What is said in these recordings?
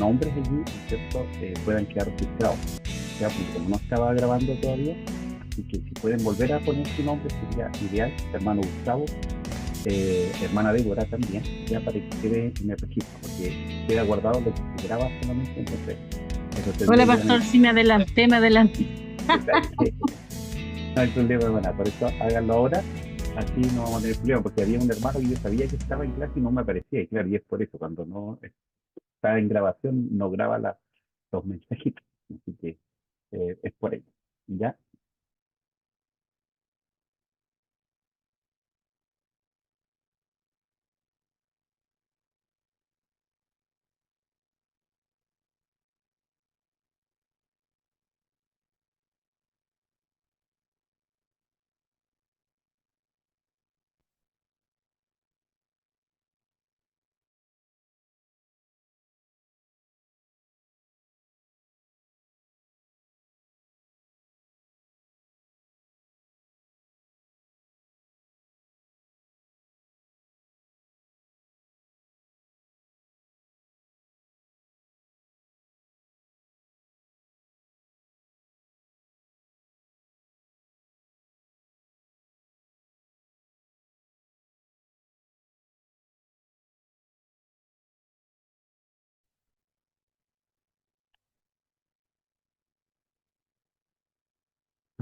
nombres allí, ¿no es cierto?, puedan quedar registrados. Ya, porque como no estaba grabando todavía, así que si pueden volver a poner su nombre sería ideal, hermano Gustavo, hermana Débora también, ya para que quede en el registro, porque queda guardado lo que se graba solamente, entonces eso Hola, tendría que pastor, también. sí me adelanté, me adelanté. No hay problema, hermana, por eso háganlo ahora, así no vamos a tener problema, porque había un hermano que yo sabía que estaba en clase y no me aparecía, y claro, y es por eso, cuando no está en grabación, no graba los mensajitos, así que es por ello, ¿ya?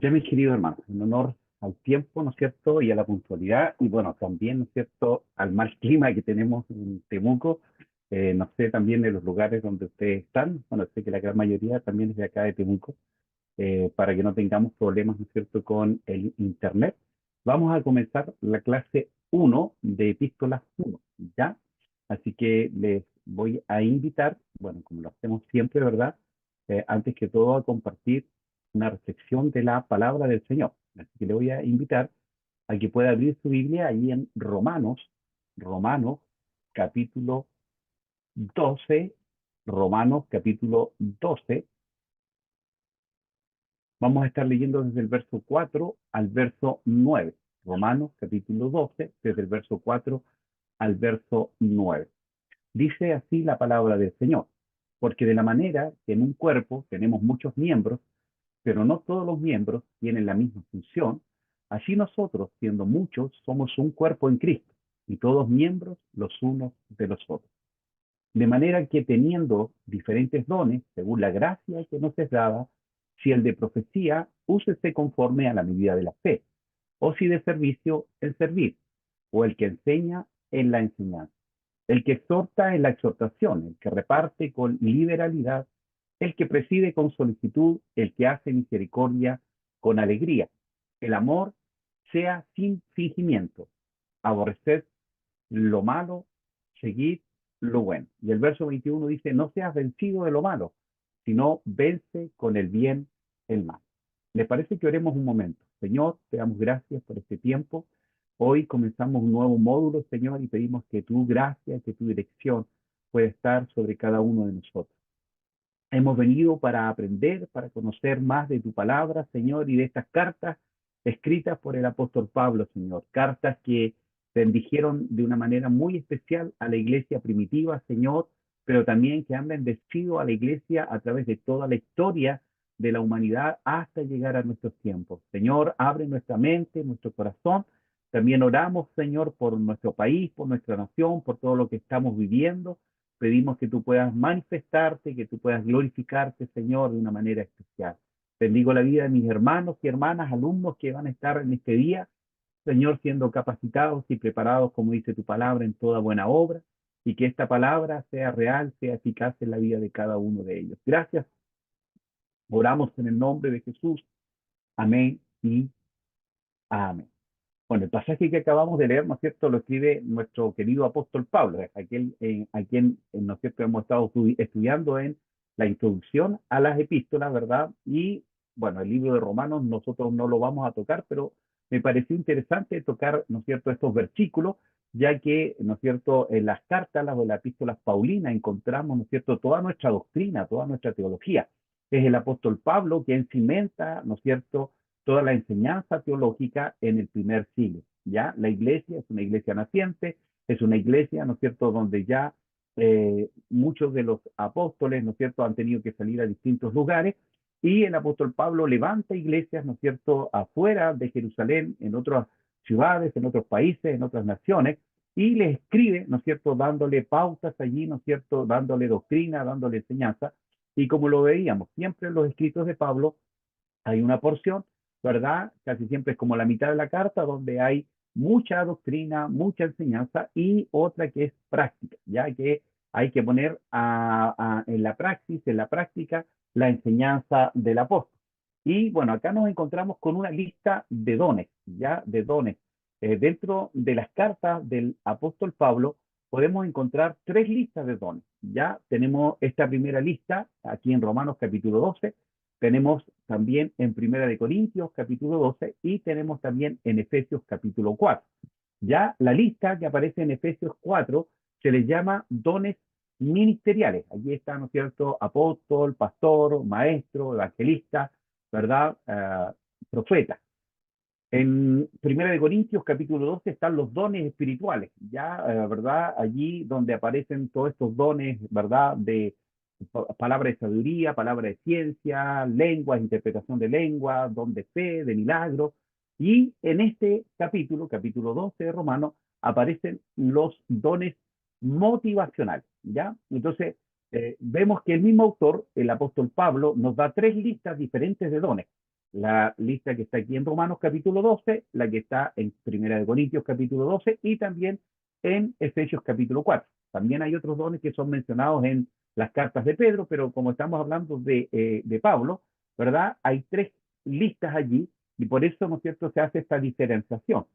Ya, mis queridos hermanos, en honor al tiempo, ¿no es cierto?, y a la puntualidad, y bueno, también, ¿no es cierto?, al mal clima que tenemos en Temuco, no sé también de los lugares donde ustedes están, bueno, sé que la gran mayoría también es de acá de Temuco, para que no tengamos problemas, ¿no es cierto?, con el Internet. Vamos a comenzar la clase uno de Epístolas 1, ¿ya? Así que les voy a invitar, bueno, como lo hacemos siempre, ¿verdad? Antes que todo a compartir una reflexión de la palabra del Señor. Así que le voy a invitar a que pueda abrir su Biblia ahí en Romanos capítulo 12, Romanos capítulo 12. Vamos a estar leyendo desde el verso 4 al verso 9. Romanos capítulo 12, desde el verso 4 al verso 9. Dice así la palabra del Señor, porque de la manera que en un cuerpo tenemos muchos miembros, pero no todos los miembros tienen la misma función, así nosotros, siendo muchos, somos un cuerpo en Cristo, y todos miembros los unos de los otros. De manera que teniendo diferentes dones, según la gracia que nos es dada, si el de profecía, úsese conforme a la medida de la fe, o si de servicio, el servir, o el que enseña en la enseñanza, el que exhorta en la exhortación, el que reparte con liberalidad, el que preside con solicitud, el que hace misericordia con alegría. El amor sea sin fingimiento, aborreced lo malo, seguid lo bueno. Y el verso 21 dice, no seas vencido de lo malo, sino vence con el bien el mal. ¿Les parece que oremos un momento? Señor, te damos gracias por este tiempo. Hoy comenzamos un nuevo módulo, Señor, y pedimos que tu gracia, que tu dirección pueda estar sobre cada uno de nosotros. Hemos venido para aprender, para conocer más de tu palabra, Señor, y de estas cartas escritas por el apóstol Pablo, Señor. Cartas que bendijeron de una manera muy especial a la iglesia primitiva, Señor, pero también que han bendecido a la iglesia a través de toda la historia de la humanidad hasta llegar a nuestros tiempos. Señor, abre nuestra mente, nuestro corazón. También oramos, Señor, por nuestro país, por nuestra nación, por todo lo que estamos viviendo. Pedimos que tú puedas manifestarte, que tú puedas glorificarte, Señor, de una manera especial. Bendigo la vida de mis hermanos y hermanas, alumnos que van a estar en este día, Señor, siendo capacitados y preparados, como dice tu palabra, en toda buena obra, y que esta palabra sea real, sea eficaz en la vida de cada uno de ellos. Gracias. Oramos en el nombre de Jesús. Amén y amén. Bueno, el pasaje que acabamos de leer, ¿no es cierto?, lo escribe nuestro querido apóstol Pablo, a quien, ¿no es cierto?, hemos estado estudiando en la introducción a las epístolas, ¿verdad? Y, bueno, el libro de Romanos nosotros no lo vamos a tocar, pero me pareció interesante tocar, ¿no es cierto?, estos versículos, ya que, ¿no es cierto?, en las cartas, las epístolas paulinas encontramos, ¿no es cierto?, toda nuestra doctrina, toda nuestra teología. Es el apóstol Pablo quien cimenta, ¿no es cierto?, toda la enseñanza teológica en el primer siglo. ¿Ya? La iglesia es una iglesia naciente, es una iglesia, ¿no es cierto?, donde ya muchos de los apóstoles, ¿no es cierto?, han tenido que salir a distintos lugares y el apóstol Pablo levanta iglesias, ¿no es cierto?, afuera de Jerusalén, en otras ciudades, en otros países, en otras naciones, y les escribe, ¿no es cierto?, dándole pautas allí, ¿no es cierto?, dándole doctrina, dándole enseñanza, y como lo veíamos, siempre en los escritos de Pablo hay una porción, ¿verdad? Casi siempre es como la mitad de la carta, donde hay mucha doctrina, mucha enseñanza y otra que es práctica, ya que hay que poner en la praxis, en la práctica, la enseñanza del apóstol. Y bueno, acá nos encontramos con una lista de dones, ya de dones. Dentro de las cartas del apóstol Pablo podemos encontrar tres listas de dones. Ya tenemos esta primera lista aquí en Romanos capítulo 12, tenemos también en Primera de Corintios capítulo 12 y tenemos también en Efesios capítulo 4. Ya la lista que aparece en Efesios 4 se les llama dones ministeriales. Allí está, ¿no es cierto?, apóstol, pastor, maestro, evangelista, ¿verdad? Profeta. En Primera de Corintios capítulo 12 están los dones espirituales, ya, ¿verdad? Allí donde aparecen todos estos dones, ¿verdad? De palabra de sabiduría, palabra de ciencia, lenguas, interpretación de lenguas, don de fe, de milagro. Y en este capítulo, capítulo 12 de Romanos, aparecen los dones motivacionales, ¿ya? Entonces, vemos que el mismo autor, el apóstol Pablo, nos da tres listas diferentes de dones. La lista que está aquí en Romanos capítulo 12, la que está en Primera de Corintios capítulo 12 y también en Efesios capítulo 4. También hay otros dones que son mencionados en las cartas de Pedro, pero como estamos hablando de Pablo, ¿verdad? Hay tres listas allí y por eso, ¿no es cierto?, se hace esta diferenciación.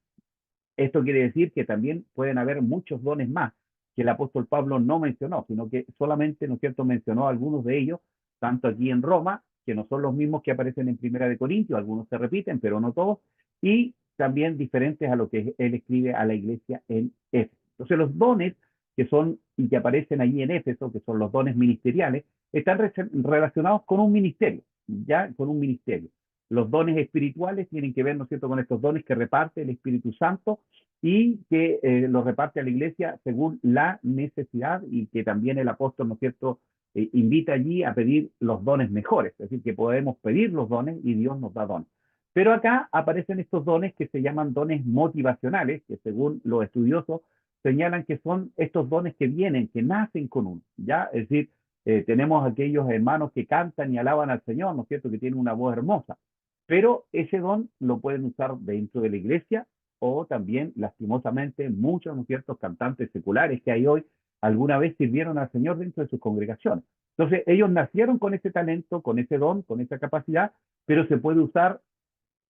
Esto quiere decir que también pueden haber muchos dones más que el apóstol Pablo no mencionó, sino que solamente, ¿no es cierto?, mencionó algunos de ellos, tanto aquí en Roma, que no son los mismos que aparecen en Primera de Corintios, algunos se repiten, pero no todos, y también diferentes a lo que él escribe a la iglesia en Éfeso. Entonces los dones que son y que aparecen allí en Éfeso, que son los dones ministeriales, están relacionados con un ministerio, ya con un ministerio. Los dones espirituales tienen que ver, ¿no es cierto?, con estos dones que reparte el Espíritu Santo y que los reparte a la iglesia según la necesidad y que también el apóstol, ¿no es cierto?, invita allí a pedir los dones mejores, es decir, que podemos pedir los dones y Dios nos da dones. Pero acá aparecen estos dones que se llaman dones motivacionales, que según los estudiosos señalan que son estos dones que vienen, que nacen con uno, ¿ya? Es decir, tenemos aquellos hermanos que cantan y alaban al Señor, ¿no es cierto?, que tienen una voz hermosa, pero ese don lo pueden usar dentro de la iglesia o también, lastimosamente, muchos, ¿no es cierto?, cantantes seculares que hay hoy, alguna vez sirvieron al Señor dentro de sus congregaciones. Entonces, ellos nacieron con ese talento, con ese don, con esa capacidad, pero se puede usar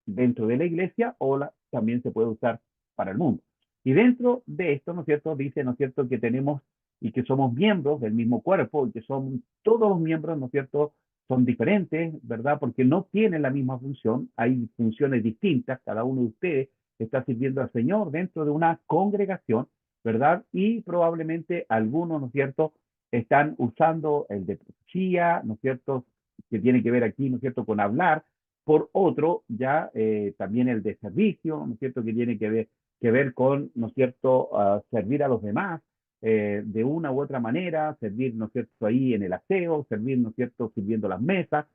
dentro de la iglesia o también se puede usar para el mundo. Y dentro de esto, ¿no es cierto?, dice, ¿no es cierto?, que tenemos y que somos miembros del mismo cuerpo y que son todos los miembros, ¿no es cierto?, son diferentes, ¿verdad? Porque no tienen la misma función, hay funciones distintas, cada uno de ustedes está sirviendo al Señor dentro de una congregación, ¿verdad? Y probablemente algunos, ¿no es cierto?, están usando el de profecía, ¿no es cierto?, que tiene que ver aquí, ¿no es cierto?, con hablar, por otro, ya también el de servicio, ¿no es cierto?, que tiene que ver con, ¿no es cierto?, servir a los demás de una u otra manera, servir, ¿no es cierto?, ahí en el aseo, servir, ¿no es cierto?, sirviendo las mesas,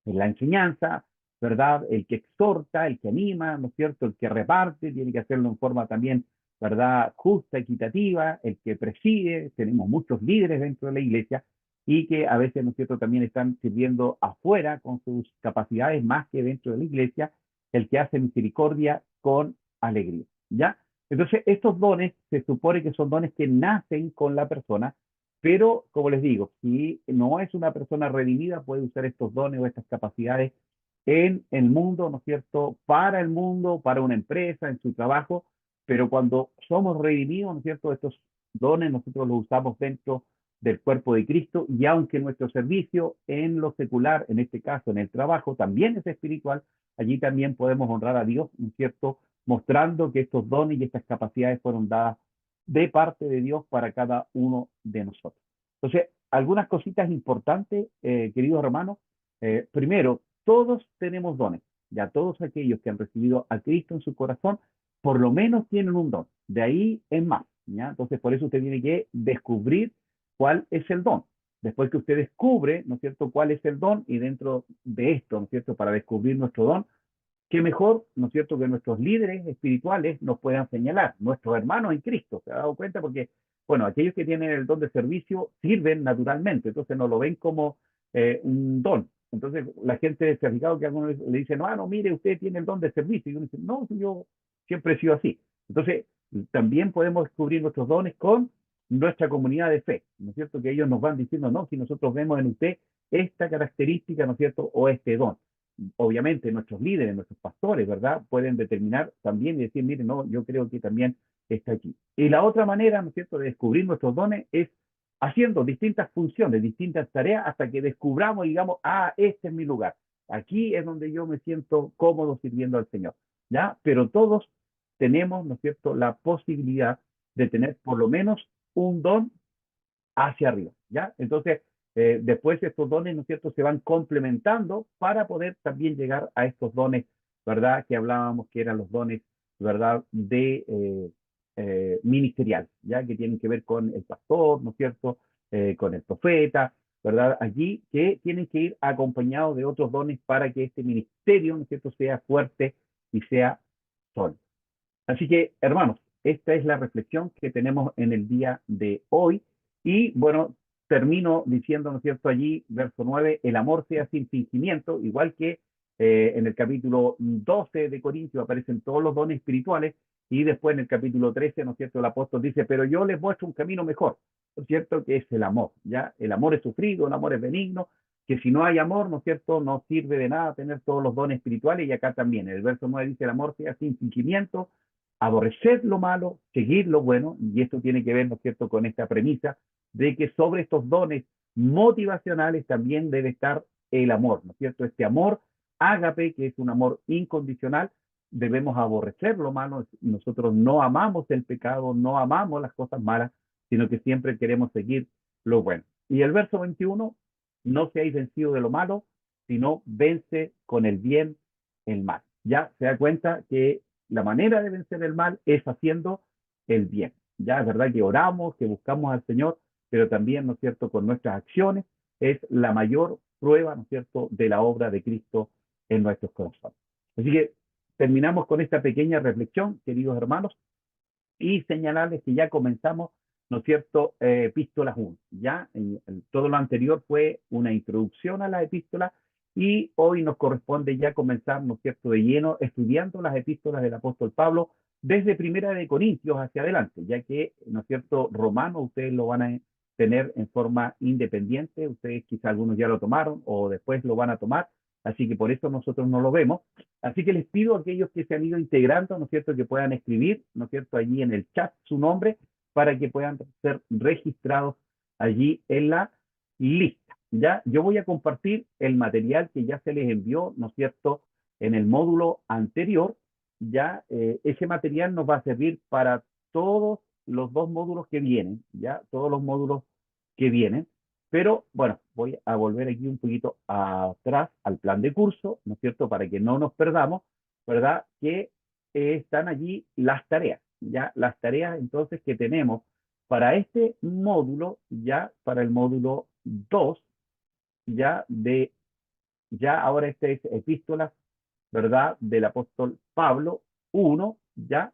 en la enseñanza, ¿verdad? El que exhorta, el que anima, ¿no es cierto?, el que reparte, tiene que hacerlo en forma también, ¿verdad?, justa, equitativa, el que preside, tenemos muchos líderes dentro de la iglesia y que a veces, ¿no es cierto?, también están sirviendo afuera con sus capacidades más que dentro de la iglesia, el que hace misericordia con alegría, ¿ya? Entonces, estos dones se supone que son dones que nacen con la persona, pero, como les digo, si no es una persona redimida, puede usar estos dones o estas capacidades en el mundo, ¿no es cierto? Para el mundo, para una empresa, en su trabajo, pero cuando somos redimidos, ¿no es cierto? Estos dones nosotros los usamos dentro del cuerpo de Cristo y aunque nuestro servicio en lo secular, en este caso en el trabajo, también es espiritual, allí también podemos honrar a Dios, ¿no es cierto? Mostrando que estos dones y estas capacidades fueron dadas de parte de Dios para cada uno de nosotros. Entonces, algunas cositas importantes, queridos hermanos. Primero, todos tenemos dones. Ya todos aquellos que han recibido a Cristo en su corazón, por lo menos tienen un don. De ahí en más. ¿ya? Entonces, por eso usted tiene que descubrir cuál es el don. Después que usted descubre, ¿no es cierto?, cuál es el don, y dentro de esto, ¿no es cierto?, para descubrir nuestro don, qué mejor, ¿no es cierto?, que nuestros líderes espirituales nos puedan señalar, nuestros hermanos en Cristo. ¿Se ha dado cuenta? Porque, bueno, aquellos que tienen el don de servicio sirven naturalmente, entonces no lo ven como un don. Entonces, la gente se ha fijado que algunos le dicen, no, no, mire, usted tiene el don de servicio. Y uno dice, no, yo siempre he sido así. Entonces, también podemos descubrir nuestros dones con nuestra comunidad de fe, ¿no es cierto? Que ellos nos van diciendo, no, si nosotros vemos en usted esta característica, ¿no es cierto?, o este don. Obviamente nuestros líderes, nuestros pastores, ¿verdad?, pueden determinar también y decir, mire, no, yo creo que también está aquí. Y la otra manera, ¿no es cierto?, de descubrir nuestros dones es haciendo distintas funciones, distintas tareas, hasta que descubramos y digamos, ah, este es mi lugar. Aquí es donde yo me siento cómodo sirviendo al Señor, ¿ya? Pero todos tenemos, ¿no es cierto?, la posibilidad de tener por lo menos un don hacia arriba, ¿ya? Entonces, después estos dones, ¿no es cierto?, se van complementando para poder también llegar a estos dones, ¿verdad?, que hablábamos que eran los dones, ¿verdad?, de ministerial, ¿ya?, que tienen que ver con el pastor, ¿no es cierto?, con el profeta, ¿verdad?, allí que tienen que ir acompañados de otros dones para que este ministerio, ¿no es cierto?, sea fuerte y sea sólido. Así que, hermanos, esta es la reflexión que tenemos en el día de hoy. Y bueno, termino diciendo, ¿no es cierto?, allí, verso 9, el amor sea sin fingimiento, igual que en el capítulo 12 de Corintios aparecen todos los dones espirituales, y después en el capítulo 13, ¿no es cierto?, el apóstol dice, pero yo les muestro un camino mejor, ¿no es cierto?, que es el amor, ¿ya? El amor es sufrido, el amor es benigno, que si no hay amor, ¿no es cierto?, no sirve de nada tener todos los dones espirituales, y acá también, el verso 9 dice, el amor sea sin fingimiento, aborrecer lo malo, seguir lo bueno, y esto tiene que ver, ¿no es cierto?, con esta premisa de que sobre estos dones motivacionales también debe estar el amor, ¿no es cierto? Este amor ágape, que es un amor incondicional, debemos aborrecer lo malo, nosotros no amamos el pecado, no amamos las cosas malas, sino que siempre queremos seguir lo bueno. Y el verso 21, no seáis vencidos de lo malo, sino vence con el bien el mal. Ya se da cuenta que la manera de vencer el mal es haciendo el bien. Ya es verdad que oramos, que buscamos al Señor, pero también, ¿no es cierto?, con nuestras acciones es la mayor prueba, ¿no es cierto?, de la obra de Cristo en nuestros corazones. Así que terminamos con esta pequeña reflexión, queridos hermanos, y señalarles que ya comenzamos, ¿no es cierto?, epístolas 1. Ya todo lo anterior fue una introducción a la epístola, y hoy nos corresponde ya comenzar, ¿no es cierto?, de lleno estudiando las epístolas del apóstol Pablo desde Primera de Corintios hacia adelante, ya que, ¿no es cierto?, Romanos ustedes lo van a tener en forma independiente, ustedes quizá algunos ya lo tomaron o después lo van a tomar, así que por eso nosotros no lo vemos. Así que les pido a aquellos que se han ido integrando, ¿no es cierto?, que puedan escribir, ¿no es cierto?, allí en el chat su nombre para que puedan ser registrados allí en la lista. Ya, yo voy a compartir el material que ya se les envió, ¿no es cierto?, en el módulo anterior. Ya, ese material nos va a servir para todos los dos módulos que vienen, ya, todos los módulos que vienen. Pero bueno, voy a volver aquí un poquito atrás al plan de curso, ¿no es cierto?, para que no nos perdamos, ¿verdad? Que están allí las tareas, ¿ya? Las tareas entonces que tenemos para este módulo, ya para el módulo 2, ya de, ya ahora este es epístolas, ¿verdad?, del apóstol Pablo 1, ya,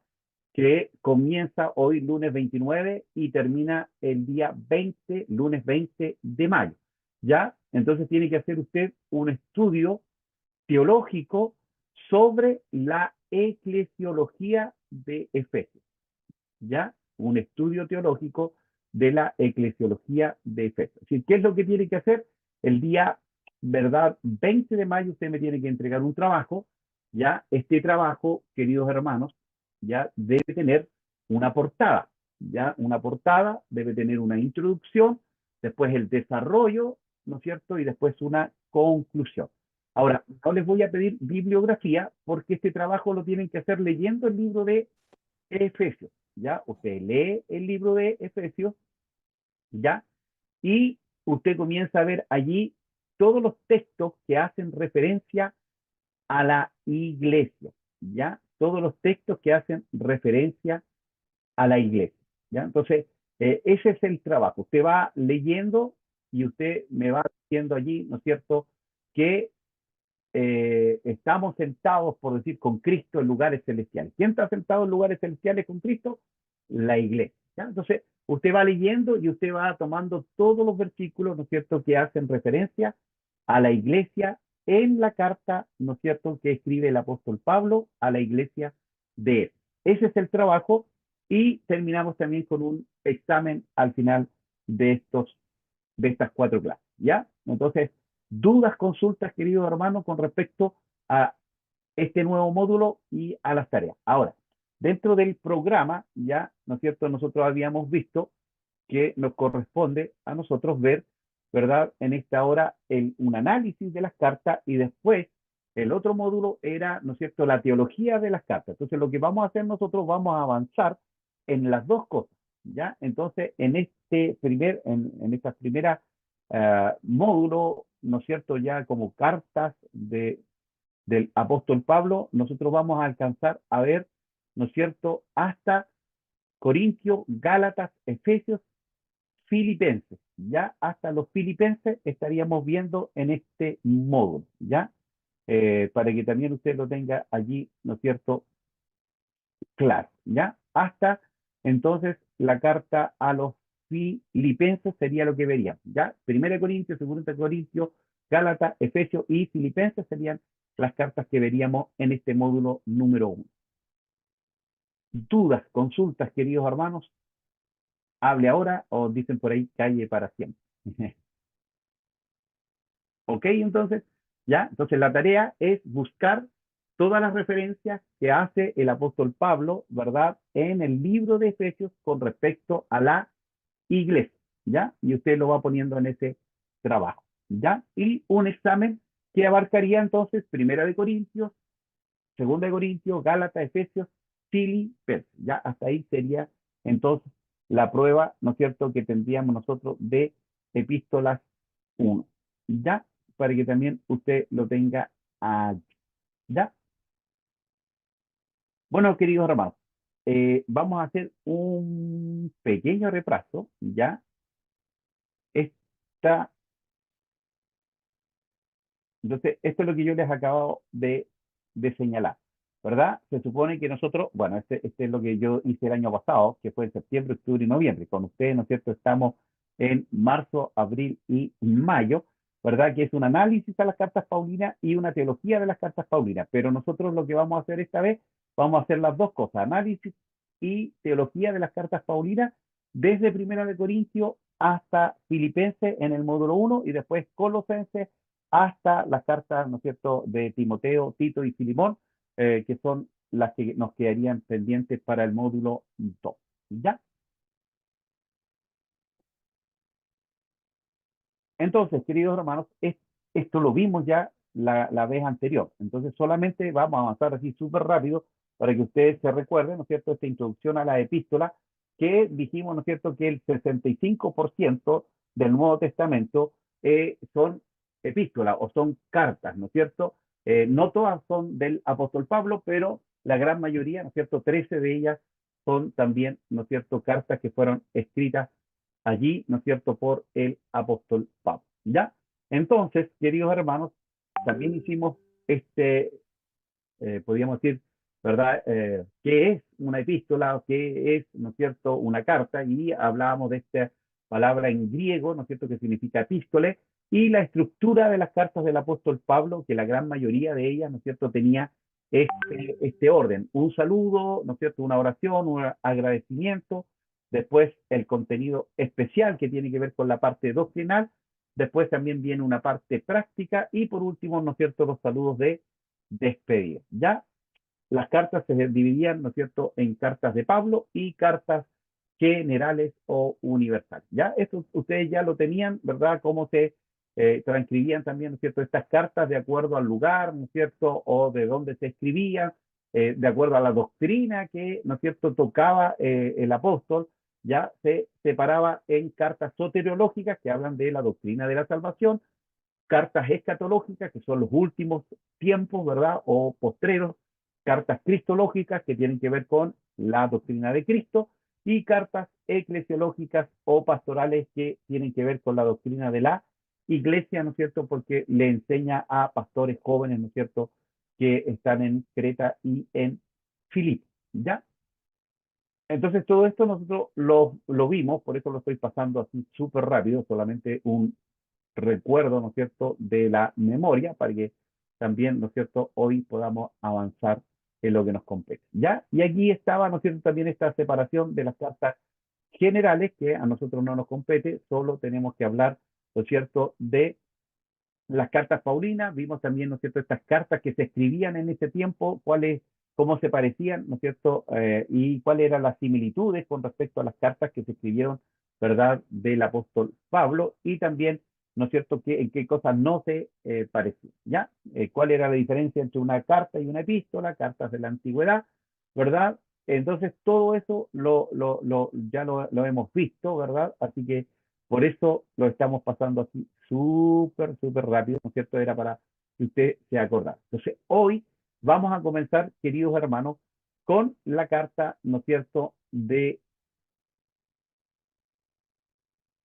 que comienza hoy lunes 29 y termina el día 20, lunes 20 de mayo. ¿Ya? Entonces tiene que hacer usted un estudio teológico sobre la eclesiología de Efesios. ¿Ya? Un estudio teológico de la eclesiología de Efesios. ¿Qué es lo que tiene que hacer? El día, ¿verdad?, 20 de mayo usted me tiene que entregar un trabajo. Ya, este trabajo, queridos hermanos, ya debe tener una portada. Ya, una portada debe tener una introducción, después el desarrollo, ¿no es cierto?, y después una conclusión. Ahora, no les voy a pedir bibliografía porque este trabajo lo tienen que hacer leyendo el libro de Efesios. ¿Ya? Usted lee el libro de Efesios, ¿ya? Y usted comienza a ver allí todos los textos que hacen referencia a la iglesia, ¿ya? Todos los textos que hacen referencia a la iglesia, ¿ya? Entonces, Ese es el trabajo. Usted va leyendo y usted me va diciendo allí, ¿no es cierto?, que estamos sentados, por decir, con Cristo en lugares celestiales. ¿Quién está sentado en lugares celestiales con Cristo? La iglesia. ¿Ya? Entonces, usted va leyendo y usted va tomando todos los versículos, ¿no es cierto?, que hacen referencia a la iglesia en la carta, ¿no es cierto?, que escribe el apóstol Pablo a la iglesia de él. Ese es el trabajo y terminamos también con un examen al final de estas 4 clases, ¿ya? Entonces, dudas, consultas, queridos hermanos, con respecto a este nuevo módulo y a las tareas. Ahora, dentro del programa, ya, ¿no es cierto?, nosotros habíamos visto que nos corresponde a nosotros ver, ¿verdad?, en esta hora un análisis de las cartas y después el otro módulo era, ¿no es cierto?, la teología de las cartas. Entonces, lo que vamos a hacer nosotros, vamos a avanzar en las dos cosas, ¿ya? Entonces, en esta primera módulo, ¿no es cierto?, ya como cartas del apóstol Pablo, nosotros vamos a alcanzar a ver, ¿no es cierto?, hasta Corintios, Gálatas, Efesios, Filipenses. Ya hasta los Filipenses estaríamos viendo en este módulo, ¿ya? Para que también usted lo tenga allí, ¿no es cierto?, claro, ¿ya? Hasta entonces la carta a los Filipenses sería lo que veríamos, ¿ya? Primera de Corintios, Segunda de Corintios, Gálatas, Efesios y Filipenses serían las cartas que veríamos en este módulo número 1. Dudas, consultas, queridos hermanos, hable ahora o dicen por ahí calle para siempre. ¿Ok? Entonces, ¿ya? Entonces la tarea es buscar todas las referencias que hace el apóstol Pablo, ¿verdad?, en el libro de Efesios con respecto a la iglesia, ¿ya? Y usted lo va poniendo en ese trabajo, ¿ya? Y un examen que abarcaría entonces Primera de Corintios, Segunda de Corintios, Gálatas, Efesios, Filipenses, ¿ya? Hasta ahí sería entonces la prueba, ¿no es cierto?, que tendríamos nosotros de epístolas 1, ¿ya? Para que también usted lo tenga allí, ¿ya? Bueno, queridos hermanos, vamos a hacer un pequeño repaso, ¿ya? Esta Entonces, esto es lo que yo les acabo de señalar, ¿verdad? Se supone que nosotros, bueno, este es lo que yo hice el año pasado, que fue en septiembre, octubre y noviembre. Con ustedes, ¿no es cierto? Estamos en marzo, abril y mayo, ¿verdad? Que es un análisis a las cartas paulinas y una teología de las cartas paulinas. Pero nosotros lo que vamos a hacer esta vez, vamos a hacer las dos cosas, análisis y teología de las cartas paulinas, desde Primera de Corintios hasta Filipenses en el módulo 1 y después Colosenses hasta las cartas, ¿no es cierto?, de Timoteo, Tito y Filimón, que son las que nos quedarían pendientes para el módulo 2. ¿Ya? Entonces, queridos hermanos, esto lo vimos ya la vez anterior. Entonces, solamente vamos a avanzar así súper rápido para que ustedes se recuerden, ¿no es cierto?, esta introducción a la epístola, que dijimos, ¿no es cierto?, que el 65% del Nuevo Testamento son epístolas o son cartas, ¿no es cierto? No todas son del apóstol Pablo, pero la gran mayoría, ¿no es cierto?, 13 de ellas son también, ¿no es cierto?, cartas que fueron escritas allí, ¿no es cierto?, por el apóstol Pablo. ¿Ya? Entonces, queridos hermanos, también hicimos podríamos decir, ¿verdad?, qué es una epístola, o qué es, ¿no es cierto?, una carta, y hablábamos de esta palabra en griego, ¿no es cierto?, que significa epístole, y la estructura de las cartas del apóstol Pablo, que la gran mayoría de ellas, ¿no es cierto?, tenía este orden, un saludo, ¿no es cierto?, una oración, un agradecimiento, después el contenido especial que tiene que ver con la parte doctrinal, después también viene una parte práctica y por último, ¿no es cierto?, los saludos de despedida. Ya las cartas se dividían, ¿no es cierto?, en cartas de Pablo y cartas generales o universales. Ya esto ustedes ya lo tenían, ¿verdad? Cómo se transcribían también, ¿no es cierto?, estas cartas de acuerdo al lugar, ¿no es cierto?, o de dónde se escribían, de acuerdo a la doctrina que, ¿no es cierto?, tocaba el apóstol. Ya se separaba en cartas soteriológicas que hablan de la doctrina de la salvación, cartas escatológicas, que son los últimos tiempos, ¿verdad? O postreros, cartas cristológicas, que tienen que ver con la doctrina de Cristo, y cartas eclesiológicas o pastorales que tienen que ver con la doctrina de la iglesia, ¿no es cierto? Porque le enseña a pastores jóvenes, ¿no es cierto?, que están en Creta y en Filipo, ¿ya? Entonces todo esto nosotros lo vimos, por eso lo estoy pasando así súper rápido, solamente un recuerdo, ¿no es cierto?, de la memoria, para que también, ¿no es cierto?, hoy podamos avanzar en lo que nos compete, ¿ya? Y aquí estaba, ¿no es cierto?, también esta separación de las cartas generales, que a nosotros no nos compete, solo tenemos que hablar, ¿no es cierto?, de las cartas paulinas, vimos también, ¿no es cierto?, estas cartas que se escribían en ese tiempo, cuáles, cómo se parecían, ¿no es cierto?, y cuáles eran las similitudes con respecto a las cartas que se escribieron, ¿verdad?, del apóstol Pablo, y también, ¿no es cierto?, en qué cosas no se parecían, ¿ya? ¿Cuál era la diferencia entre una carta y una epístola, cartas de la antigüedad, ¿verdad? Entonces, todo eso ya lo hemos visto, ¿verdad? Así que por eso lo estamos pasando así súper, súper rápido, ¿no es cierto? Era para que usted se acordara. Entonces, hoy vamos a comenzar, queridos hermanos, con la carta, ¿no es cierto?, de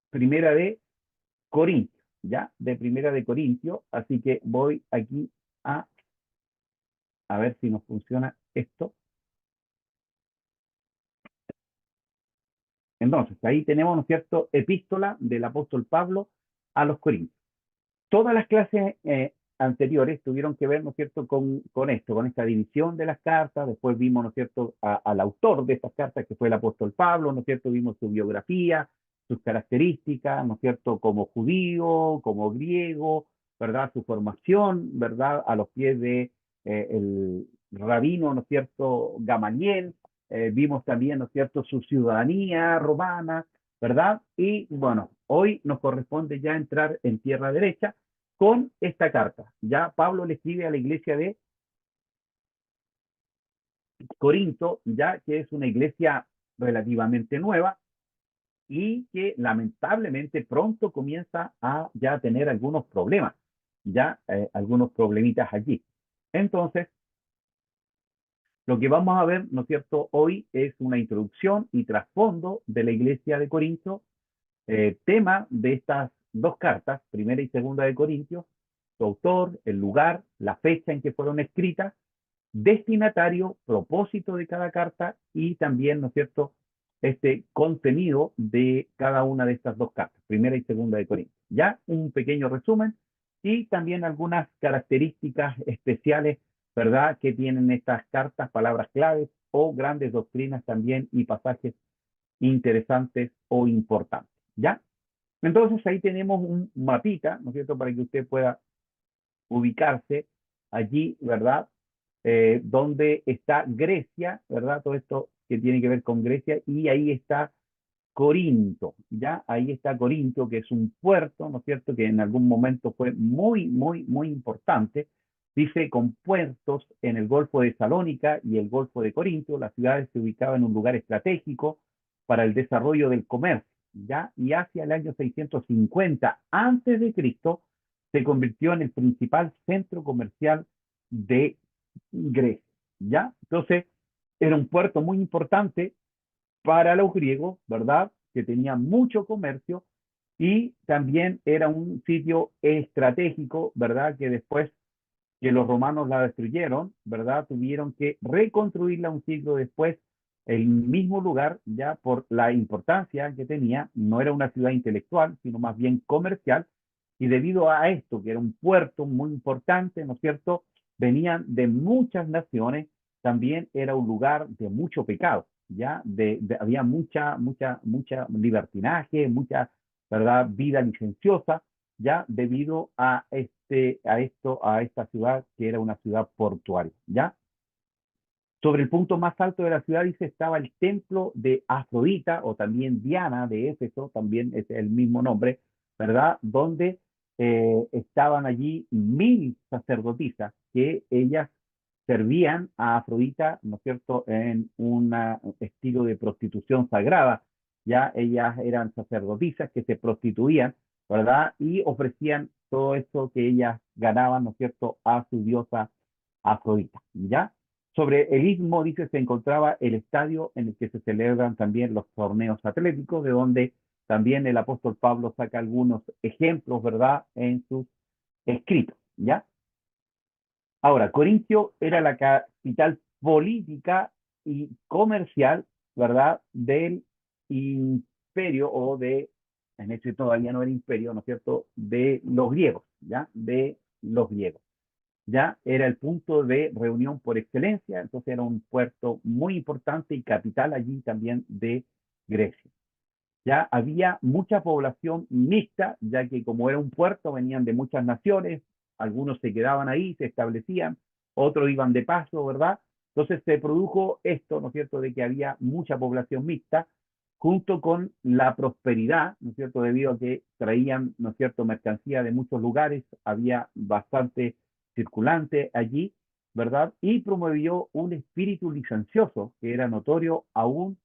Primera de Corintios, ¿ya? De Primera de Corintios. Así que voy aquí a, a ver si nos funciona esto. Entonces, ahí tenemos, ¿no es cierto?, epístola del apóstol Pablo a los Corintios. Todas las clases anteriores tuvieron que ver, ¿no es cierto?, con esto, con esta división de las cartas. Después vimos, ¿no es cierto?, al autor de estas cartas, que fue el apóstol Pablo, ¿no es cierto?, vimos su biografía, sus características, ¿no es cierto?, como judío, como griego, ¿verdad?, su formación, ¿verdad?, a los pies de el rabino, ¿no es cierto?, Gamaliel. Vimos también, ¿no es cierto?, su ciudadanía romana, ¿verdad? Y bueno, hoy nos corresponde ya entrar en tierra derecha con esta carta. Ya Pablo le escribe a la iglesia de Corinto, ya que es una iglesia relativamente nueva y que lamentablemente pronto comienza a ya tener algunos problemas, ya algunos problemitas allí. Entonces, lo que vamos a ver, ¿no es cierto?, hoy es una introducción y trasfondo de la iglesia de Corinto, tema de estas dos cartas, primera y segunda de Corintios, su autor, el lugar, la fecha en que fueron escritas, destinatario, propósito de cada carta y también, ¿no es cierto?, este contenido de cada una de estas dos cartas, primera y segunda de Corintios. Ya un pequeño resumen y también algunas características especiales, ¿verdad?, que tienen estas cartas, palabras claves o grandes doctrinas también y pasajes interesantes o importantes. ¿Ya? Entonces ahí tenemos un mapita, ¿no es cierto?, para que usted pueda ubicarse allí, ¿verdad? Donde está Grecia, ¿verdad? Todo esto que tiene que ver con Grecia, y ahí está Corinto, ¿ya? Ahí está Corinto, que es un puerto, ¿no es cierto?, que en algún momento fue muy, muy, muy importante. Dice, con puertos en el Golfo de Salónica y el Golfo de Corinto, la ciudad se ubicaba en un lugar estratégico para el desarrollo del comercio, ¿ya? Y hacia el año 650 antes de Cristo se convirtió en el principal centro comercial de Grecia, ¿ya? Entonces, era un puerto muy importante para los griegos, ¿verdad?, que tenía mucho comercio y también era un sitio estratégico, ¿verdad?, que después que los romanos la destruyeron, ¿verdad?, tuvieron que reconstruirla un siglo después, el mismo lugar, ya por la importancia que tenía. No era una ciudad intelectual, sino más bien comercial, y debido a esto, que era un puerto muy importante, ¿no es cierto?, venían de muchas naciones, también era un lugar de mucho pecado, ¿ya? Había mucha libertinaje, mucha, ¿verdad?, vida licenciosa, ya debido a esta ciudad que era una ciudad portuaria, ¿ya? Sobre el punto más alto de la ciudad, dice, estaba el templo de Afrodita, o también Diana de Éfeso, también es el mismo nombre, ¿verdad? Donde estaban allí 1000 sacerdotisas que ellas servían a Afrodita, ¿no es cierto?, en un estilo de prostitución sagrada. Ya ellas eran sacerdotisas que se prostituían, ¿verdad? Y ofrecían todo eso que ellas ganaban, ¿no es cierto?, a su diosa Afrodita, ¿ya? Sobre el istmo, dice, se encontraba el estadio en el que se celebran también los torneos atléticos, de donde también el apóstol Pablo saca algunos ejemplos, ¿verdad?, en sus escritos, ¿ya? Ahora, Corintio era la capital política y comercial, ¿verdad?, del imperio o de, en hecho todavía no era imperio, ¿no es cierto?, de los griegos, ¿ya? De los griegos. Ya era el punto de reunión por excelencia, entonces era un puerto muy importante y capital allí también de Grecia. Ya había mucha población mixta, ya que como era un puerto venían de muchas naciones, algunos se quedaban ahí, se establecían, otros iban de paso, ¿verdad? Entonces se produjo esto, ¿no es cierto?, de que había mucha población mixta, junto con la prosperidad, ¿no es cierto?, debido a que traían, ¿no es cierto?, mercancía de muchos lugares, había bastante circulante allí, ¿verdad? Y promovió un espíritu licencioso que era notorio aún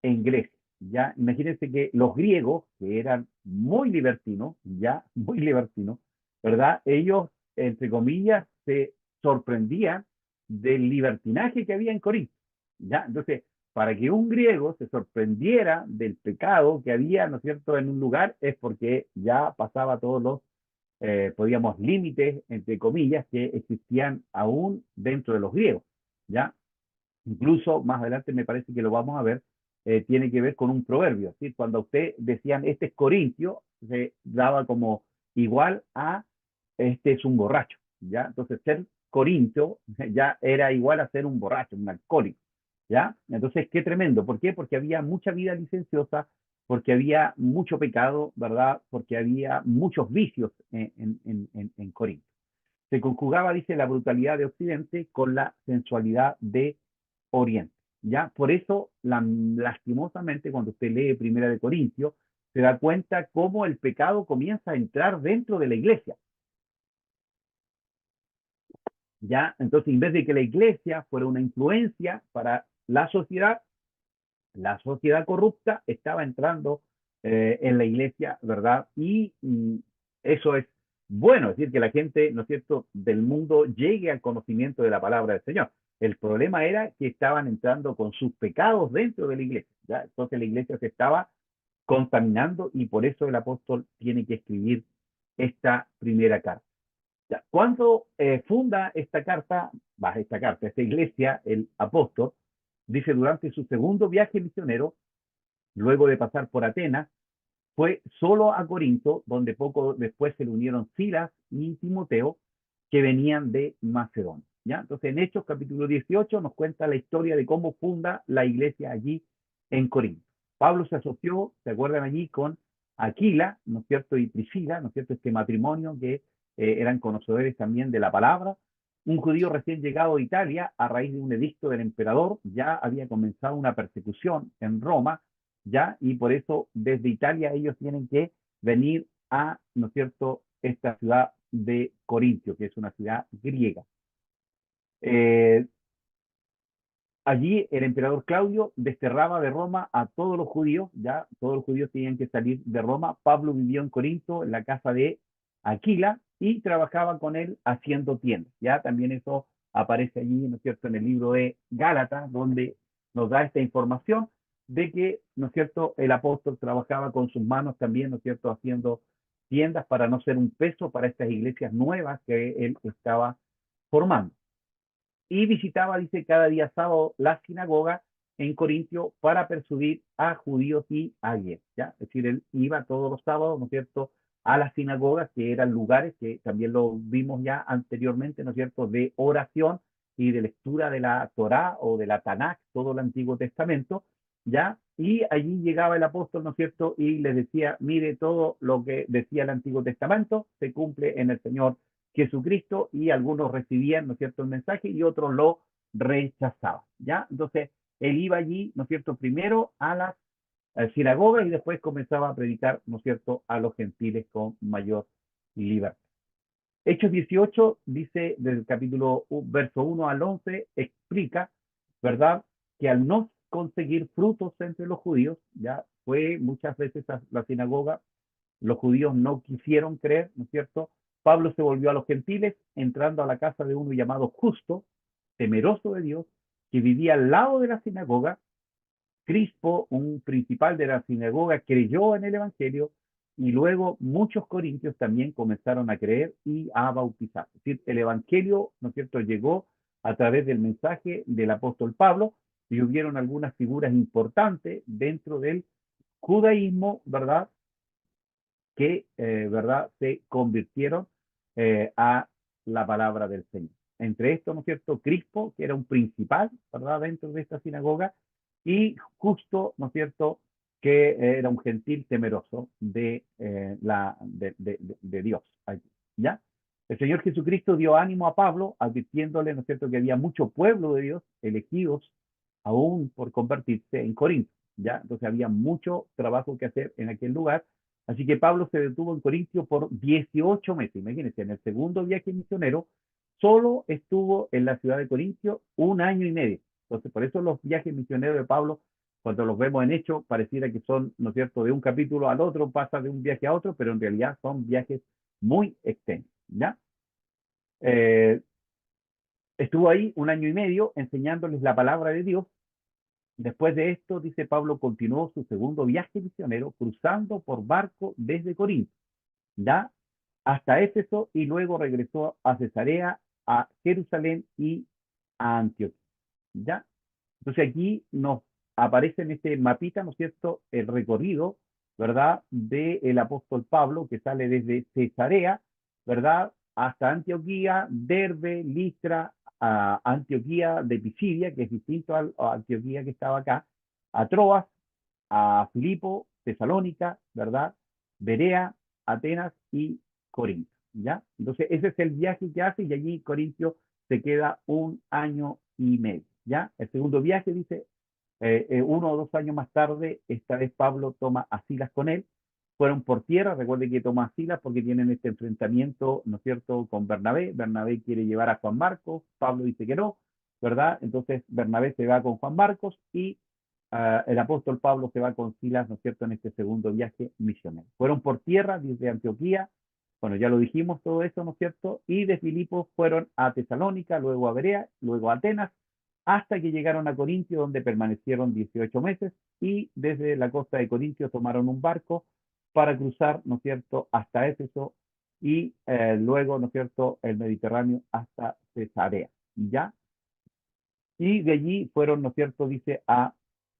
en Grecia. Ya, imagínense que los griegos, que eran muy libertinos, ya, muy libertinos, ¿verdad? Ellos, entre comillas, se sorprendían del libertinaje que había en Corinto, ¿ya? Entonces, para que un griego se sorprendiera del pecado que había, ¿no es cierto?, en un lugar, es porque ya pasaba todos los, podríamos, límites, entre comillas, que existían aún dentro de los griegos, ¿ya? Incluso más adelante me parece que lo vamos a ver, tiene que ver con un proverbio, ¿sí? Cuando a usted decían este es corintio, se daba como igual a este es un borracho, ¿ya? Entonces ser corintio ya era igual a ser un borracho, un alcohólico, ¿ya? Entonces qué tremendo, ¿por qué? Porque había mucha vida licenciosa, porque había mucho pecado, ¿verdad? Porque había muchos vicios en Corinto. Se conjugaba, dice, la brutalidad de Occidente con la sensualidad de Oriente. ¿Ya? Por eso, lastimosamente, cuando usted lee Primera de Corintios, se da cuenta cómo el pecado comienza a entrar dentro de la iglesia. ¿Ya? Entonces, en vez de que la iglesia fuera una influencia para la sociedad corrupta estaba entrando en la iglesia, ¿verdad? Y eso es bueno, es decir, que la gente, ¿no es cierto?, del mundo llegue al conocimiento de la palabra del Señor. El problema era que estaban entrando con sus pecados dentro de la iglesia, ¿ya? Entonces la iglesia se estaba contaminando y por eso el apóstol tiene que escribir esta primera carta. Ya, cuando funda esta iglesia, el apóstol, dice durante su segundo viaje misionero, luego de pasar por Atenas, fue solo a Corinto, donde poco después se le unieron Silas y Timoteo, que venían de Macedonia. ¿Ya? Entonces, en Hechos capítulo 18 nos cuenta la historia de cómo funda la iglesia allí en Corinto. Pablo se asoció, se acuerdan allí, con Aquila, ¿no es cierto?, y Priscila, ¿no es cierto?, este matrimonio que eran conocedores también de la palabra. Un judío recién llegado a Italia, a raíz de un edicto del emperador, ya había comenzado una persecución en Roma, ¿ya? Y por eso desde Italia ellos tienen que venir a, ¿no es cierto?, esta ciudad de Corintio, que es una ciudad griega. Eh, Allí el emperador Claudio desterraba de Roma a todos los judíos, ya todos los judíos tenían que salir de Roma. Pablo vivió en Corinto, en la casa de Aquila, y trabajaba con él haciendo tiendas. Ya también eso aparece allí, ¿no es cierto?, en el libro de Gálatas, donde nos da esta información de que, ¿no es cierto?, el apóstol trabajaba con sus manos también, ¿no es cierto?, haciendo tiendas para no ser un peso para estas iglesias nuevas que él estaba formando y visitaba, dice, cada día sábado la sinagoga en Corintio para persuadir a judíos y a griegos, ¿ya? Es decir, él iba todos los sábados, ¿no es cierto?, a las sinagogas, que eran lugares que también lo vimos ya anteriormente, ¿no es cierto?, de oración y de lectura de la Torá o de la Tanakh, todo el Antiguo Testamento, ¿ya? Y allí llegaba el apóstol, ¿no es cierto?, y les decía, mire, todo lo que decía el Antiguo Testamento se cumple en el Señor Jesucristo, y algunos recibían, ¿no es cierto?, el mensaje y otros lo rechazaban, ¿ya? Entonces, él iba allí, ¿no es cierto?, primero a las sinagogas y después comenzaba a predicar, ¿no es cierto?, a los gentiles con mayor libertad. Hechos 18 dice, del capítulo verso 1 al 11, explica, ¿verdad?, que al no conseguir frutos entre los judíos, ya fue muchas veces a la sinagoga, los judíos no quisieron creer, ¿no es cierto? Pablo se volvió a los gentiles, entrando a la casa de uno llamado Justo, temeroso de Dios, que vivía al lado de la sinagoga. Crispo, un principal de la sinagoga, creyó en el Evangelio y luego muchos corintios también comenzaron a creer y a bautizar. Es decir, el Evangelio, ¿no es cierto?, llegó a través del mensaje del apóstol Pablo y hubieron algunas figuras importantes dentro del judaísmo, ¿verdad?, que, ¿verdad?, se convirtieron a la palabra del Señor. Entre estos, ¿no es cierto?, Crispo, que era un principal, ¿verdad?, dentro de esta sinagoga, y Justo, ¿no es cierto?, que era un gentil temeroso de Dios. ¿Ya? El Señor Jesucristo dio ánimo a Pablo, advirtiéndole, ¿no es cierto?, que había mucho pueblo de Dios elegidos aún por convertirse en Corinto. ¿Ya? Entonces había mucho trabajo que hacer en aquel lugar. Así que Pablo se detuvo en Corintio por 18 meses. Imagínense, en el segundo viaje misionero, solo estuvo en la ciudad de Corintio un año y medio. Entonces, por eso los viajes misioneros de Pablo, cuando los vemos en hecho, pareciera que son, ¿no es cierto?, de un capítulo al otro, pasa de un viaje a otro, pero en realidad son viajes muy extensos. ¿Ya? Eh, Estuvo ahí un año y medio enseñándoles la palabra de Dios. Después de esto, dice Pablo, continuó su segundo viaje misionero cruzando por barco desde Corinto, ¿ya?, hasta Éfeso, y luego regresó a Cesarea, a Jerusalén y a Antioquía. ¿Ya? Entonces aquí nos aparece en este mapita, ¿no es cierto?, el recorrido, ¿verdad?, del apóstol Pablo, que sale desde Cesarea, ¿verdad?, hasta Antioquía, Derbe, Listra, a Antioquía de Pisidia, que es distinto a Antioquía que estaba acá, a Troas, a Filipo, Tesalónica, ¿verdad?, Berea, Atenas y Corinto. ¿Ya? Entonces ese es el viaje que hace y allí Corintio se queda un año y medio. ¿Ya? El segundo viaje, dice, 1 o 2 años más tarde, esta vez Pablo toma a Silas con él. Fueron por tierra, recuerde que toma a Silas porque tienen este enfrentamiento, ¿no es cierto?, con Bernabé. Bernabé quiere llevar a Juan Marcos, Pablo dice que no, ¿verdad? Entonces Bernabé se va con Juan Marcos y el apóstol Pablo se va con Silas, ¿no es cierto?, en este segundo viaje misionero. Fueron por tierra desde Antioquía, bueno, ya lo dijimos todo eso, ¿no es cierto? Y de Filipos fueron a Tesalónica, luego a Berea, luego a Atenas, hasta que llegaron a Corintio, donde permanecieron 18 meses, y desde la costa de Corintio tomaron un barco para cruzar, ¿no es cierto?, hasta Éfeso, y luego, ¿no es cierto?, el Mediterráneo hasta Cesarea. ¿Ya? Y de allí fueron, ¿no es cierto?, dice, a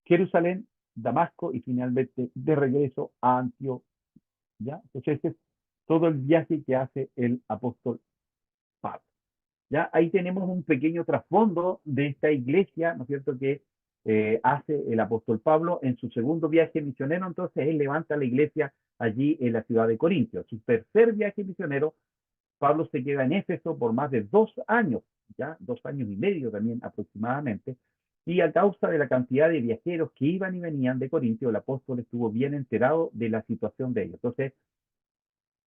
Jerusalén, Damasco y finalmente de regreso a Antioquía. ¿Ya? Entonces, este es todo el viaje que hace el apóstol Pablo. ¿Ya? Ahí tenemos un pequeño trasfondo de esta iglesia, ¿no es cierto?, que hace el apóstol Pablo en su segundo viaje misionero. Entonces, él levanta la iglesia allí en la ciudad de Corintios. Su tercer viaje misionero, Pablo se queda en Éfeso por más de 2 años, ya 2 años y medio también aproximadamente, y a causa de la cantidad de viajeros que iban y venían de Corintio, el apóstol estuvo bien enterado de la situación de ellos. Entonces,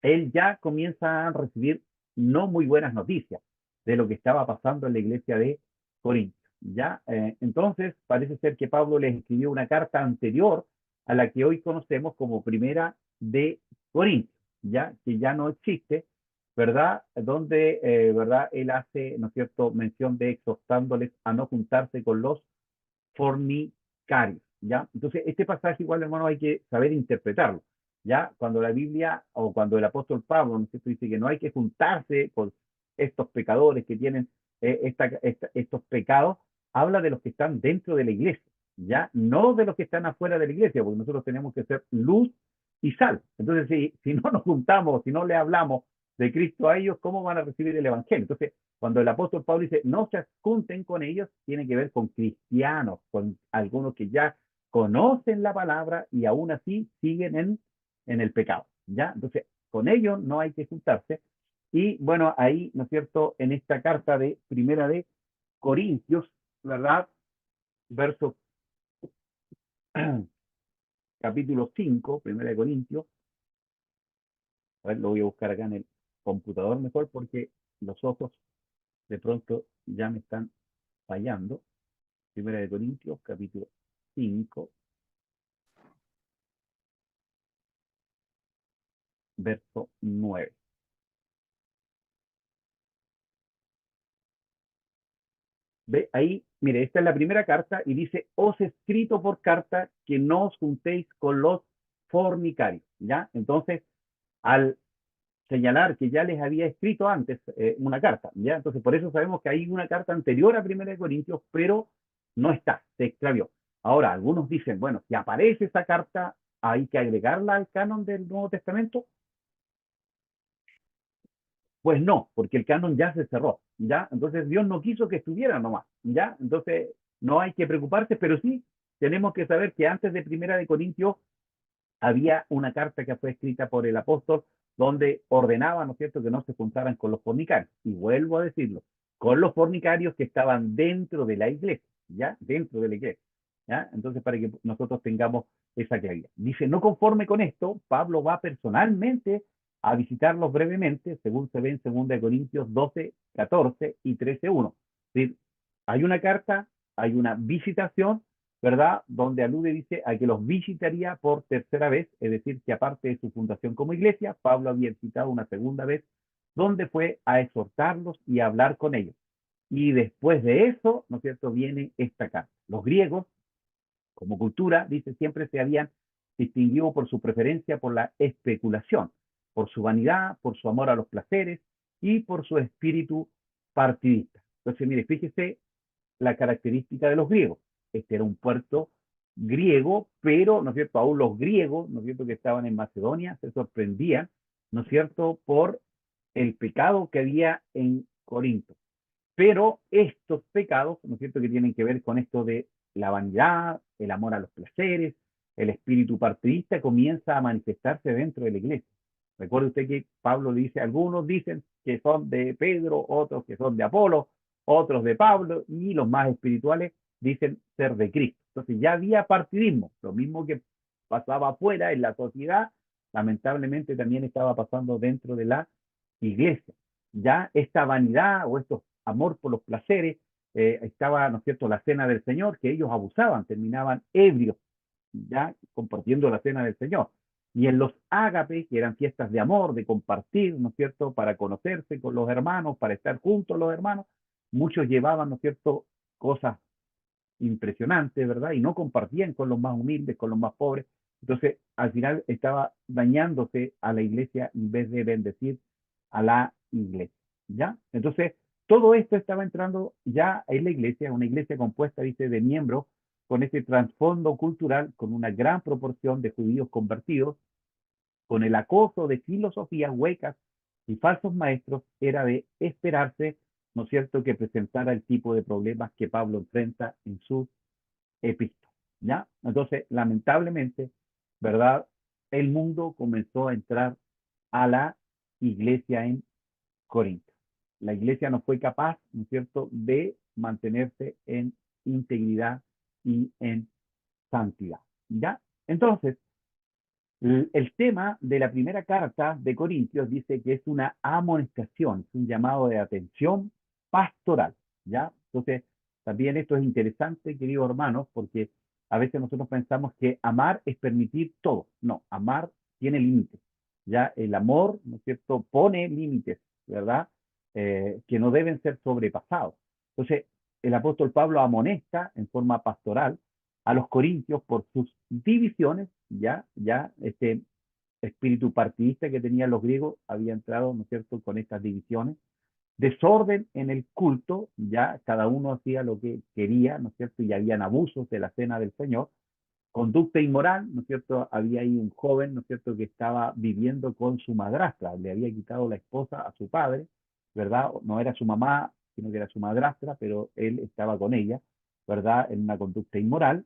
él ya comienza a recibir no muy buenas noticias de lo que estaba pasando en la iglesia de Corinto. ¿Ya? Entonces, parece ser que Pablo les escribió una carta anterior a la que hoy conocemos como Primera de Corinto, ¿ya? Que ya no existe, ¿verdad? Donde, ¿verdad?, él hace, ¿no es cierto?, mención de exhortándoles a no juntarse con los fornicarios, ¿ya? Entonces, este pasaje igual, hermano, hay que saber interpretarlo, ¿ya? Cuando la Biblia o cuando el apóstol Pablo, ¿no es cierto?, dice que no hay que juntarse con estos pecadores que tienen estos pecados, habla de los que están dentro de la iglesia, ¿ya? No de los que están afuera de la iglesia, porque nosotros tenemos que ser luz y sal. Entonces, si no nos juntamos, si no le hablamos de Cristo a ellos, ¿cómo van a recibir el Evangelio? Entonces, cuando el apóstol Pablo dice no se junten con ellos, tiene que ver con cristianos, con algunos que ya conocen la palabra y aún así siguen en el pecado. ¿Ya? Entonces, con ellos no hay que juntarse. Y bueno, ahí, ¿no es cierto?, en esta carta de Primera de Corintios, ¿verdad? Verso capítulo 5, Primera de Corintios. A ver, lo voy a buscar acá en el computador mejor porque los ojos de pronto ya me están fallando. Primera de Corintios, capítulo 5, verso 9. Ve ahí, mire, esta es la primera carta y dice, os he escrito por carta que no os juntéis con los fornicarios, ¿ya? Entonces, al señalar que ya les había escrito antes una carta, ¿ya? Entonces, por eso sabemos que hay una carta anterior a Primera de Corintios, pero no está, se extravió. Ahora, algunos dicen, bueno, si aparece esa carta, hay que agregarla al canon del Nuevo Testamento. Pues no, porque el canon ya se cerró, ¿ya? Entonces Dios no quiso que estuviera nomás, ¿ya? Entonces no hay que preocuparse, pero sí tenemos que saber que antes de Primera de Corintios había una carta que fue escrita por el apóstol donde ordenaba, ¿no es cierto?, que no se juntaran con los fornicarios. Y vuelvo a decirlo, con los fornicarios que estaban dentro de la iglesia, ¿ya? Dentro de la iglesia, ¿ya? Entonces, para que nosotros tengamos esa claridad. Dice, no conforme con esto, Pablo va personalmente a visitarlos brevemente, según se ve en 2 Corintios 12, 14 y 13:1. Es decir, hay una carta, hay una visitación, ¿verdad? Donde alude, dice, a que los visitaría por tercera vez, es decir, que aparte de su fundación como iglesia, Pablo había visitado una segunda vez, donde fue a exhortarlos y a hablar con ellos. Y después de eso, ¿no es cierto?, viene esta carta. Los griegos, como cultura, dice, siempre se habían distinguido por su preferencia por la especulación, por su vanidad, por su amor a los placeres y por su espíritu partidista. Entonces, mire, fíjese la característica de los griegos. Este era un puerto griego, pero, ¿no es cierto?, aún los griegos, ¿no es cierto?, que estaban en Macedonia, se sorprendían, ¿no es cierto?, por el pecado que había en Corinto. Pero estos pecados, ¿no es cierto?, que tienen que ver con esto de la vanidad, el amor a los placeres, el espíritu partidista, comienza a manifestarse dentro de la iglesia. Recuerde usted que Pablo dice, algunos dicen que son de Pedro, otros que son de Apolo, otros de Pablo, y los más espirituales dicen ser de Cristo. Entonces ya había partidismo, lo mismo que pasaba afuera en la sociedad, lamentablemente también estaba pasando dentro de la iglesia. Ya esta vanidad o estos amor por los placeres, estaba, ¿no es cierto?, la cena del Señor, que ellos abusaban, terminaban ebrios, ya compartiendo la cena del Señor. Y en los ágapes, que eran fiestas de amor, de compartir, ¿no es cierto?, para conocerse con los hermanos, para estar juntos los hermanos, muchos llevaban, ¿no es cierto?, cosas impresionantes, ¿verdad? Y no compartían con los más humildes, con los más pobres. Entonces, al final estaba dañándose a la iglesia en vez de bendecir a la iglesia, ¿ya? Entonces, todo esto estaba entrando ya en la iglesia, una iglesia compuesta, dice, de miembros con ese trasfondo cultural, con una gran proporción de judíos convertidos, con el acoso de filosofías huecas y falsos maestros, era de esperarse, ¿no es cierto?, que presentara el tipo de problemas que Pablo enfrenta en sus epístolas, ¿ya? Entonces, lamentablemente, ¿verdad?, el mundo comenzó a entrar a la iglesia en Corinto. La iglesia no fue capaz, ¿no es cierto?, de mantenerse en integridad y en santidad, ¿ya? Entonces, el tema de la primera carta de Corintios dice que es una amonestación, es un llamado de atención pastoral, ¿ya? Entonces, también esto es interesante, queridos hermanos, porque a veces nosotros pensamos que amar es permitir todo. No, amar tiene límites, ¿ya? El amor, ¿no es cierto?, pone límites, ¿verdad? Que no deben ser sobrepasados. Entonces, el apóstol Pablo amonesta en forma pastoral a los corintios por sus divisiones, ya este espíritu partidista que tenían los griegos había entrado, ¿no es cierto?, con estas divisiones, desorden en el culto, ya cada uno hacía lo que quería, ¿no es cierto?, y habían abusos de la cena del Señor, conducta inmoral, ¿no es cierto?, había ahí un joven, ¿no es cierto?, que estaba viviendo con su madrastra, le había quitado la esposa a su padre, ¿verdad? No era su mamá, sino que era su madrastra, pero él estaba con ella, ¿verdad?, en una conducta inmoral,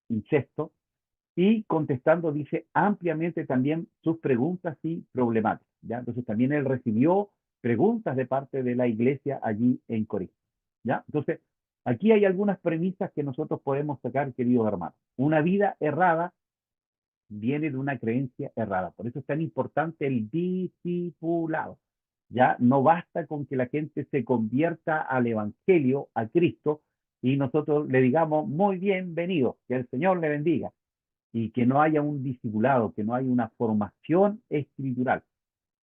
incesto, y contestando, dice, ampliamente también sus preguntas y problemáticas, ¿ya? Entonces también él recibió preguntas de parte de la iglesia allí en Corinto, ¿ya? Entonces, aquí hay algunas premisas que nosotros podemos sacar, queridos hermanos. Una vida errada viene de una creencia errada. Por eso es tan importante el discipulado. Ya no basta con que la gente se convierta al Evangelio, a Cristo, y nosotros le digamos, muy bienvenido, que el Señor le bendiga, y que no haya un discipulado, que no haya una formación escritural.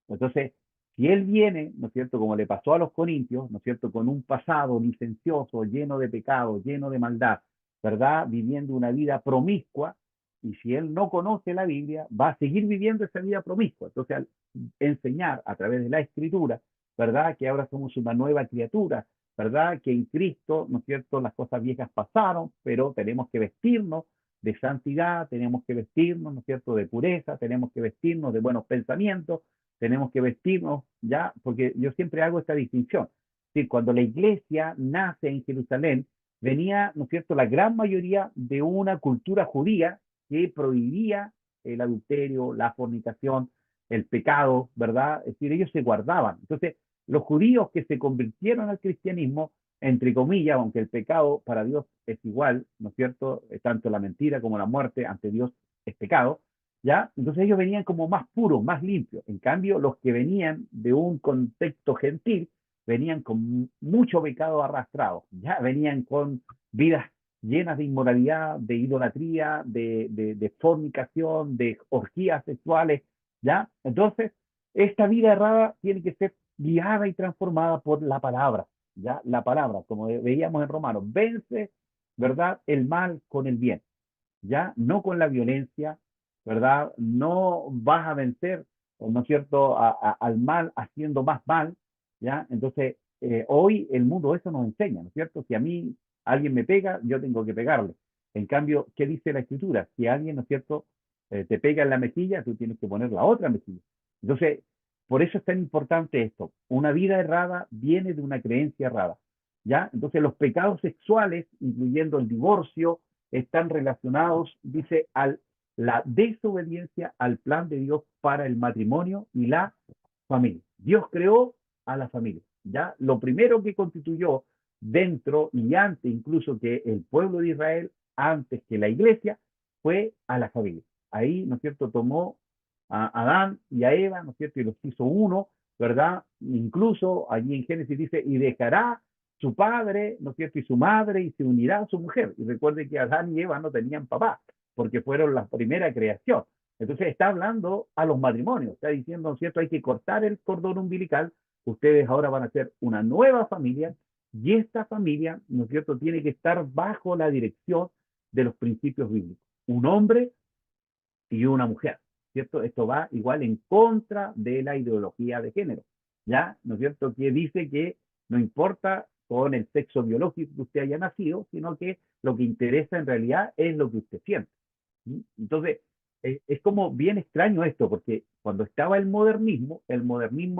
Entonces, Si él viene, ¿no es cierto?, como le pasó a los corintios, ¿no es cierto?, con un pasado licencioso, lleno de pecado, lleno de maldad, ¿verdad?, viviendo una vida promiscua, y si él no conoce la Biblia, va a seguir viviendo esa vida promiscua. Entonces, al enseñar a través de la Escritura, ¿verdad?, que ahora somos una nueva criatura, ¿verdad?, que en Cristo, ¿no es cierto?, las cosas viejas pasaron, pero tenemos que vestirnos de santidad, tenemos que vestirnos, ¿no es cierto?, de pureza, tenemos que vestirnos de buenos pensamientos, tenemos que vestirnos, ya, porque yo siempre hago esta distinción. Sí, cuando la iglesia nace en Jerusalén, venía, ¿no es cierto?, la gran mayoría de una cultura judía que prohibía el adulterio, la fornicación, el pecado, ¿verdad? Es decir, ellos se guardaban. Entonces, los judíos que se convirtieron al cristianismo, entre comillas, aunque el pecado para Dios es igual, ¿no es cierto? Tanto la mentira como la muerte ante Dios es pecado, ¿ya? Entonces ellos venían como más puros, más limpios. En cambio, los que venían de un contexto gentil, venían con mucho pecado arrastrado, ¿ya? Venían con vidas llenas de inmoralidad, de idolatría, de fornicación, de orgías sexuales, ¿ya? Entonces, esta vida errada tiene que ser guiada y transformada por la palabra, ¿ya? La palabra, como veíamos en Romanos, vence, ¿verdad?, el mal con el bien, ¿ya? No con la violencia, ¿verdad? No vas a vencer, ¿no es cierto?, al mal haciendo más mal, ¿ya? Entonces, hoy el mundo eso nos enseña, ¿no es cierto? Si a mí alguien me pega, yo tengo que pegarle. En cambio, ¿qué dice la Escritura? Si alguien, ¿no es cierto?, te pega en la mejilla, tú tienes que poner la otra mejilla. Entonces, por eso es tan importante esto. Una vida errada viene de una creencia errada, ¿ya? Entonces, los pecados sexuales, incluyendo el divorcio, están relacionados, dice, a la desobediencia al plan de Dios para el matrimonio y la familia. Dios creó a la familia, ¿ya? Lo primero que constituyó dentro y antes incluso que el pueblo de Israel, antes que la iglesia, fue a la familia. Ahí, ¿no es cierto?, tomó a Adán y a Eva, ¿no es cierto?, y los hizo uno, ¿verdad? Incluso allí en Génesis dice, y dejará su padre, ¿no es cierto?, y su madre, y se unirá a su mujer. Y recuerde que Adán y Eva no tenían papá, porque fueron la primera creación. Entonces está hablando a los matrimonios, está diciendo, ¿no es cierto?, hay que cortar el cordón umbilical, ustedes ahora van a ser una nueva familia, y esta familia, ¿no es cierto?, tiene que estar bajo la dirección de los principios bíblicos. Un hombre y una mujer, ¿cierto? Esto va igual en contra de la ideología de género, ¿ya? ¿No es cierto? Que dice que no importa con el sexo biológico que usted haya nacido, sino que lo que interesa en realidad es lo que usted siente. ¿Sí? Entonces, es como bien extraño esto, porque cuando estaba el modernismo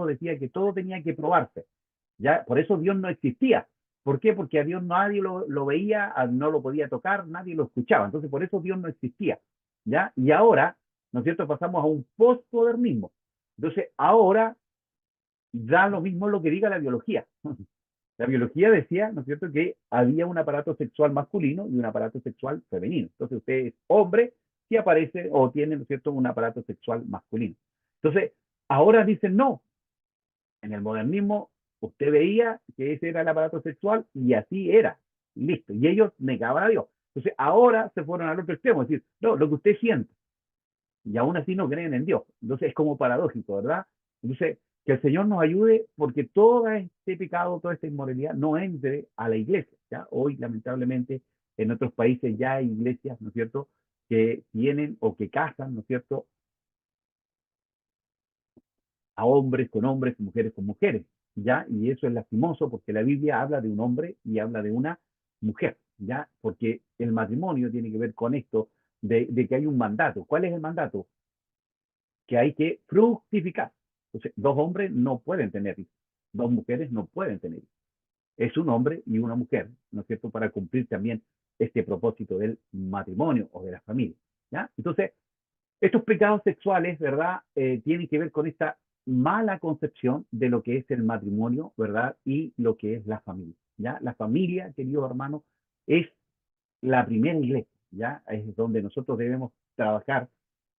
decía que todo tenía que probarse, ¿ya? Por eso Dios no existía. ¿Por qué? Porque a Dios nadie lo veía, no lo podía tocar, nadie lo escuchaba. Entonces, por eso Dios no existía, ¿ya? Y ahora, ¿no es cierto?, pasamos a un postmodernismo. Entonces, ahora da lo mismo lo que diga la biología. La biología decía, ¿no es cierto?, que había un aparato sexual masculino y un aparato sexual femenino. Entonces, usted es hombre si aparece o tiene, ¿no es cierto?, un aparato sexual masculino. Entonces, ahora dicen no. En el modernismo, usted veía que ese era el aparato sexual y así era. Listo. Y ellos negaban a Dios. Entonces, ahora se fueron al otro extremo, es decir, no, lo que usted siente. Y aún así no creen en Dios. Entonces, es como paradójico, ¿verdad? Entonces, que el Señor nos ayude porque todo este pecado, toda esta inmoralidad no entre a la iglesia. ¿Ya? Hoy, lamentablemente, en otros países ya hay iglesias, ¿no es cierto?, que tienen o que casan, ¿no es cierto?, a hombres con hombres y mujeres con mujeres, ¿ya? Y eso es lastimoso porque la Biblia habla de un hombre y habla de una mujer, ¿ya? Porque el matrimonio tiene que ver con esto de que hay un mandato. ¿Cuál es el mandato? Que hay que fructificar. Entonces, dos hombres no pueden tener hijos, dos mujeres no pueden tener hijos. Es un hombre y una mujer, ¿no es cierto?, para cumplir también este propósito del matrimonio o de la familia, ¿ya? Entonces, estos pecados sexuales, ¿verdad?, tienen que ver con esta mala concepción de lo que es el matrimonio, ¿verdad?, y lo que es la familia, ¿ya? La familia, queridos hermanos, es la primera iglesia, ¿ya? Es donde nosotros debemos trabajar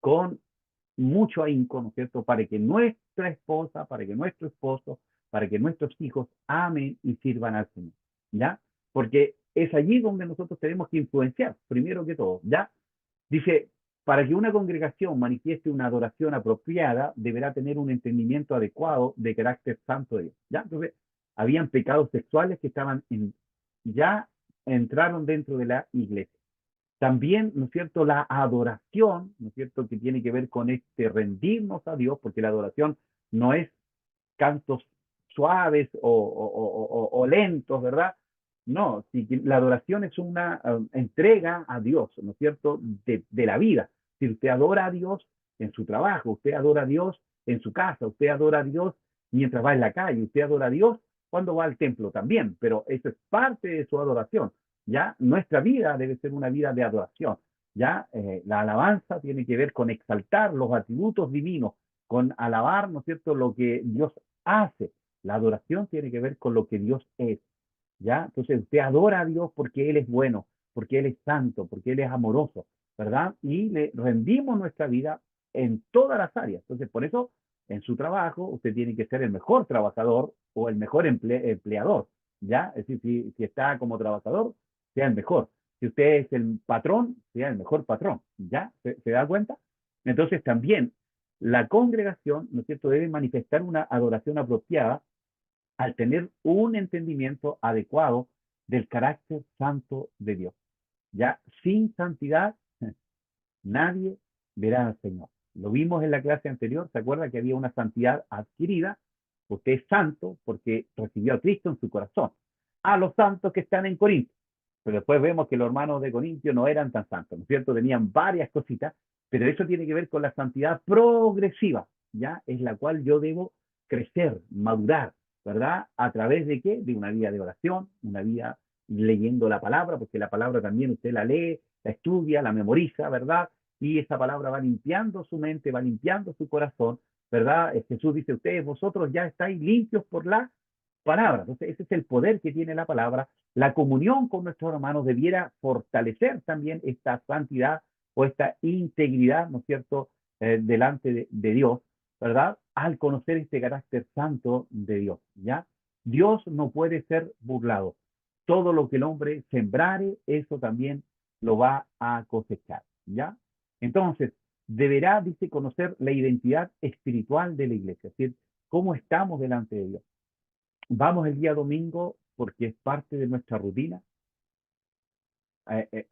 con mucho ahínco, ¿no es cierto?, para que nuestra esposa, para que nuestro esposo, para que nuestros hijos amen y sirvan al Señor, ¿ya? Porque es allí donde nosotros tenemos que influenciar, primero que todo, ¿ya? Dice, para que una congregación manifieste una adoración apropiada, deberá tener un entendimiento adecuado de carácter santo de Dios. ¿Ya? Entonces, habían pecados sexuales que ya entraron dentro de la iglesia. También, ¿no es cierto?, la adoración, ¿no es cierto?, que tiene que ver con este rendirnos a Dios, porque la adoración no es cantos suaves o lentos, ¿verdad? No, si la adoración es una entrega a Dios, ¿no es cierto?, de la vida. Si usted adora a Dios en su trabajo, usted adora a Dios en su casa, usted adora a Dios mientras va en la calle, usted adora a Dios cuando va al templo también, pero eso es parte de su adoración, ¿ya? Nuestra vida debe ser una vida de adoración, ¿ya? La alabanza tiene que ver con exaltar los atributos divinos, con alabar, ¿no es cierto?, lo que Dios hace. La adoración tiene que ver con lo que Dios es, ¿ya? Entonces usted adora a Dios porque Él es bueno, porque Él es santo, porque Él es amoroso, ¿verdad? Y le rendimos nuestra vida en todas las áreas. Entonces, por eso, en su trabajo, usted tiene que ser el mejor trabajador o el mejor empleador, ¿ya? Es decir, si está como trabajador, sea el mejor. Si usted es el patrón, sea el mejor patrón, ¿ya? ¿Se da cuenta? Entonces, también la congregación, ¿no es cierto?, debe manifestar una adoración apropiada al tener un entendimiento adecuado del carácter santo de Dios. Ya sin santidad nadie verá al Señor. Lo vimos en la clase anterior, ¿se acuerda que había una santidad adquirida? Usted es santo porque recibió a Cristo en su corazón. A los santos que están en Corinto. Pero después vemos que los hermanos de Corintio no eran tan santos, ¿no es cierto? Tenían varias cositas, pero eso tiene que ver con la santidad progresiva, ¿ya? Es la cual yo debo crecer, madurar, ¿verdad? ¿A través de qué? De una vida de oración, una vida leyendo la palabra, porque la palabra también usted la lee, la estudia, la memoriza, ¿verdad? Y esa palabra va limpiando su mente, va limpiando su corazón, ¿verdad? Jesús dice, ustedes, vosotros ya estáis limpios por la palabra. Entonces, ese es el poder que tiene la palabra. La comunión con nuestros hermanos debiera fortalecer también esta santidad o esta integridad, ¿no es cierto?, delante de Dios, ¿verdad? Al conocer este carácter santo de Dios, ¿ya? Dios no puede ser burlado. Todo lo que el hombre sembrare, eso también lo va a cosechar, ¿ya? Entonces, deberá, dice, conocer la identidad espiritual de la iglesia, es decir, cómo estamos delante de Dios. Vamos el día domingo porque es parte de nuestra rutina.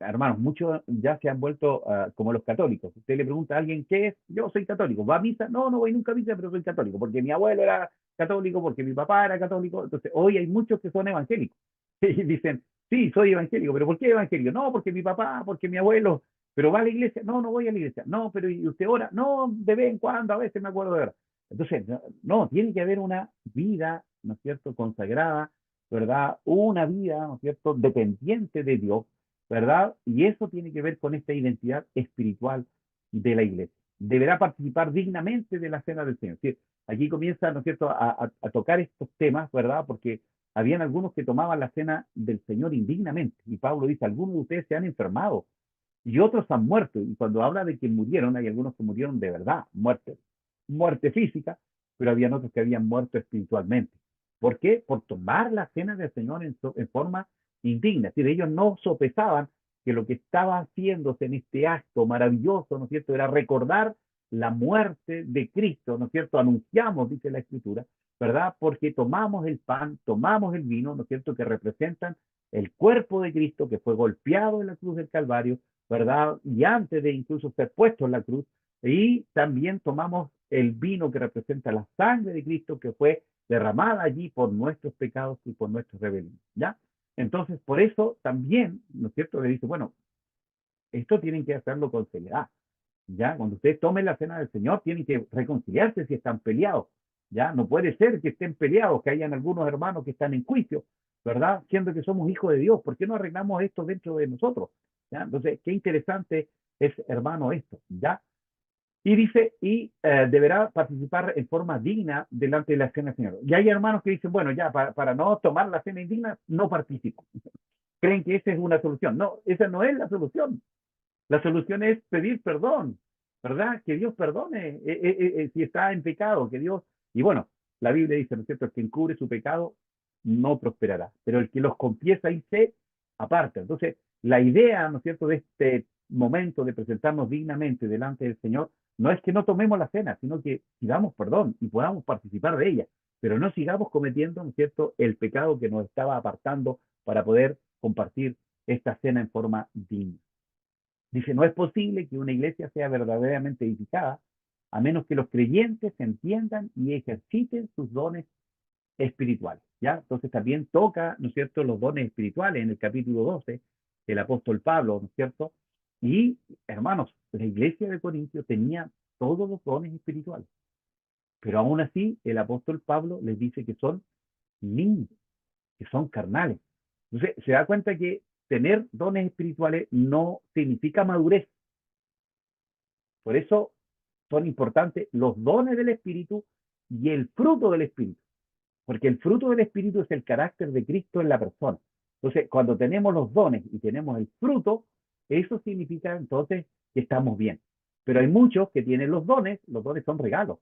Hermanos, muchos ya se han vuelto como los católicos. Usted le pregunta a alguien, ¿qué es? Yo soy católico. ¿Va a misa? No, no voy nunca a misa, pero soy católico, porque mi abuelo era católico, porque mi papá era católico. Entonces, hoy hay muchos que son evangélicos. Y dicen, sí, soy evangélico, pero ¿por qué evangélico? No, porque mi papá, porque mi abuelo, pero va a la iglesia. No, no voy a la iglesia. No, pero ¿y usted ora? No, de vez en cuando, a veces me acuerdo de orar. Entonces, no, tiene que haber una vida, ¿no es cierto?, consagrada, ¿verdad? Una vida, ¿no es cierto?, dependiente de Dios, ¿verdad? Y eso tiene que ver con esta identidad espiritual de la iglesia. Deberá participar dignamente de la cena del Señor. Es decir, aquí comienza, ¿no es cierto?, a tocar estos temas, ¿verdad? Porque habían algunos que tomaban la cena del Señor indignamente. Y Pablo dice, algunos de ustedes se han enfermado y otros han muerto. Y cuando habla de que murieron, hay algunos que murieron de verdad, muerte física, pero habían otros que habían muerto espiritualmente. ¿Por qué? Por tomar la cena del Señor en forma indigna. Es decir, ellos no sopesaban que lo que estaba haciéndose en este acto maravilloso, ¿no es cierto?, era recordar la muerte de Cristo, ¿no es cierto? Anunciamos, dice la Escritura, ¿verdad? Porque tomamos el pan, tomamos el vino, ¿no es cierto?, que representan el cuerpo de Cristo que fue golpeado en la cruz del Calvario, ¿verdad? Y antes de incluso ser puesto en la cruz, y también tomamos el vino que representa la sangre de Cristo que fue derramada allí por nuestros pecados y por nuestras rebeliones, ¿ya? Entonces, por eso también, ¿no es cierto?, le dice, bueno, esto tienen que hacerlo con seriedad, ¿ya? Cuando ustedes tomen la cena del Señor, tienen que reconciliarse si están peleados, ¿ya? No puede ser que estén peleados, que hayan algunos hermanos que están en juicio, ¿verdad? Siendo que somos hijos de Dios, ¿por qué no arreglamos esto dentro de nosotros? ¿Ya? Entonces, qué interesante es, hermano, esto, ¿ya? Y dice, deberá participar en forma digna delante de la cena del Señor. Y hay hermanos que dicen, bueno, ya, para no tomar la cena indigna, no participo. Creen que esa es una solución. No, esa no es la solución. La solución es pedir perdón, ¿verdad? Que Dios perdone si está en pecado, que Dios... Y bueno, la Biblia dice, ¿no es cierto?, el que encubre su pecado no prosperará, pero el que los confiesa y se aparta. Entonces, la idea, ¿no es cierto?, de este momento de presentarnos dignamente delante del Señor, no es que no tomemos la cena, sino que pidamos perdón y podamos participar de ella, pero no sigamos cometiendo, ¿no es cierto?, el pecado que nos estaba apartando para poder compartir esta cena en forma digna. Dice, no es posible que una iglesia sea verdaderamente edificada a menos que los creyentes entiendan y ejerciten sus dones espirituales, ¿ya? Entonces también toca, ¿no es cierto?, los dones espirituales en el capítulo 12, el apóstol Pablo, ¿no es cierto? Y, hermanos, la iglesia de Corintios tenía todos los dones espirituales, pero aún así el apóstol Pablo les dice que son niños, que son carnales. Entonces, se da cuenta que tener dones espirituales no significa madurez. Por eso son importantes los dones del Espíritu y el fruto del Espíritu. Porque el fruto del Espíritu es el carácter de Cristo en la persona. Entonces, cuando tenemos los dones y tenemos el fruto, eso significa entonces que estamos bien. Pero hay muchos que tienen los dones son regalos,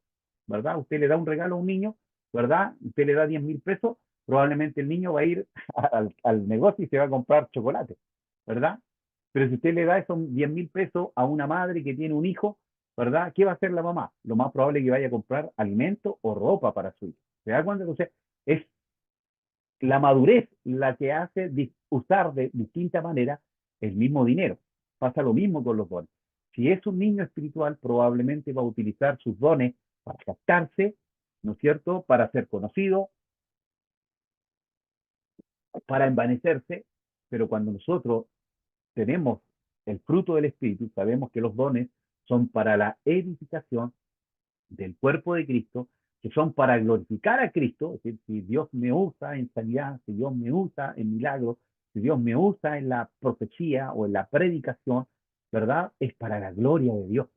¿verdad? Usted le da un regalo a un niño, ¿verdad? Usted le da 10.000 pesos, probablemente el niño va a ir al negocio y se va a comprar chocolate, ¿verdad? Pero si usted le da esos 10.000 pesos a una madre que tiene un hijo, ¿verdad? ¿Qué va a hacer la mamá? Lo más probable es que vaya a comprar alimento o ropa para su hijo. ¿Se da cuenta? Entonces, es la madurez la que hace usar de distinta manera el mismo dinero. Pasa lo mismo con los dones. Si es un niño espiritual, probablemente va a utilizar sus dones para captarse, ¿no es cierto?, para ser conocido, para envanecerse, pero cuando nosotros tenemos el fruto del Espíritu, sabemos que los dones son para la edificación del cuerpo de Cristo, que son para glorificar a Cristo. Es decir, si Dios me usa en sanidad, si Dios me usa en milagros, si Dios me usa en la profecía o en la predicación, ¿verdad? Es para la gloria de Dios,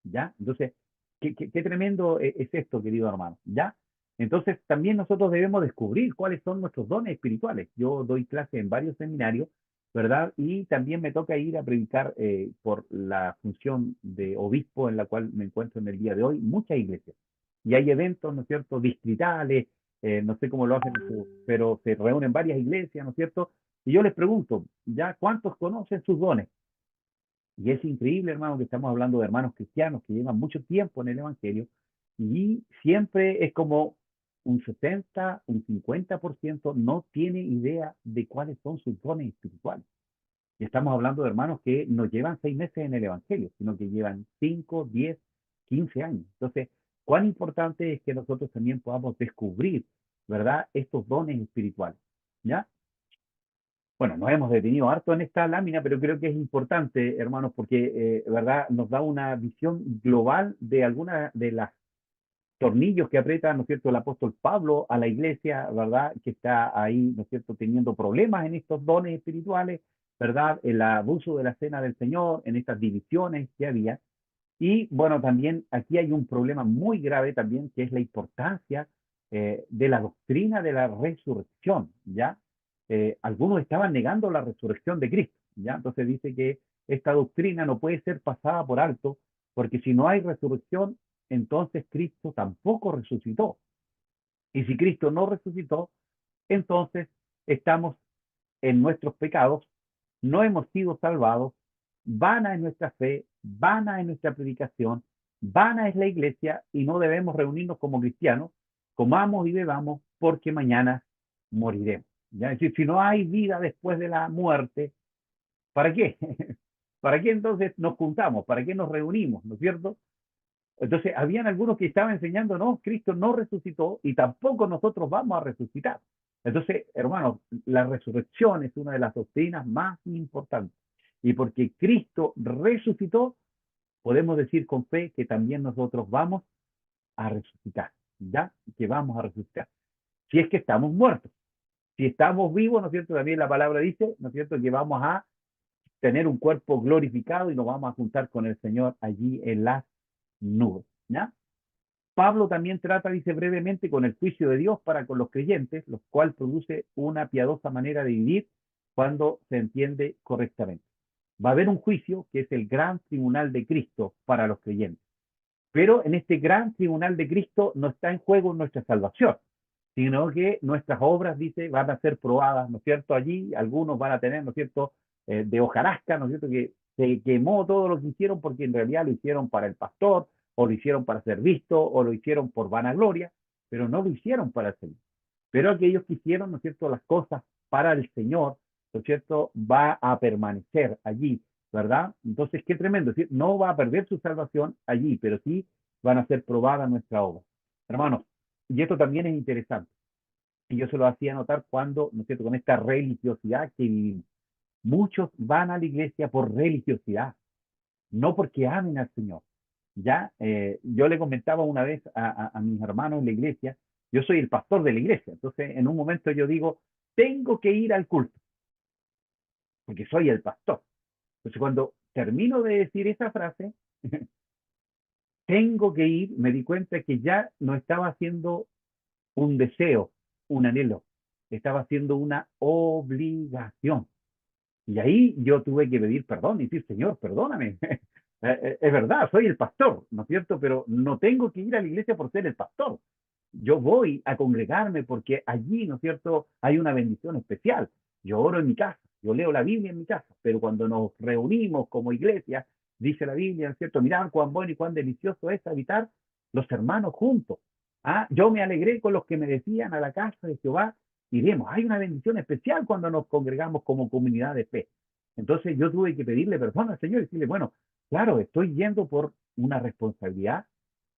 ¿ya? Entonces, qué tremendo es esto, querido hermano, ¿ya? Entonces, también nosotros debemos descubrir cuáles son nuestros dones espirituales. Yo doy clase en varios seminarios, ¿verdad? Y también me toca ir a predicar por la función de obispo en la cual me encuentro en el día de hoy, muchas iglesias. Y hay eventos, ¿no es cierto?, distritales, no sé cómo lo hacen, pero se reúnen varias iglesias, ¿no es cierto? Y yo les pregunto, ¿ya cuántos conocen sus dones? Y es increíble, hermano, que estamos hablando de hermanos cristianos que llevan mucho tiempo en el Evangelio y siempre es como un 70, un 50% no tiene idea de cuáles son sus dones espirituales. Y estamos hablando de hermanos que no llevan 6 meses en el Evangelio, sino que llevan 5, 10, 15 años. Entonces, cuán importante es que nosotros también podamos descubrir, ¿verdad?, estos dones espirituales. ¿Ya? Bueno, nos hemos detenido harto en esta lámina, pero creo que es importante, hermanos, porque, ¿verdad?, nos da una visión global de algunas de las tornillos que aprieta, ¿no es cierto?, el apóstol Pablo a la iglesia, ¿verdad?, que está ahí, ¿no es cierto?, teniendo problemas en estos dones espirituales, ¿verdad?, el abuso de la cena del Señor, en estas divisiones que había. Y bueno, también aquí hay un problema muy grave también, que es la importancia de la doctrina de la resurrección, ¿ya? Algunos estaban negando la resurrección de Cristo, ¿ya? Entonces dice que esta doctrina no puede ser pasada por alto, porque si no hay resurrección, entonces Cristo tampoco resucitó. Y si Cristo no resucitó, entonces estamos en nuestros pecados, no hemos sido salvados, vana es nuestra fe, vana es nuestra predicación, vana es la iglesia y no debemos reunirnos como cristianos, comamos y bebamos porque mañana moriremos. ¿Ya? Es decir, si no hay vida después de la muerte, ¿para qué? ¿Para qué entonces nos juntamos? ¿Para qué nos reunimos? ¿No es cierto? Entonces, habían algunos que estaban enseñando, no, Cristo no resucitó y tampoco nosotros vamos a resucitar. Entonces, hermanos, la resurrección es una de las doctrinas más importantes. Y porque Cristo resucitó, podemos decir con fe que también nosotros vamos a resucitar, ¿ya? Que vamos a resucitar. Si es que estamos muertos. Si estamos vivos, ¿no es cierto? También la palabra dice, ¿no es cierto?, que vamos a tener un cuerpo glorificado y nos vamos a juntar con el Señor allí en las nubes, ¿ya? Pablo también trata, dice brevemente, con el juicio de Dios para con los creyentes, lo cual produce una piadosa manera de vivir cuando se entiende correctamente. Va a haber un juicio que es el gran tribunal de Cristo para los creyentes. Pero en este gran tribunal de Cristo no está en juego nuestra salvación, sino que nuestras obras, dice, van a ser probadas, ¿no es cierto? Allí algunos van a tener, ¿no es cierto?, de hojarasca, ¿no es cierto?, que se quemó todo lo que hicieron porque en realidad lo hicieron para el pastor, o lo hicieron para ser visto, o lo hicieron por vanagloria, pero no lo hicieron para el Señor. Pero aquellos que hicieron, ¿no es cierto?, las cosas para el Señor, ¿no es cierto?, va a permanecer allí, ¿verdad? Entonces, qué tremendo, es decir, no va a perder su salvación allí, pero sí van a ser probada nuestra obra. Hermanos, y esto también es interesante, y yo se lo hacía notar cuando, ¿no es cierto?, con esta religiosidad que vivimos. Muchos van a la iglesia por religiosidad, no porque amen al Señor. Ya, yo le comentaba una vez a mis hermanos en la iglesia, yo soy el pastor de la iglesia, entonces en un momento yo digo, tengo que ir al culto, porque soy el pastor. Entonces cuando termino de decir esa frase, tengo que ir, me di cuenta que ya no estaba haciendo un deseo, un anhelo, estaba haciendo una obligación. Y ahí yo tuve que pedir perdón y decir, Señor, perdóname. Es verdad, soy el pastor, ¿no es cierto? Pero no tengo que ir a la iglesia por ser el pastor. Yo voy a congregarme porque allí, ¿no es cierto?, hay una bendición especial. Yo oro en mi casa, yo leo la Biblia en mi casa, pero cuando nos reunimos como iglesia, dice la Biblia, ¿no es cierto?, mirad cuán bueno y cuán delicioso es habitar los hermanos juntos. Ah, yo me alegré con los que me decían a la casa de Jehová, iremos. Hay una bendición especial cuando nos congregamos como comunidad de fe. Entonces yo tuve que pedirle perdón al Señor y decirle, bueno, claro, estoy yendo por una responsabilidad,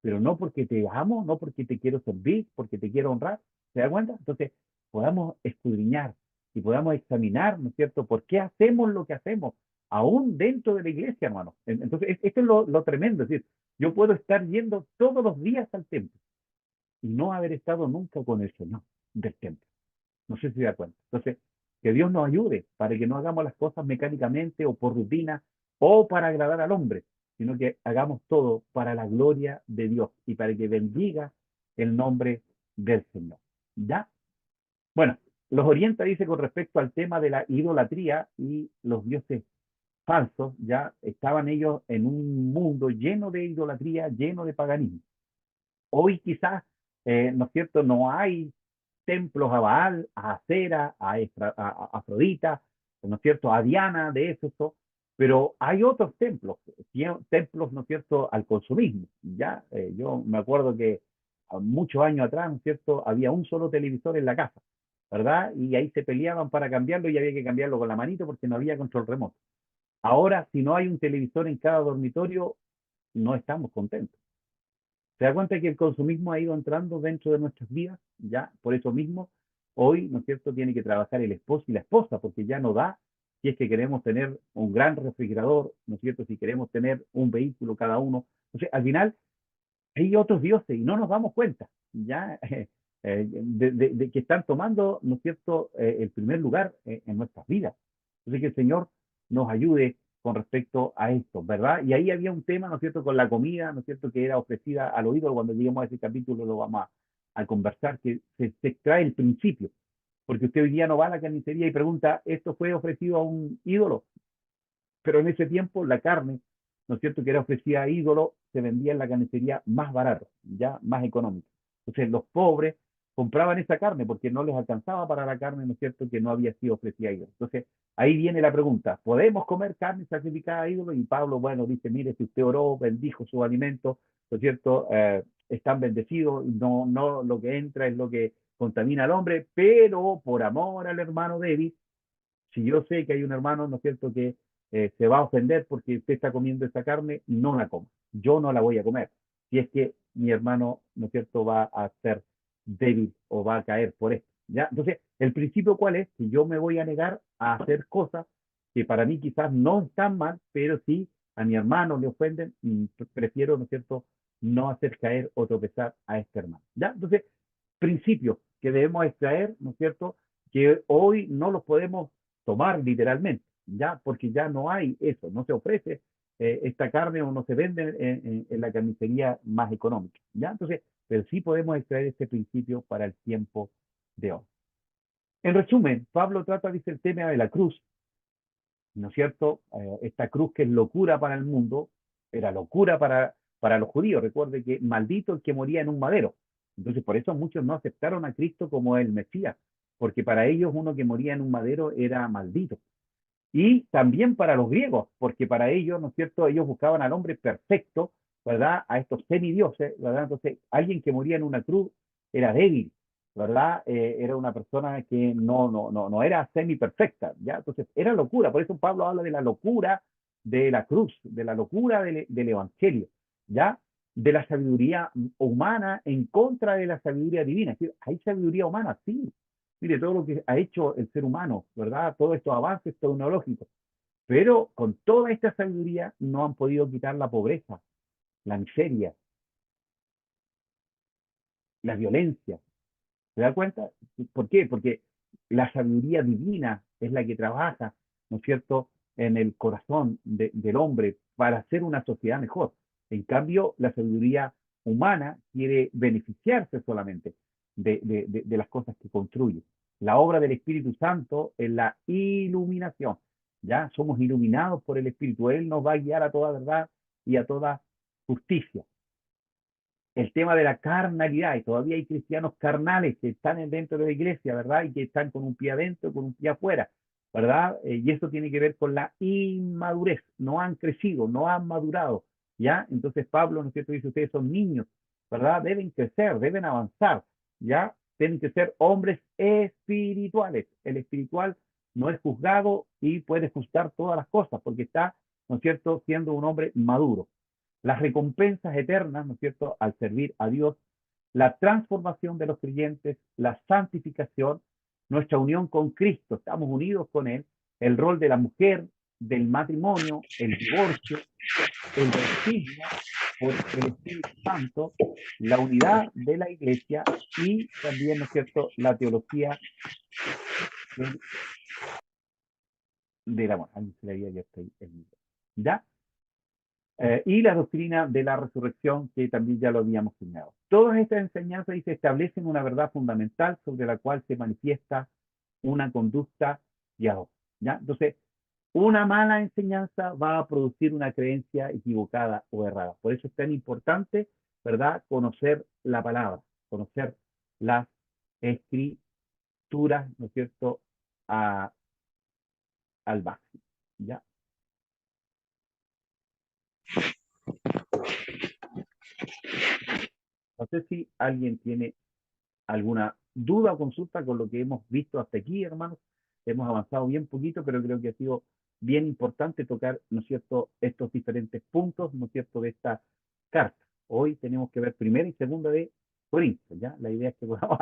pero no porque te amo, no porque te quiero servir, porque te quiero honrar. ¿Se da cuenta? Entonces, podamos escudriñar y podamos examinar, ¿no es cierto?, por qué hacemos lo que hacemos, aún dentro de la iglesia, hermano. Entonces, esto es lo tremendo. Es decir, yo puedo estar yendo todos los días al templo y no haber estado nunca con el Señor del templo. No sé si se da cuenta. Entonces, que Dios nos ayude para que no hagamos las cosas mecánicamente o por rutina o para agradar al hombre, sino que hagamos todo para la gloria de Dios y para que bendiga el nombre del Señor. ¿Ya? Bueno, los orienta, dice, con respecto al tema de la idolatría y los dioses falsos, ya estaban ellos en un mundo lleno de idolatría, lleno de paganismo. Hoy quizás, ¿no es cierto?, no hay templos a Baal, a Acera, a Afrodita, ¿no es cierto?, a Diana de Éfeso, pero hay otros templos, templos, ¿no es cierto?, al consumismo. Ya, yo me acuerdo que muchos años atrás, ¿no es cierto?, había un solo televisor en la casa, ¿verdad? Y ahí se peleaban para cambiarlo y había que cambiarlo con la manito porque no había control remoto. Ahora, si no hay un televisor en cada dormitorio, no estamos contentos. ¿Se da cuenta que el consumismo ha ido entrando dentro de nuestras vidas? Ya, por eso mismo, hoy, ¿no es cierto?, tiene que trabajar el esposo y la esposa, porque ya no da si es que queremos tener un gran refrigerador, ¿no es cierto?, si queremos tener un vehículo cada uno. Entonces, al final, hay otros dioses y no nos damos cuenta, ya, de que están tomando, ¿no es cierto?, el primer lugar en nuestras vidas. Entonces, que el Señor nos ayude con respecto a esto, ¿verdad? Y ahí había un tema, ¿no es cierto?, con la comida, ¿no es cierto?, que era ofrecida al oído. Cuando lleguemos a ese capítulo lo vamos a conversar, que se extrae el principio, porque usted hoy día no va a la carnicería y pregunta, ¿esto fue ofrecido a un ídolo? Pero en ese tiempo la carne, ¿no es cierto?, que era ofrecida a ídolo, se vendía en la carnicería más barato, ya más económico. Entonces los pobres compraban esa carne porque no les alcanzaba para la carne, ¿no es cierto?, que no había sido ofrecida a ídolo. Entonces ahí viene la pregunta, ¿podemos comer carne sacrificada a ídolo? Y Pablo, bueno, dice, mire, si usted oró, bendijo sus alimentos, ¿no es cierto?, están bendecidos, no lo que entra es lo que contamina al hombre, pero por amor al hermano débil, si yo sé que hay un hermano, ¿no es cierto?, que se va a ofender porque usted está comiendo esa carne, no la coma. Yo no la voy a comer. Si es que mi hermano, ¿no es cierto?, va a ser débil o va a caer por esto. ¿Ya? Entonces, el principio cuál es? Que yo me voy a negar a hacer cosas que para mí quizás no están mal, pero si a mi hermano le ofenden, prefiero, ¿no es cierto?, no hacer caer o tropezar a este hermano. ¿Ya? Entonces, principios que debemos extraer, ¿no es cierto?, que hoy no los podemos tomar literalmente, ya, porque ya no hay eso, no se ofrece esta carne o no se vende en la carnicería más económica, ya. Entonces, pero sí podemos extraer este principio para el tiempo de hoy. En resumen, Pablo trata, dice, el tema de la cruz, ¿no es cierto? Esta cruz que es locura para el mundo, era locura para los judíos. Recuerde que maldito el que moría en un madero. Entonces, por eso muchos no aceptaron a Cristo como el Mesías, porque para ellos uno que moría en un madero era maldito. y también para los griegos, porque para ellos, ¿no es cierto?, ellos buscaban al hombre perfecto, ¿verdad?, a estos semidioses, ¿verdad? Entonces, alguien que moría en una cruz era débil, ¿verdad? Era una persona que no era semi-perfecta, ¿ya? Entonces, era locura, por eso Pablo habla de la locura de la cruz, de la locura del evangelio, ¿ya? De la sabiduría humana en contra de la sabiduría divina. Es decir, ¿hay sabiduría humana? Sí. Mire, todo lo que ha hecho el ser humano, ¿verdad? Todos estos avances tecnológicos. Pero con toda esta sabiduría no han podido quitar la pobreza, la miseria, la violencia. ¿Se da cuenta? ¿Por qué? Porque la sabiduría divina es la que trabaja, ¿no es cierto?, en el corazón del hombre para hacer una sociedad mejor. En cambio, la sabiduría humana quiere beneficiarse solamente de las cosas que construye. La obra del Espíritu Santo es la iluminación. Ya somos iluminados por el Espíritu. Él nos va a guiar a toda verdad y a toda justicia. El tema de la carnalidad, y todavía hay cristianos carnales que están dentro de la iglesia, ¿verdad? Y que están con un pie adentro, con un pie afuera, ¿verdad? Y eso tiene que ver con la inmadurez, no han crecido, no han madurado, ¿ya? Entonces Pablo, ¿no es cierto?, dice, ustedes son niños, ¿verdad? Deben crecer, deben avanzar, ¿ya? Tienen que ser hombres espirituales. El espiritual no es juzgado y puede juzgar todas las cosas, porque está, ¿no es cierto?, siendo un hombre maduro. Las recompensas eternas, ¿no es cierto?, al servir a Dios, la transformación de los creyentes, la santificación, nuestra unión con Cristo, estamos unidos con Él, el rol de la mujer, del matrimonio, el divorcio, el bautismo por el Espíritu Santo, la unidad de la iglesia y también, ¿no es cierto?, la teología del, del amor. Ahí se le había ya estoy el libro. ¿Ya? Y la doctrina de la resurrección, que también ya lo habíamos señalado. Todas estas enseñanzas se establecen una verdad fundamental sobre la cual se manifiesta una conducta piadosa. ¿Ya? Entonces, una mala enseñanza va a producir una creencia equivocada o errada. Por eso es tan importante, ¿verdad?, conocer la palabra, conocer las escrituras, ¿no es cierto?, a, al básico. ¿Ya? No sé si alguien tiene alguna duda o consulta con lo que hemos visto hasta aquí, hermanos. Hemos avanzado bien poquito, pero creo que ha sido bien importante tocar, ¿no es cierto?, estos diferentes puntos, ¿no es cierto?, de esta carta. Hoy tenemos que ver primera y segunda de Corintios, ¿ya? La idea es que podamos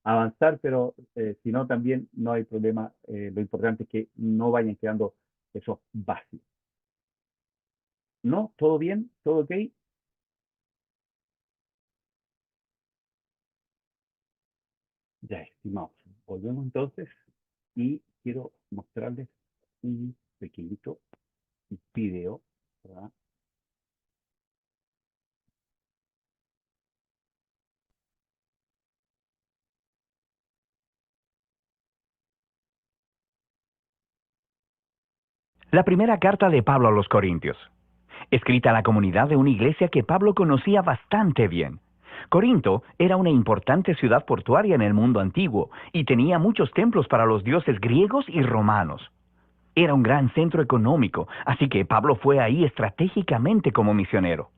avanzar, pero si no, también no hay problema. Lo importante es que no vayan quedando esos vacíos. ¿No? ¿Todo bien? ¿Todo ok? Ya, estimados. Volvemos entonces y quiero mostrarles un pequeñito video, ¿verdad? La primera carta de Pablo a los Corintios, escrita a la comunidad de una iglesia que Pablo conocía bastante bien. Corinto era una importante ciudad portuaria en el mundo antiguo y tenía muchos templos para los dioses griegos y romanos. Era un gran centro económico, así que Pablo fue ahí estratégicamente como misionero.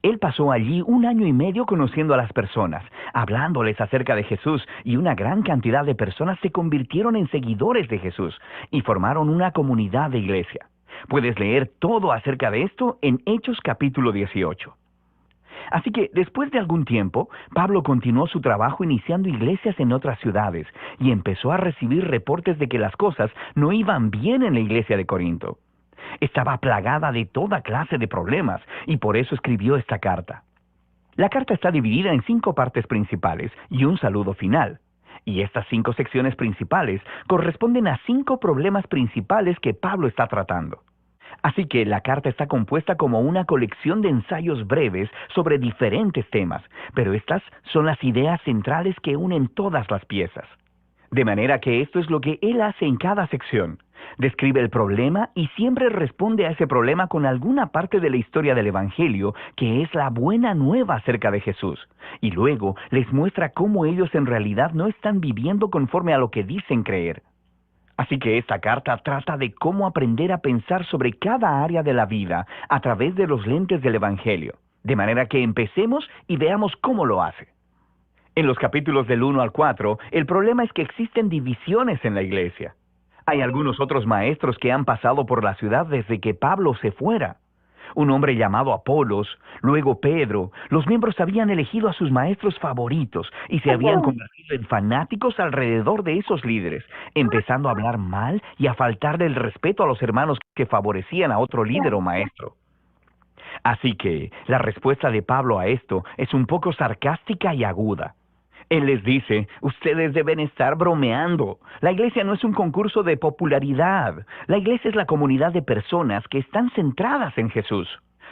Él pasó allí 1 año y medio conociendo a las personas, hablándoles acerca de Jesús, y una gran cantidad de personas se convirtieron en seguidores de Jesús y formaron una comunidad de iglesia. Puedes leer todo acerca de esto en Hechos capítulo 18. Así que después de algún tiempo, Pablo continuó su trabajo iniciando iglesias en otras ciudades y empezó a recibir reportes de que las cosas no iban bien en la iglesia de Corinto. Estaba plagada de toda clase de problemas y por eso escribió esta carta. La carta está dividida en 5 partes principales y un saludo final. Y estas 5 secciones principales corresponden a 5 problemas principales que Pablo está tratando. Así que la carta está compuesta como una colección de ensayos breves sobre diferentes temas, pero estas son las ideas centrales que unen todas las piezas. De manera que esto es lo que él hace en cada sección. Describe el problema y siempre responde a ese problema con alguna parte de la historia del Evangelio, que es la buena nueva acerca de Jesús. Y luego les muestra cómo ellos en realidad no están viviendo conforme a lo que dicen creer. Así que esta carta trata de cómo aprender a pensar sobre cada área de la vida a través de los lentes del Evangelio, de manera que empecemos y veamos cómo lo hace. En los capítulos del 1 al 4, el problema es que existen divisiones en la iglesia. Hay algunos otros maestros que han pasado por la ciudad desde que Pablo se fuera. Un hombre llamado Apolos, luego Pedro, los miembros habían elegido a sus maestros favoritos y se habían convertido en fanáticos alrededor de esos líderes, empezando a hablar mal y a faltarle el respeto a los hermanos que favorecían a otro líder o maestro. Así que la respuesta de Pablo a esto es un poco sarcástica y aguda. Él les dice, ustedes deben estar bromeando. La iglesia no es un concurso de popularidad. La iglesia es la comunidad de personas que están centradas en Jesús.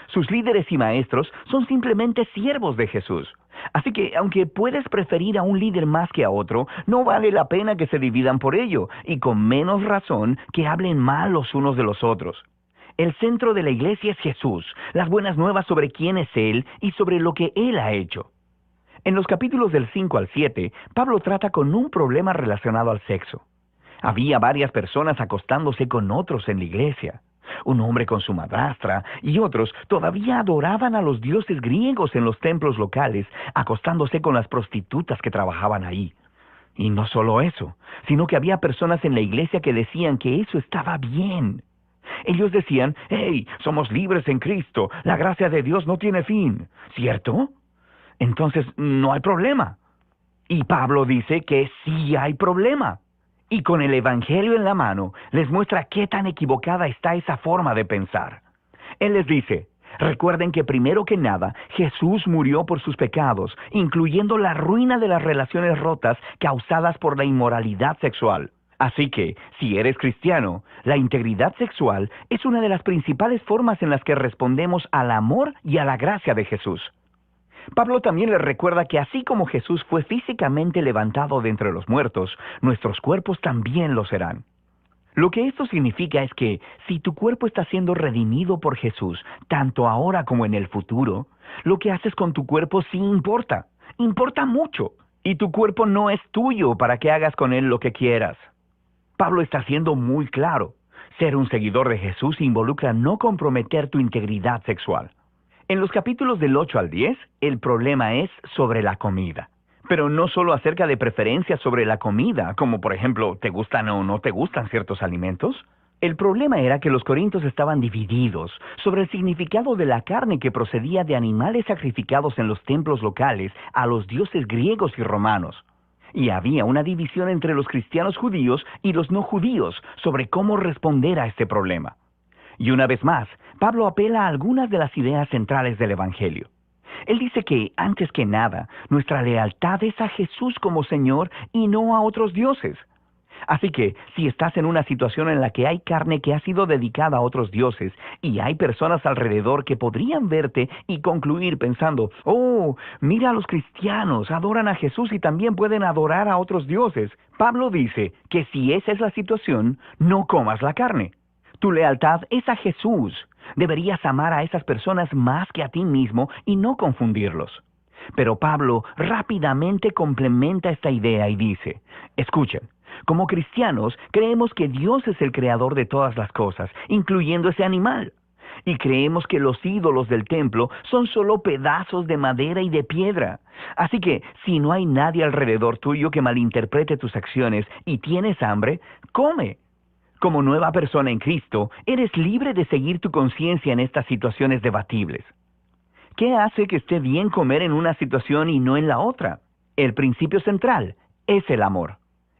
Sus líderes y maestros son simplemente siervos de Jesús. Así que, aunque puedes preferir a un líder más que a otro, no vale la pena que se dividan por ello, y con menos razón que hablen mal los unos de los otros. El centro de la iglesia es Jesús, las buenas nuevas sobre quién es Él y sobre lo que Él ha hecho. En los capítulos del 5 al 7, Pablo trata con un problema relacionado al sexo. Había varias personas acostándose con otros en la iglesia. Un hombre con su madrastra y otros todavía adoraban a los dioses griegos en los templos locales, acostándose con las prostitutas que trabajaban ahí. Y no solo eso, sino que había personas en la iglesia que decían que eso estaba bien. Ellos decían, hey, somos libres en Cristo, la gracia de Dios no tiene fin, ¿cierto? Entonces no hay problema. Y Pablo dice que sí hay problema. Y con el Evangelio en la mano, les muestra qué tan equivocada está esa forma de pensar. Él les dice, recuerden que primero que nada, Jesús murió por sus pecados, incluyendo la ruina de las relaciones rotas causadas por la inmoralidad sexual. Así que, si eres cristiano, la integridad sexual es una de las principales formas en las que respondemos al amor y a la gracia de Jesús. Pablo también les recuerda que así como Jesús fue físicamente levantado de entre los muertos, nuestros cuerpos también lo serán. Lo que esto significa es que si tu cuerpo está siendo redimido por Jesús, tanto ahora como en el futuro, lo que haces con tu cuerpo sí importa. Importa mucho. Y tu cuerpo no es tuyo para que hagas con él lo que quieras. Pablo está siendo muy claro. Ser un seguidor de Jesús involucra no comprometer tu integridad sexual. En los capítulos del 8 al 10, el problema es sobre la comida. Pero no solo acerca de preferencias sobre la comida, como por ejemplo, ¿te gustan o no te gustan ciertos alimentos? El problema era que los corintios estaban divididos sobre el significado de la carne que procedía de animales sacrificados en los templos locales a los dioses griegos y romanos. Y había una división entre los cristianos judíos y los no judíos sobre cómo responder a este problema. Y una vez más, Pablo apela a algunas de las ideas centrales del Evangelio. Él dice que, antes que nada, nuestra lealtad es a Jesús como Señor y no a otros dioses. Así que, si estás en una situación en la que hay carne que ha sido dedicada a otros dioses y hay personas alrededor que podrían verte y concluir pensando, oh, mira a los cristianos, adoran a Jesús y también pueden adorar a otros dioses, Pablo dice que si esa es la situación, no comas la carne. Tu lealtad es a Jesús. Deberías amar a esas personas más que a ti mismo y no confundirlos. Pero Pablo rápidamente complementa esta idea y dice, escuchen, como cristianos creemos que Dios es el creador de todas las cosas, incluyendo ese animal. Y creemos que los ídolos del templo son solo pedazos de madera y de piedra. Así que, si no hay nadie alrededor tuyo que malinterprete tus acciones y tienes hambre, come. Como nueva persona en Cristo, eres libre de seguir tu conciencia en estas situaciones debatibles. ¿Qué hace que esté bien comer en una situación y no en la otra? El principio central es el amor.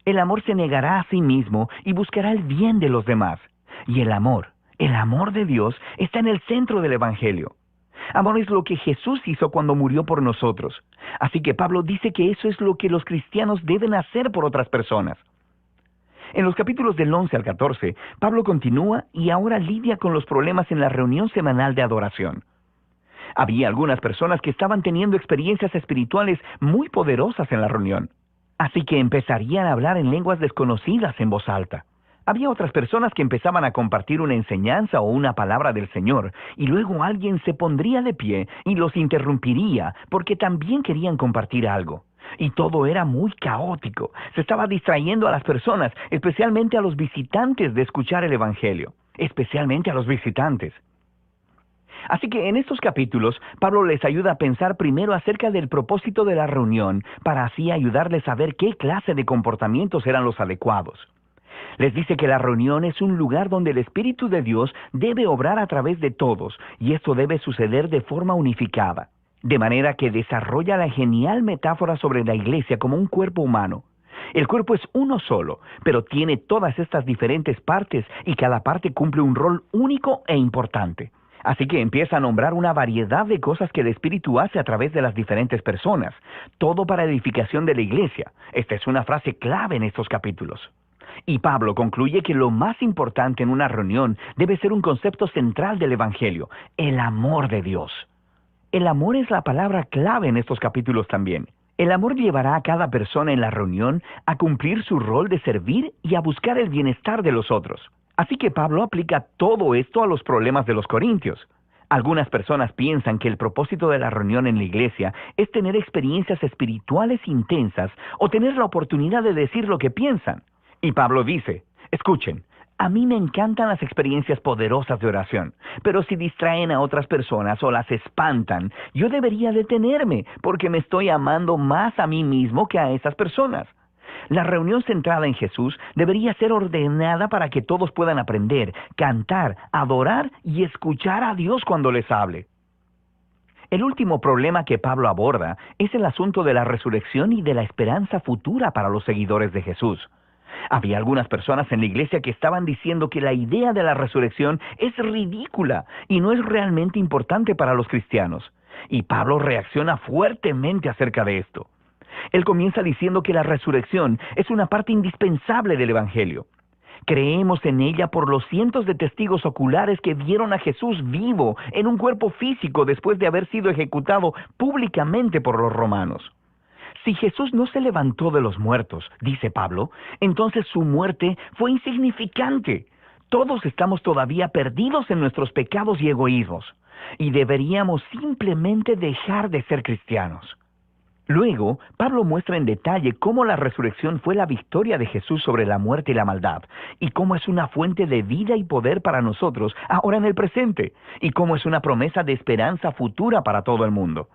El amor se negará a sí mismo y buscará el bien de los demás. Y el amor de Dios, está en el centro del Evangelio. Amor es lo que Jesús hizo cuando murió por nosotros. Así que Pablo dice que eso es lo que los cristianos deben hacer por otras personas. En los capítulos del 11 al 14, Pablo continúa y ahora lidia con los problemas en la reunión semanal de adoración. Había algunas personas que estaban teniendo experiencias espirituales muy poderosas en la reunión, así que empezarían a hablar en lenguas desconocidas en voz alta. Había otras personas que empezaban a compartir una enseñanza o una palabra del Señor, y luego alguien se pondría de pie y los interrumpiría porque también querían compartir algo. y todo era muy caótico. Se estaba distrayendo a las personas, especialmente a los visitantes, de escuchar el Evangelio, especialmente a los visitantes. Así que en estos capítulos, Pablo les ayuda a pensar primero acerca del propósito de la reunión, para así ayudarles a ver qué clase de comportamientos eran los adecuados. Les dice que la reunión es un lugar donde el Espíritu de Dios debe obrar a través de todos, y esto debe suceder de forma unificada. De manera que desarrolla la genial metáfora sobre la iglesia como un cuerpo humano. El cuerpo es uno solo, pero tiene todas estas diferentes partes y cada parte cumple un rol único e importante. Así que empieza a nombrar una variedad de cosas que el Espíritu hace a través de las diferentes personas, todo para edificación de la iglesia. Esta es una frase clave en estos capítulos. Y Pablo concluye que lo más importante en una reunión debe ser un concepto central del Evangelio, el amor de Dios. El amor es la palabra clave en estos capítulos también. El amor llevará a cada persona en la reunión a cumplir su rol de servir y a buscar el bienestar de los otros. Así que Pablo aplica todo esto a los problemas de los corintios. Algunas personas piensan que el propósito de la reunión en la iglesia es tener experiencias espirituales intensas o tener la oportunidad de decir lo que piensan. Y Pablo dice, escuchen, a mí me encantan las experiencias poderosas de oración, pero si distraen a otras personas o las espantan, yo debería detenerme porque me estoy amando más a mí mismo que a esas personas. La reunión centrada en Jesús debería ser ordenada para que todos puedan aprender, cantar, adorar y escuchar a Dios cuando les hable. El último problema que Pablo aborda es el asunto de la resurrección y de la esperanza futura para los seguidores de Jesús. Había algunas personas en la iglesia que estaban diciendo que la idea de la resurrección es ridícula y no es realmente importante para los cristianos. Y Pablo reacciona fuertemente acerca de esto. Él comienza diciendo que la resurrección es una parte indispensable del Evangelio. Creemos en ella por los cientos de testigos oculares que vieron a Jesús vivo en un cuerpo físico después de haber sido ejecutado públicamente por los romanos. Si Jesús no se levantó de los muertos, dice Pablo, entonces su muerte fue insignificante. Todos estamos todavía perdidos en nuestros pecados y egoísmos, y deberíamos simplemente dejar de ser cristianos. Luego, Pablo muestra en detalle cómo la resurrección fue la victoria de Jesús sobre la muerte y la maldad, y cómo es una fuente de vida y poder para nosotros ahora en el presente, y cómo es una promesa de esperanza futura para todo el mundo.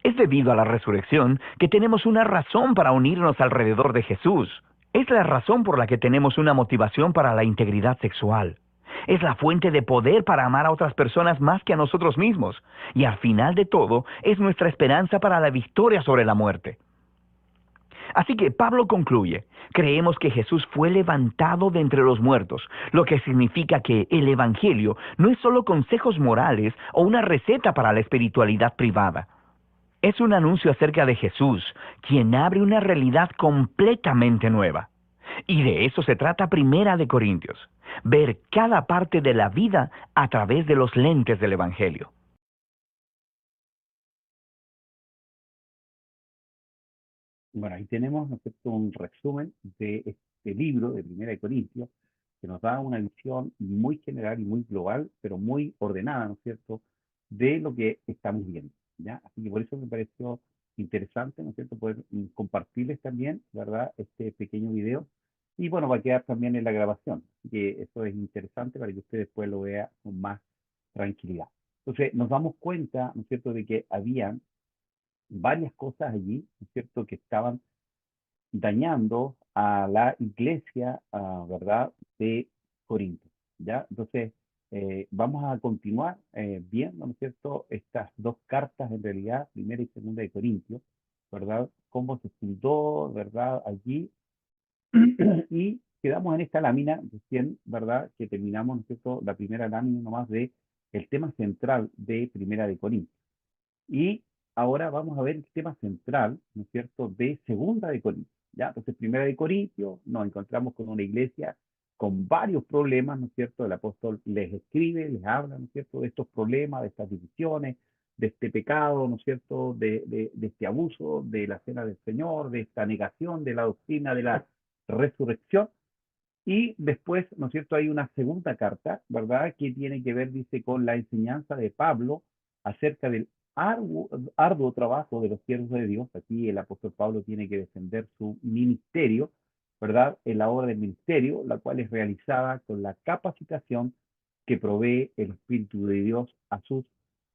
Es debido a la resurrección que tenemos una razón para unirnos alrededor de Jesús. Es la razón por la que tenemos una motivación para la integridad sexual. Es la fuente de poder para amar a otras personas más que a nosotros mismos. Y al final de todo, es nuestra esperanza para la victoria sobre la muerte. Así que Pablo concluye, creemos que Jesús fue levantado de entre los muertos, lo que significa que el Evangelio no es solo consejos morales o una receta para la espiritualidad privada. Es un anuncio acerca de Jesús, quien abre una realidad completamente nueva. Y de eso se trata Primera de Corintios, ver cada parte de la vida a través de los lentes del Evangelio. Bueno, ahí tenemos, ¿no es cierto?, un resumen de este libro de Primera de Corintios, que nos da una visión muy general y muy global, pero muy ordenada, ¿no es cierto?, de lo que estamos viendo, ¿ya? Así que por eso me pareció interesante, ¿no es cierto?, poder compartirles también, ¿verdad?, este pequeño video. Y bueno, va a quedar también en la grabación, así que eso es interesante para que usted después lo vea con más tranquilidad. Entonces, nos damos cuenta, ¿no es cierto?, de que habían varias cosas allí, ¿no es cierto?, que estaban dañando a la iglesia, ¿verdad?, de Corinto, ¿ya? Entonces, vamos a continuar viendo, ¿no es cierto?, estas dos cartas, en realidad, primera y segunda de Corintios, ¿verdad?, cómo se fundó, ¿verdad?, allí, y quedamos en esta lámina recién, ¿verdad?, que terminamos, ¿no es cierto?, la primera lámina nomás de el tema central de Primera de Corintios. Y ahora vamos a ver el tema central, ¿no es cierto?, de Segunda de Corintios, ¿ya? Entonces, Primera de Corintios, nos encontramos con una iglesia con varios problemas, ¿no es cierto? El apóstol les escribe, les habla, ¿no es cierto?, de estos problemas, de estas divisiones, de este pecado, ¿no es cierto?, de este abuso de la cena del Señor, de esta negación de la doctrina de la resurrección. Y después, ¿no es cierto?, hay una segunda carta, ¿verdad?, que tiene que ver, dice, con la enseñanza de Pablo acerca del arduo trabajo de los siervos de Dios. Aquí el apóstol Pablo tiene que defender su ministerio, ¿verdad? En la obra del ministerio, la cual es realizada con la capacitación que provee el Espíritu de Dios a sus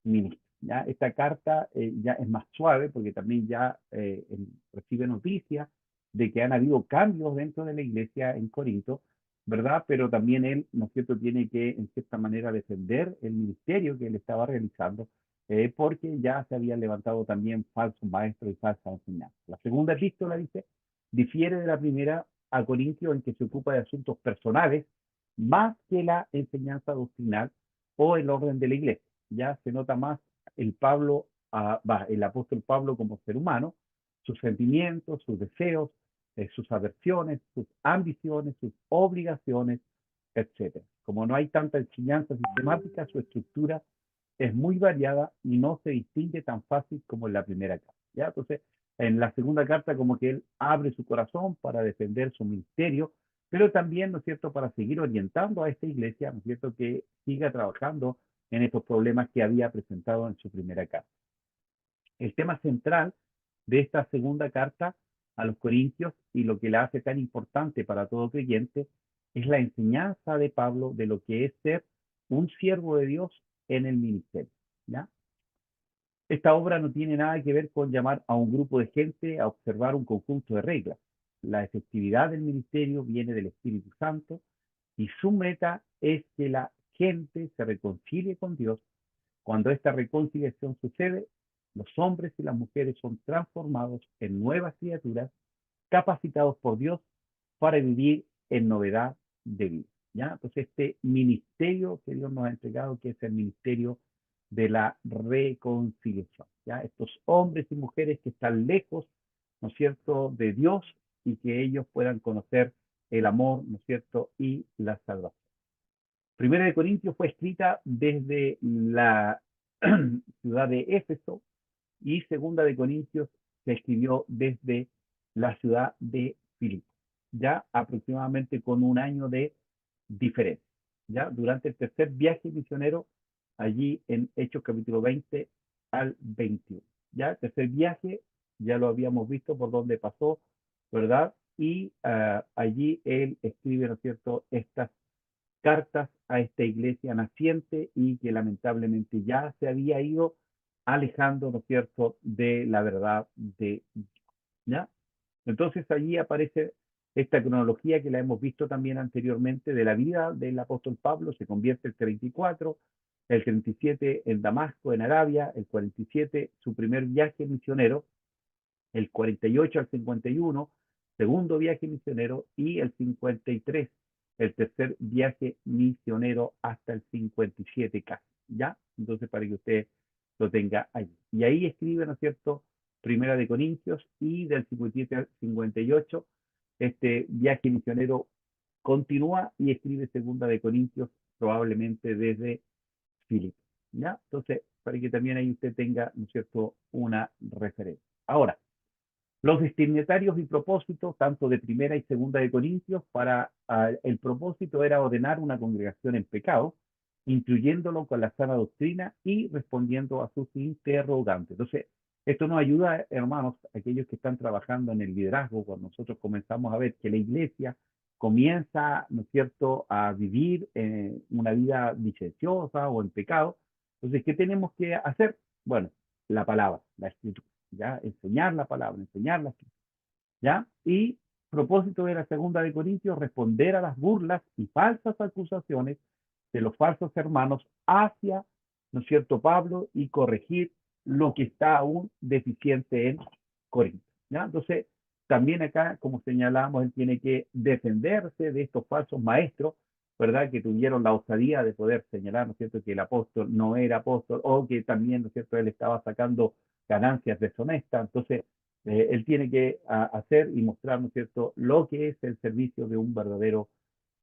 ministros. ¿Ya? Esta carta ya es más suave porque también ya recibe noticias de que han habido cambios dentro de la iglesia en Corinto, ¿verdad? Pero también él, ¿no es cierto?, tiene que, en cierta manera, defender el ministerio que él estaba realizando, porque ya se habían levantado también falsos maestros y falsas enseñanzas. La segunda epístola, dice, difiere de la primera a Corintios en que se ocupa de asuntos personales más que la enseñanza doctrinal o el orden de la iglesia. Ya se nota más el apóstol Pablo como ser humano, sus sentimientos, sus deseos, sus aversiones, sus ambiciones, sus obligaciones, etcétera. Como no hay tanta enseñanza sistemática, su estructura es muy variada y no se distingue tan fácil como en la primera carta. ¿Ya? Entonces, en la segunda carta como que él abre su corazón para defender su ministerio, pero también, ¿no es cierto?, para seguir orientando a esta iglesia, ¿no es cierto?, que siga trabajando en estos problemas que había presentado en su primera carta. El tema central de esta segunda carta a los Corintios y lo que la hace tan importante para todo creyente es la enseñanza de Pablo de lo que es ser un siervo de Dios en el ministerio. ¿Ya? Esta obra no tiene nada que ver con llamar a un grupo de gente a observar un conjunto de reglas. La efectividad del ministerio viene del Espíritu Santo y su meta es que la gente se reconcilie con Dios. Cuando esta reconciliación sucede, los hombres y las mujeres son transformados en nuevas criaturas, capacitados por Dios para vivir en novedad de vida. ¿Ya? Entonces, este ministerio que Dios nos ha entregado, que es el ministerio de la reconciliación. ¿Ya? Estos hombres y mujeres que están lejos, ¿no es cierto?, de Dios y que ellos puedan conocer el amor, ¿no es cierto?, y la salvación. Primera de Corintios fue escrita desde la ciudad de Éfeso y Segunda de Corintios se escribió desde la ciudad de Filipo, ya aproximadamente con un año de diferencia. Ya durante el tercer viaje misionero, allí en Hechos capítulo 20 al 21. Ya el tercer viaje, ya lo habíamos visto por dónde pasó, ¿verdad? Y allí él escribe, ¿no es cierto?, estas cartas a esta iglesia naciente y que lamentablemente ya se había ido alejando, ¿no es cierto?, de la verdad de Dios. ¿Ya? Entonces allí aparece esta cronología que la hemos visto también anteriormente de la vida del apóstol Pablo. Se convierte el 34, el 37 en Damasco, en Arabia, el 47 su primer viaje misionero, el 48 al 51, segundo viaje misionero, y el 53, el tercer viaje misionero hasta el 57 casi, ¿ya? Entonces, para que usted lo tenga ahí. Y ahí escribe, ¿no es cierto?, Primera de Corintios, y del 57 al 58, este viaje misionero continúa y escribe Segunda de Corintios, probablemente desde Filipo, ¿ya? Entonces, para que también ahí usted tenga, ¿no es cierto?, una referencia. Ahora, los destinatarios y propósitos, tanto de primera y segunda de Corintios, el propósito era ordenar una congregación en pecado, instruyéndolo con la sana doctrina y respondiendo a sus interrogantes. Entonces, esto nos ayuda, hermanos, aquellos que están trabajando en el liderazgo, cuando nosotros comenzamos a ver que la iglesia comienza, ¿no es cierto?, a vivir una vida licenciosa o en pecado. Entonces, ¿qué tenemos que hacer? Bueno, la palabra, la escritura. ¿Ya? Enseñar la palabra, enseñar la escritura, ¿ya? Y propósito de la segunda de Corintios, responder a las burlas y falsas acusaciones de los falsos hermanos hacia, ¿no es cierto?, Pablo, y corregir lo que está aún deficiente en Corinto, ¿ya? Entonces, también acá, como señalamos, él tiene que defenderse de estos falsos maestros, ¿verdad?, que tuvieron la osadía de poder señalar, ¿no es cierto?, que el apóstol no era apóstol, o que también, ¿no es cierto?, él estaba sacando ganancias deshonestas. Entonces, él tiene que hacer y mostrar, ¿no es cierto?, lo que es el servicio de un verdadero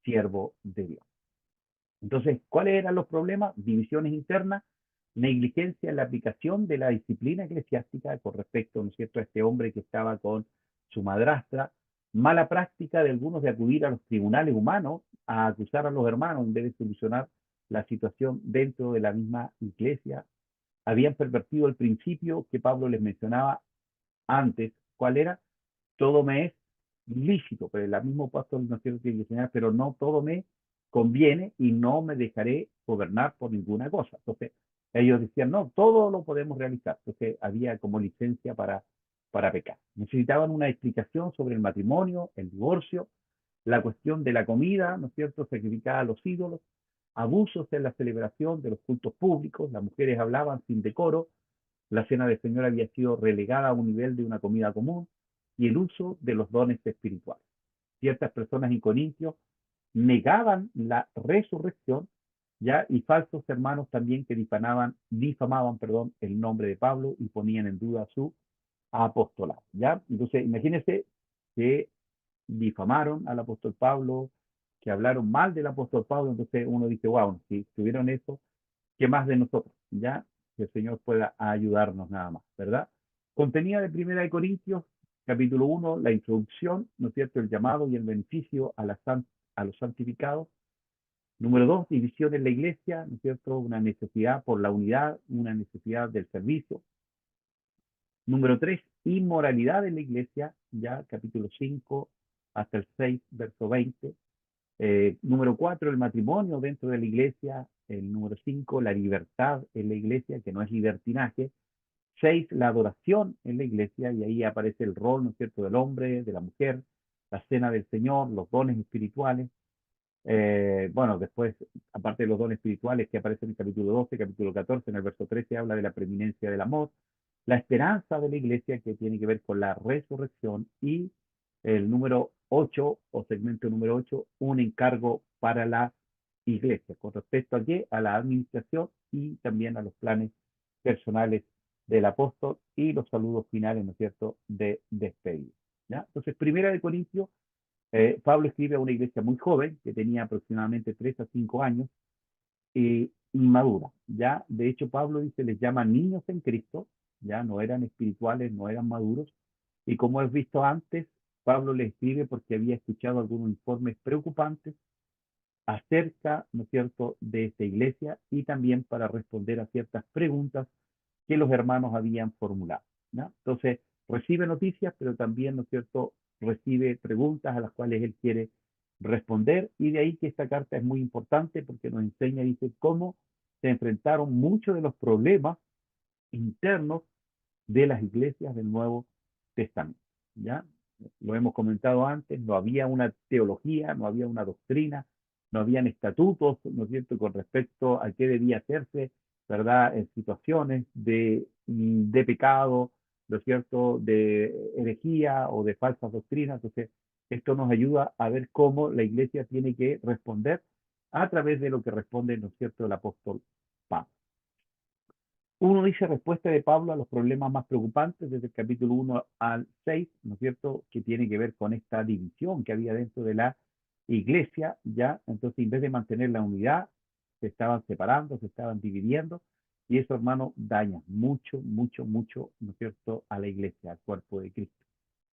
siervo de Dios. Entonces, ¿cuáles eran los problemas? Divisiones internas, negligencia en la aplicación de la disciplina eclesiástica con respecto, ¿no es cierto?, a este hombre que estaba con su madrastra, mala práctica de algunos de acudir a los tribunales humanos a acusar a los hermanos en vez de solucionar la situación dentro de la misma iglesia, habían pervertido el principio que Pablo les mencionaba antes. ¿Cuál era? Todo me es lícito, pero el mismo apóstol no quiero que enseñar, pero no todo me conviene y no me dejaré gobernar por ninguna cosa. Entonces, ellos decían, no, todo lo podemos realizar. Entonces, había como licencia para pecar. Necesitaban una explicación sobre el matrimonio, el divorcio, la cuestión de la comida, ¿no es cierto?, sacrificada a los ídolos, abusos en la celebración de los cultos públicos, las mujeres hablaban sin decoro, la cena del Señor había sido relegada a un nivel de una comida común y el uso de los dones espirituales. Ciertas personas en Corintio negaban la resurrección, ya, y falsos hermanos también que difamaban, el nombre de Pablo y ponían en duda su apostolado, ya. Entonces, imagínense que difamaron al apóstol Pablo, que hablaron mal del apóstol Pablo, entonces uno dice, wow, si tuvieron eso, ¿qué más de nosotros? Ya, que el Señor pueda ayudarnos nada más, ¿verdad? Contenía de Primera de Corintios, capítulo 1, la introducción, ¿no es cierto?, el llamado y el beneficio a los santificados. Número 2, división en la iglesia, ¿no es cierto?, una necesidad por la unidad, una necesidad del servicio. Número 3, inmoralidad en la iglesia, ya capítulo 5 hasta el 6, verso 20. Número 4, el matrimonio dentro de la iglesia. El número 5, la libertad en la iglesia, que no es libertinaje. 6, la adoración en la iglesia, y ahí aparece el rol, ¿no es cierto?, del hombre, de la mujer, la cena del Señor, los dones espirituales. Bueno, después, aparte de los dones espirituales que aparecen en el capítulo 12, capítulo 14, en el verso 13 habla de la preeminencia del amor, la esperanza de la iglesia que tiene que ver con la resurrección y el número 8 o segmento número 8, un encargo para la iglesia con respecto a qué, a la administración y también a los planes personales del apóstol y los saludos finales, ¿no es cierto?, de despedida. ¿Ya? Entonces, Primera de Corintios, Pablo escribe a una iglesia muy joven, que tenía aproximadamente 3 a 5 años, inmadura, ¿ya? De hecho, Pablo dice, les llama niños en Cristo, ya no eran espirituales, no eran maduros, y como hemos visto antes, Pablo le escribe porque había escuchado algunos informes preocupantes acerca, ¿no es cierto?, de esta iglesia y también para responder a ciertas preguntas que los hermanos habían formulado, ¿no? Entonces, recibe noticias, pero también, ¿no es cierto?, recibe preguntas a las cuales él quiere responder, y de ahí que esta carta es muy importante porque nos enseña, dice, cómo se enfrentaron muchos de los problemas internos de las iglesias del Nuevo Testamento, ¿ya? Lo hemos comentado antes, no había una teología, no había una doctrina, no habían estatutos, ¿no es cierto?, con respecto a qué debía hacerse, ¿verdad?, en situaciones de pecado, ¿no es cierto?, de herejía o de falsas doctrinas. Entonces, esto nos ayuda a ver cómo la iglesia tiene que responder a través de lo que responde, ¿no es cierto?, el apóstol Pablo. Uno dice respuesta de Pablo a los problemas más preocupantes desde el capítulo 1 al 6, ¿no es cierto?, que tiene que ver con esta división que había dentro de la iglesia, ¿ya? Entonces, en vez de mantener la unidad, se estaban separando, se estaban dividiendo, y eso, hermano, daña mucho, mucho, mucho, ¿no es cierto?, a la iglesia, al cuerpo de Cristo,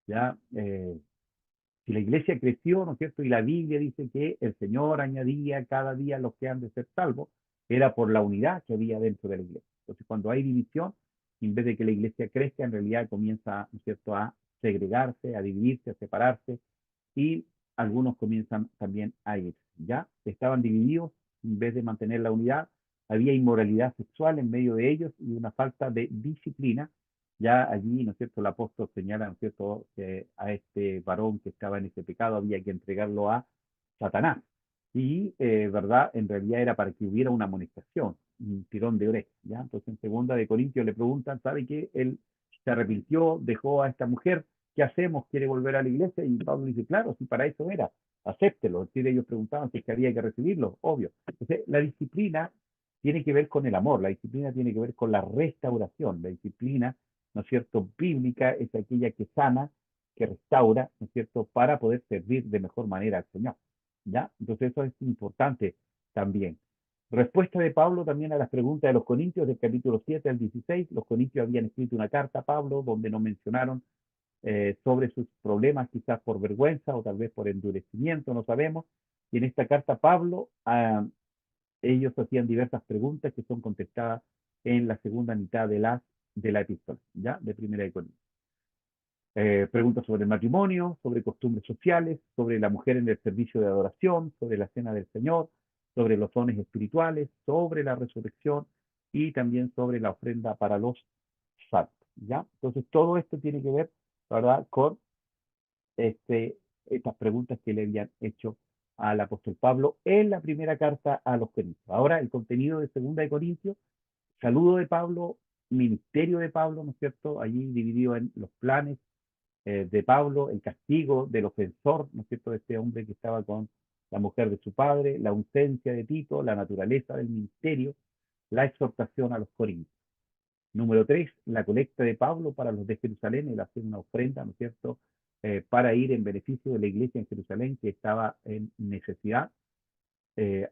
¿ya? Si la iglesia creció, ¿no es cierto?, y la Biblia dice que el Señor añadía cada día los que han de ser salvos, era por la unidad que había dentro de la iglesia. Entonces, cuando hay división, en vez de que la iglesia crezca, en realidad comienza, ¿no es cierto?, a segregarse, a dividirse, a separarse, y algunos comienzan también a irse, ¿ya? Estaban divididos, en vez de mantener la unidad, había inmoralidad sexual en medio de ellos y una falta de disciplina. Ya allí, ¿no es cierto?, el apóstol señala, ¿no es cierto?, que a este varón que estaba en ese pecado había que entregarlo a Satanás. Y, ¿verdad?, en realidad era para que hubiera una amonestación, un tirón de orejas, ¿ya? Entonces, en segunda de Corintios le preguntan, ¿sabe qué? Él se arrepintió, dejó a esta mujer, ¿qué hacemos? ¿Quiere volver a la iglesia? Y Pablo dice, claro, si para eso era, acéptelo. Es decir, ellos preguntaban si es que había que recibirlo, obvio. Entonces, la disciplina tiene que ver con el amor, la disciplina tiene que ver con la restauración, la disciplina, ¿no es cierto?, bíblica es aquella que sana, que restaura, ¿no es cierto?, para poder servir de mejor manera al Señor, ¿ya? Entonces eso es importante también. Respuesta de Pablo también a las preguntas de los Corintios del capítulo 7 al 16. Los Corintios habían escrito una carta a Pablo donde no mencionaron sobre sus problemas, quizás por vergüenza o tal vez por endurecimiento, no sabemos. Y en esta carta Pablo, ellos hacían diversas preguntas que son contestadas en la segunda mitad de la epístola, ¿ya? De Primera de Corintios. Preguntas sobre el matrimonio, sobre costumbres sociales, sobre la mujer en el servicio de adoración, sobre la cena del Señor, sobre los dones espirituales, sobre la resurrección y también sobre la ofrenda para los santos, ¿ya? Entonces, todo esto tiene que ver, ¿verdad?, con estas preguntas que le habían hecho al apóstol Pablo en la primera carta a los Corintios. Ahora, el contenido de Segunda de Corintios, saludo de Pablo, ministerio de Pablo, ¿no es cierto?, allí dividido en los planes de Pablo, el castigo del ofensor, ¿no es cierto?, de este hombre que estaba con la mujer de su padre, la ausencia de Tito, la naturaleza del ministerio, la exhortación a los corintios. Número 3, la colecta de Pablo para los de Jerusalén, él hace una ofrenda, ¿no es cierto?, para ir en beneficio de la iglesia en Jerusalén que estaba en necesidad.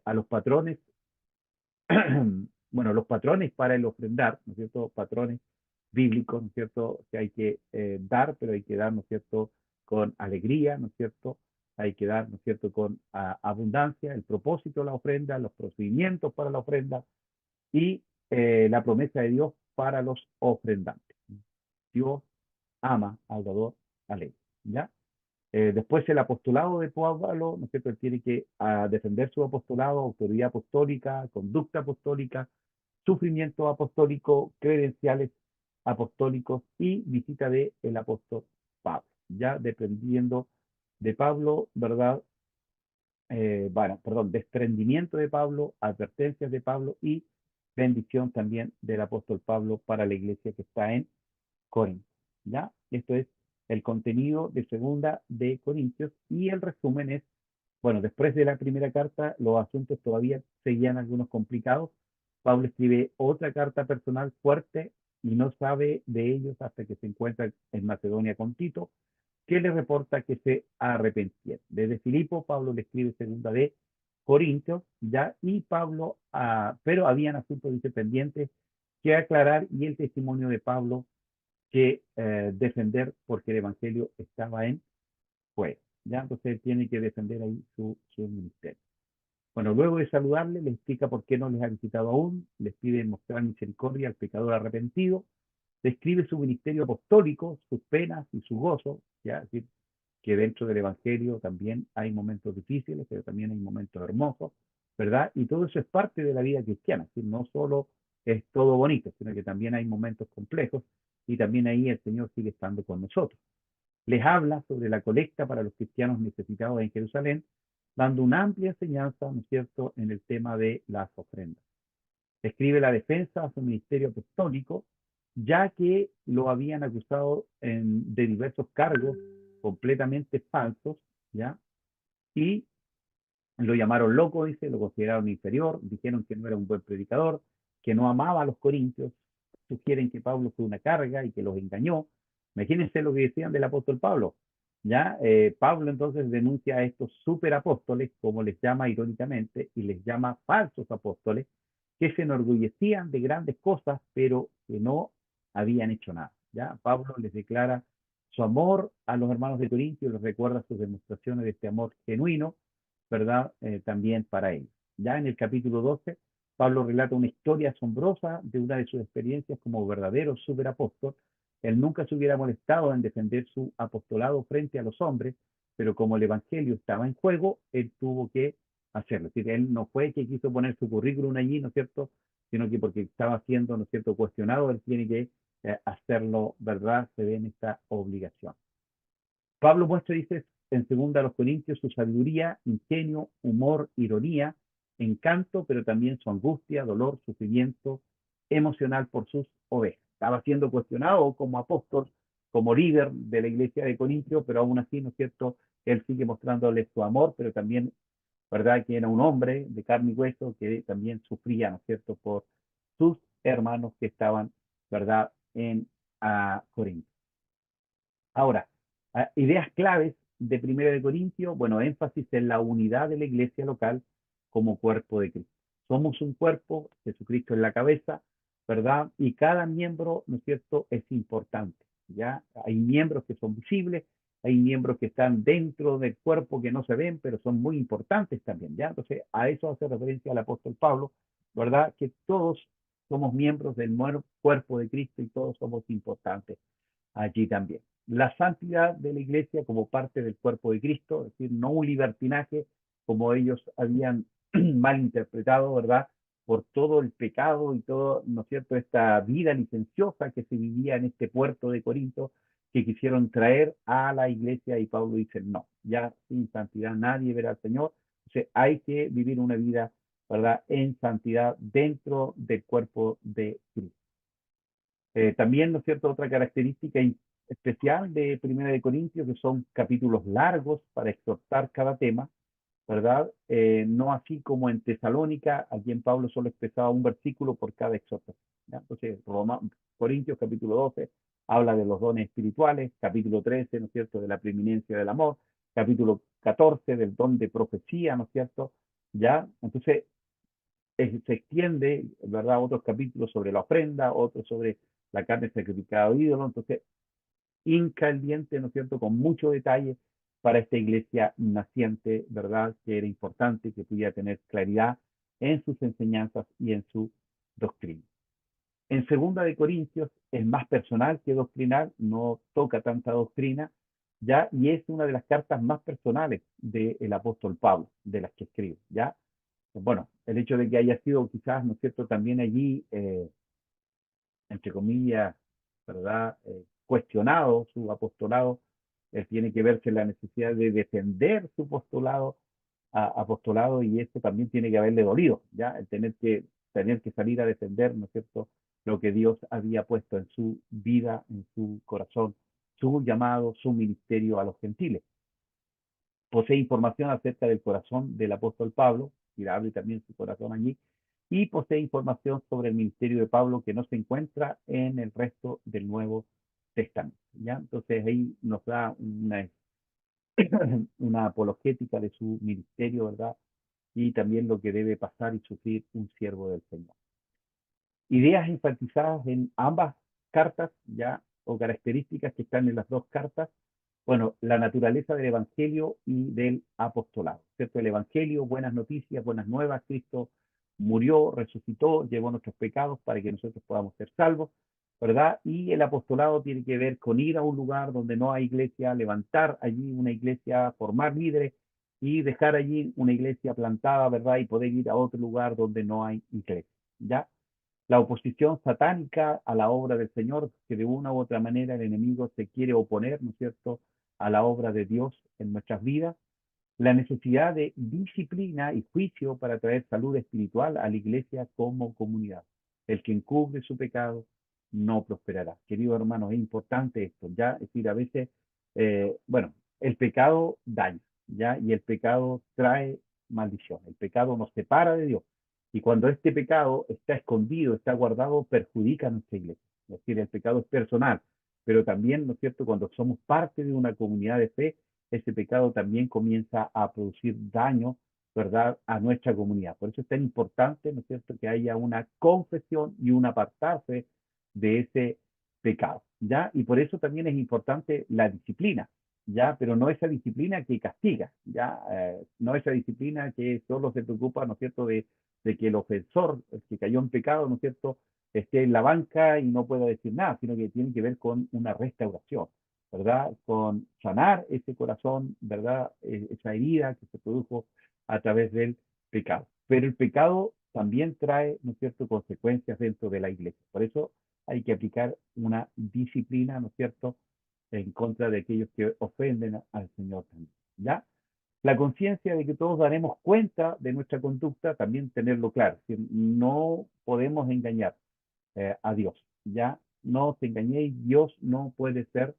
A los patrones, bueno, los patrones para el ofrendar, ¿no es cierto?, patrones bíblicos, ¿no es cierto?, que hay que dar, pero hay que dar, ¿no es cierto?, con alegría, ¿no es cierto?, hay que dar, ¿no es cierto?, con abundancia, el propósito de la ofrenda, los procedimientos para la ofrenda y la promesa de Dios para los ofrendantes. Dios ama al dador alegre, ¿ya? Después el apostolado de Pablo, ¿no es cierto? Él tiene que defender su apostolado, autoridad apostólica, conducta apostólica, sufrimiento apostólico, credenciales apostólicos y visita del apóstol Pablo. Ya dependiendo de Pablo, ¿verdad? Desprendimiento de Pablo, advertencias de Pablo y bendición también del apóstol Pablo para la iglesia que está en Corintios. ¿Ya? Esto es el contenido de Segunda de Corintios y el resumen es, bueno, después de la primera carta los asuntos todavía seguían algunos complicados. Pablo escribe otra carta personal fuerte y no sabe de ellos hasta que se encuentra en Macedonia con Tito, que le reporta que se arrepentieron. Desde Filipo, Pablo le escribe Segunda de Corintios, ya, y Pablo, pero habían asuntos independientes que aclarar y el testimonio de Pablo que defender porque el Evangelio estaba en juego. ¿Ya? Entonces él tiene que defender ahí su ministerio. Bueno, luego de saludarle, le explica por qué no les ha visitado aún, les pide mostrar misericordia al pecador arrepentido, describe su ministerio apostólico, sus penas y su gozo, ¿ya? Es decir, que dentro del Evangelio también hay momentos difíciles, pero también hay momentos hermosos, ¿verdad? Y todo eso es parte de la vida cristiana, es decir, no solo es todo bonito, sino que también hay momentos complejos y también ahí el Señor sigue estando con nosotros. Les habla sobre la colecta para los cristianos necesitados en Jerusalén, dando una amplia enseñanza, ¿no es cierto?, en el tema de las ofrendas. Escribe la defensa a su ministerio apostólico, ya que lo habían acusado de diversos cargos completamente falsos, ¿ya? Y lo llamaron loco, dice, lo consideraron inferior, dijeron que no era un buen predicador, que no amaba a los corintios, sugieren que Pablo fue una carga y que los engañó. Imagínense lo que decían del apóstol Pablo, ¿ya? Pablo entonces denuncia a estos superapóstoles, como les llama irónicamente, y les llama falsos apóstoles, que se enorgullecían de grandes cosas, pero que no habían hecho nada, ¿ya? Pablo les declara su amor a los hermanos de Corintios, les recuerda sus demostraciones de este amor genuino, ¿verdad? También para ellos. Ya en el capítulo 12, Pablo relata una historia asombrosa de una de sus experiencias como verdadero superapóstol. Él nunca se hubiera molestado en defender su apostolado frente a los hombres, pero como el evangelio estaba en juego, él tuvo que hacerlo. Es decir, él no fue que quiso poner su currículum allí, ¿no es cierto? Sino que porque estaba siendo, ¿no es cierto?, cuestionado, él tiene que hacerlo, ¿verdad? Se ve en esta obligación. Pablo muestra, dice, en segunda a los Corintios, su sabiduría, ingenio, humor, ironía, encanto, pero también su angustia, dolor, sufrimiento emocional por sus ovejas. Estaba siendo cuestionado como apóstol, como líder de la iglesia de Corintio, pero aún así, ¿no es cierto?, él sigue mostrándole su amor, pero también, ¿verdad?, que era un hombre de carne y hueso que también sufría, ¿no es cierto?, por sus hermanos que estaban, ¿verdad?, en Corinto. Ahora, ideas claves de Primera de Corintios, bueno, énfasis en la unidad de la iglesia local como cuerpo de Cristo. Somos un cuerpo, Jesucristo es la cabeza, ¿verdad? Y cada miembro, ¿no es cierto?, es importante, ¿ya? Hay miembros que son visibles, hay miembros que están dentro del cuerpo que no se ven, pero son muy importantes también, ¿ya? Entonces, a eso hace referencia el apóstol Pablo, ¿verdad? Que todos somos miembros del nuevo cuerpo de Cristo y todos somos importantes allí también. La santidad de la iglesia como parte del cuerpo de Cristo, es decir, no un libertinaje como ellos habían malinterpretado, ¿verdad? Por todo el pecado y todo, ¿no es cierto?, esta vida licenciosa que se vivía en este puerto de Corinto, que quisieron traer a la iglesia y Pablo dice, no, ya sin santidad nadie verá al Señor. Entonces hay que vivir una vida, ¿verdad?, en santidad dentro del cuerpo de Cristo. También, ¿no es cierto?, otra característica especial de Primera de Corintios, que son capítulos largos para exhortar cada tema, ¿verdad? No así como en Tesalónica, aquí en Pablo solo expresaba un versículo por cada exhortación. ¿Ya? Entonces, Corintios capítulo 12 habla de los dones espirituales, capítulo 13, ¿no es cierto?, de la preeminencia del amor, capítulo 14 del don de profecía, ¿no es cierto? ¿Ya? Entonces, se extiende, ¿verdad? Otros capítulos sobre la ofrenda, otros sobre la carne sacrificada a ídolo. Entonces, hinca el diente, ¿no es cierto?, con mucho detalle para esta iglesia naciente, ¿verdad?, que era importante que pudiera tener claridad en sus enseñanzas y en su doctrina. En Segunda de Corintios es más personal que doctrinal, no toca tanta doctrina, ¿ya? Y es una de las cartas más personales del apóstol Pablo, de las que escribe, ¿ya? Bueno, el hecho de que haya sido quizás, ¿no es cierto?, también allí, entre comillas, ¿verdad?, cuestionado su apostolado, tiene que verse la necesidad de defender su postulado, apostolado, y esto también tiene que haberle dolido, ¿ya? El tener que salir a defender, ¿no es cierto?, lo que Dios había puesto en su vida, en su corazón, su llamado, su ministerio a los gentiles. Posee información acerca del corazón del apóstol Pablo, y abre también su corazón allí, y posee información sobre el ministerio de Pablo que no se encuentra en el resto del Nuevo Testamento. ¿Ya? Entonces ahí nos da una apologética de su ministerio, ¿verdad? Y también lo que debe pasar y sufrir un siervo del Señor. Ideas enfatizadas en ambas cartas, ya, o características que están en las dos cartas. Bueno, la naturaleza del Evangelio y del apostolado, ¿cierto? El Evangelio, buenas noticias, buenas nuevas, Cristo murió, resucitó, llevó nuestros pecados para que nosotros podamos ser salvos, ¿verdad? Y el apostolado tiene que ver con ir a un lugar donde no hay iglesia, levantar allí una iglesia, formar líderes y dejar allí una iglesia plantada, ¿verdad? Y poder ir a otro lugar donde no hay iglesia, ¿ya? La oposición satánica a la obra del Señor, que de una u otra manera el enemigo se quiere oponer, ¿no es cierto?, a la obra de Dios en nuestras vidas. La necesidad de disciplina y juicio para traer salud espiritual a la iglesia como comunidad. El que encubre su pecado no prosperará. Queridos hermanos, es importante esto, ¿ya? Es decir, a veces, bueno, el pecado daña, ¿ya? Y el pecado trae maldición. El pecado nos separa de Dios. Y cuando este pecado está escondido, está guardado, perjudica a nuestra iglesia. Es decir, el pecado es personal, pero también, ¿no es cierto?, cuando somos parte de una comunidad de fe, ese pecado también comienza a producir daño, ¿verdad?, a nuestra comunidad. Por eso es tan importante, ¿no es cierto?, que haya una confesión y un apartarse de ese pecado, ¿ya? Y por eso también es importante la disciplina, ¿ya? Pero no esa disciplina que castiga, ¿ya? No esa disciplina que solo se preocupa, ¿no es cierto?, de que el ofensor, el que cayó en pecado, ¿no es cierto?, esté en la banca y no pueda decir nada, sino que tiene que ver con una restauración, ¿verdad? Con sanar ese corazón, ¿verdad? Esa herida que se produjo a través del pecado. Pero el pecado también trae, ¿no es cierto?, consecuencias dentro de la iglesia. Por eso hay que aplicar una disciplina, ¿no es cierto?, en contra de aquellos que ofenden al Señor también, ¿ya? La conciencia de que todos daremos cuenta de nuestra conducta, también tenerlo claro. Es decir, no podemos engañar a Dios, ¿ya? No os engañéis, Dios no puede ser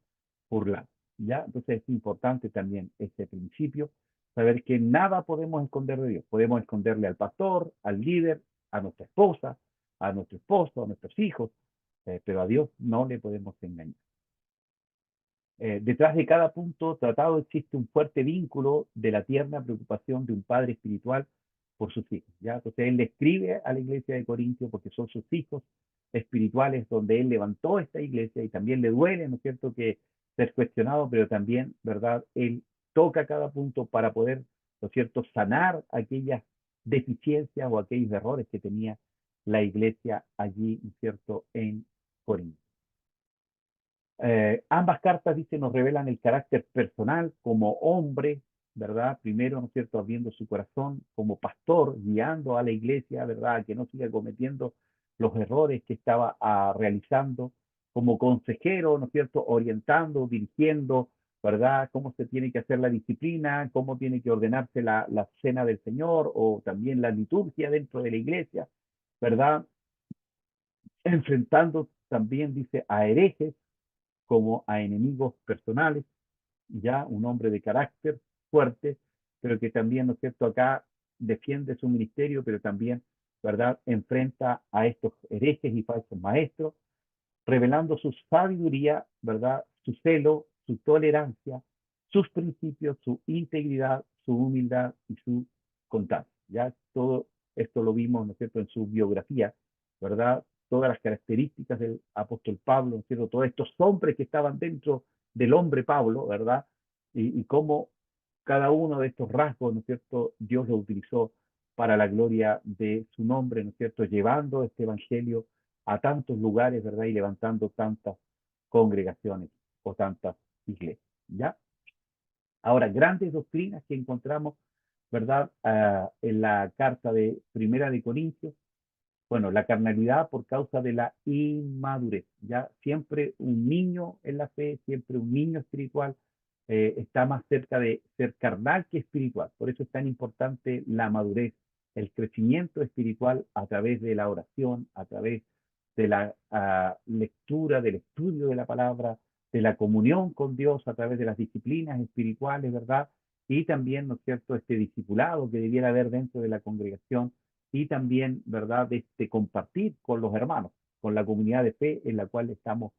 burlado, ¿ya? Entonces es importante también este principio, saber que nada podemos esconder de Dios. Podemos esconderle al pastor, al líder, a nuestra esposa, a nuestro esposo, a nuestros hijos, pero a Dios no le podemos engañar. Detrás de cada punto tratado existe un fuerte vínculo de la tierna preocupación de un padre espiritual por sus hijos, ¿ya? Entonces él le escribe a la iglesia de Corintio porque son sus hijos espirituales donde él levantó esta iglesia y también le duele, ¿no es cierto?, que ser cuestionado, pero también, ¿verdad?, él toca cada punto para poder, ¿no es cierto?, sanar aquellas deficiencias o aquellos errores que tenía la iglesia allí, ¿no es cierto?, en Corinto. Ambas cartas, dice, nos revelan el carácter personal como hombre, ¿verdad? Primero, ¿no es cierto?, abriendo su corazón como pastor, guiando a la iglesia, ¿verdad?, a que no siga cometiendo los errores que estaba realizando, como consejero, ¿no es cierto?, orientando, dirigiendo, ¿verdad?, cómo se tiene que hacer la disciplina, cómo tiene que ordenarse la cena del Señor o también la liturgia dentro de la iglesia, ¿verdad? Enfrentando también, dice, a herejes como a enemigos personales, ya un hombre de carácter fuerte, pero que también, ¿no es cierto?, acá defiende su ministerio, pero también, ¿verdad?, enfrenta a estos herejes y falsos maestros, revelando su sabiduría, ¿verdad?, su celo, su tolerancia, sus principios, su integridad, su humildad y su constancia. Ya todo esto lo vimos, ¿no es cierto?, en su biografía, ¿verdad? Todas las características del apóstol Pablo, ¿no es cierto?, todos estos hombres que estaban dentro del hombre Pablo, ¿verdad? Y cómo cada uno de estos rasgos, ¿no es cierto?, Dios lo utilizó para la gloria de su nombre, ¿no es cierto?, llevando este evangelio a tantos lugares, ¿verdad? Y levantando tantas congregaciones o tantas iglesias, ¿ya? Ahora, grandes doctrinas que encontramos, ¿verdad? En la carta de Primera de Corintios, bueno, la carnalidad por causa de la inmadurez, ¿ya? Siempre un niño en la fe, siempre un niño espiritual, está más cerca de ser carnal que espiritual. Por eso es tan importante la madurez, el crecimiento espiritual a través de la oración, a través de la lectura, del estudio de la palabra, de la comunión con Dios a través de las disciplinas espirituales, ¿verdad? Y también, ¿no es cierto?, este discipulado que debiera haber dentro de la congregación y también, ¿verdad?, de este compartir con los hermanos, con la comunidad de fe en la cual estamos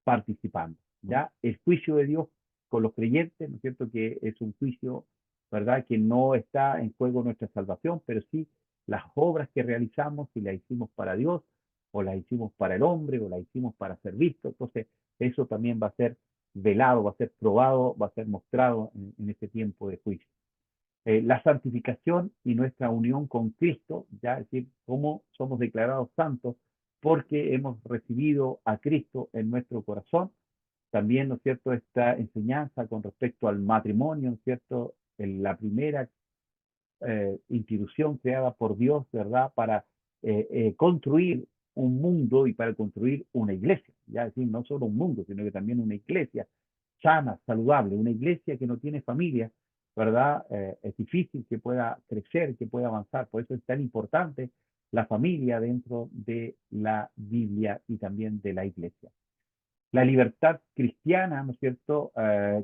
participando. ¿Ya? El juicio de Dios con los creyentes, ¿no es cierto?, que es un juicio, ¿verdad?, que no está en juego nuestra salvación, pero sí las obras que realizamos, si las hicimos para Dios, o las hicimos para el hombre, o las hicimos para ser visto. Entonces, eso también va a ser velado, va a ser probado, va a ser mostrado en este tiempo de juicio. La santificación y nuestra unión con Cristo, ya es decir, cómo somos declarados santos porque hemos recibido a Cristo en nuestro corazón. También, ¿no es cierto?, esta enseñanza con respecto al matrimonio, ¿no es cierto?, en la primera institución creada por Dios, ¿verdad?, para construir un mundo y para construir una iglesia, ya es decir, no solo un mundo, sino que también una iglesia sana, saludable, una iglesia que no tiene familia, ¿verdad? Es difícil que pueda crecer, que pueda avanzar, por eso es tan importante la familia dentro de la Biblia y también de la iglesia. La libertad cristiana, ¿no es cierto?,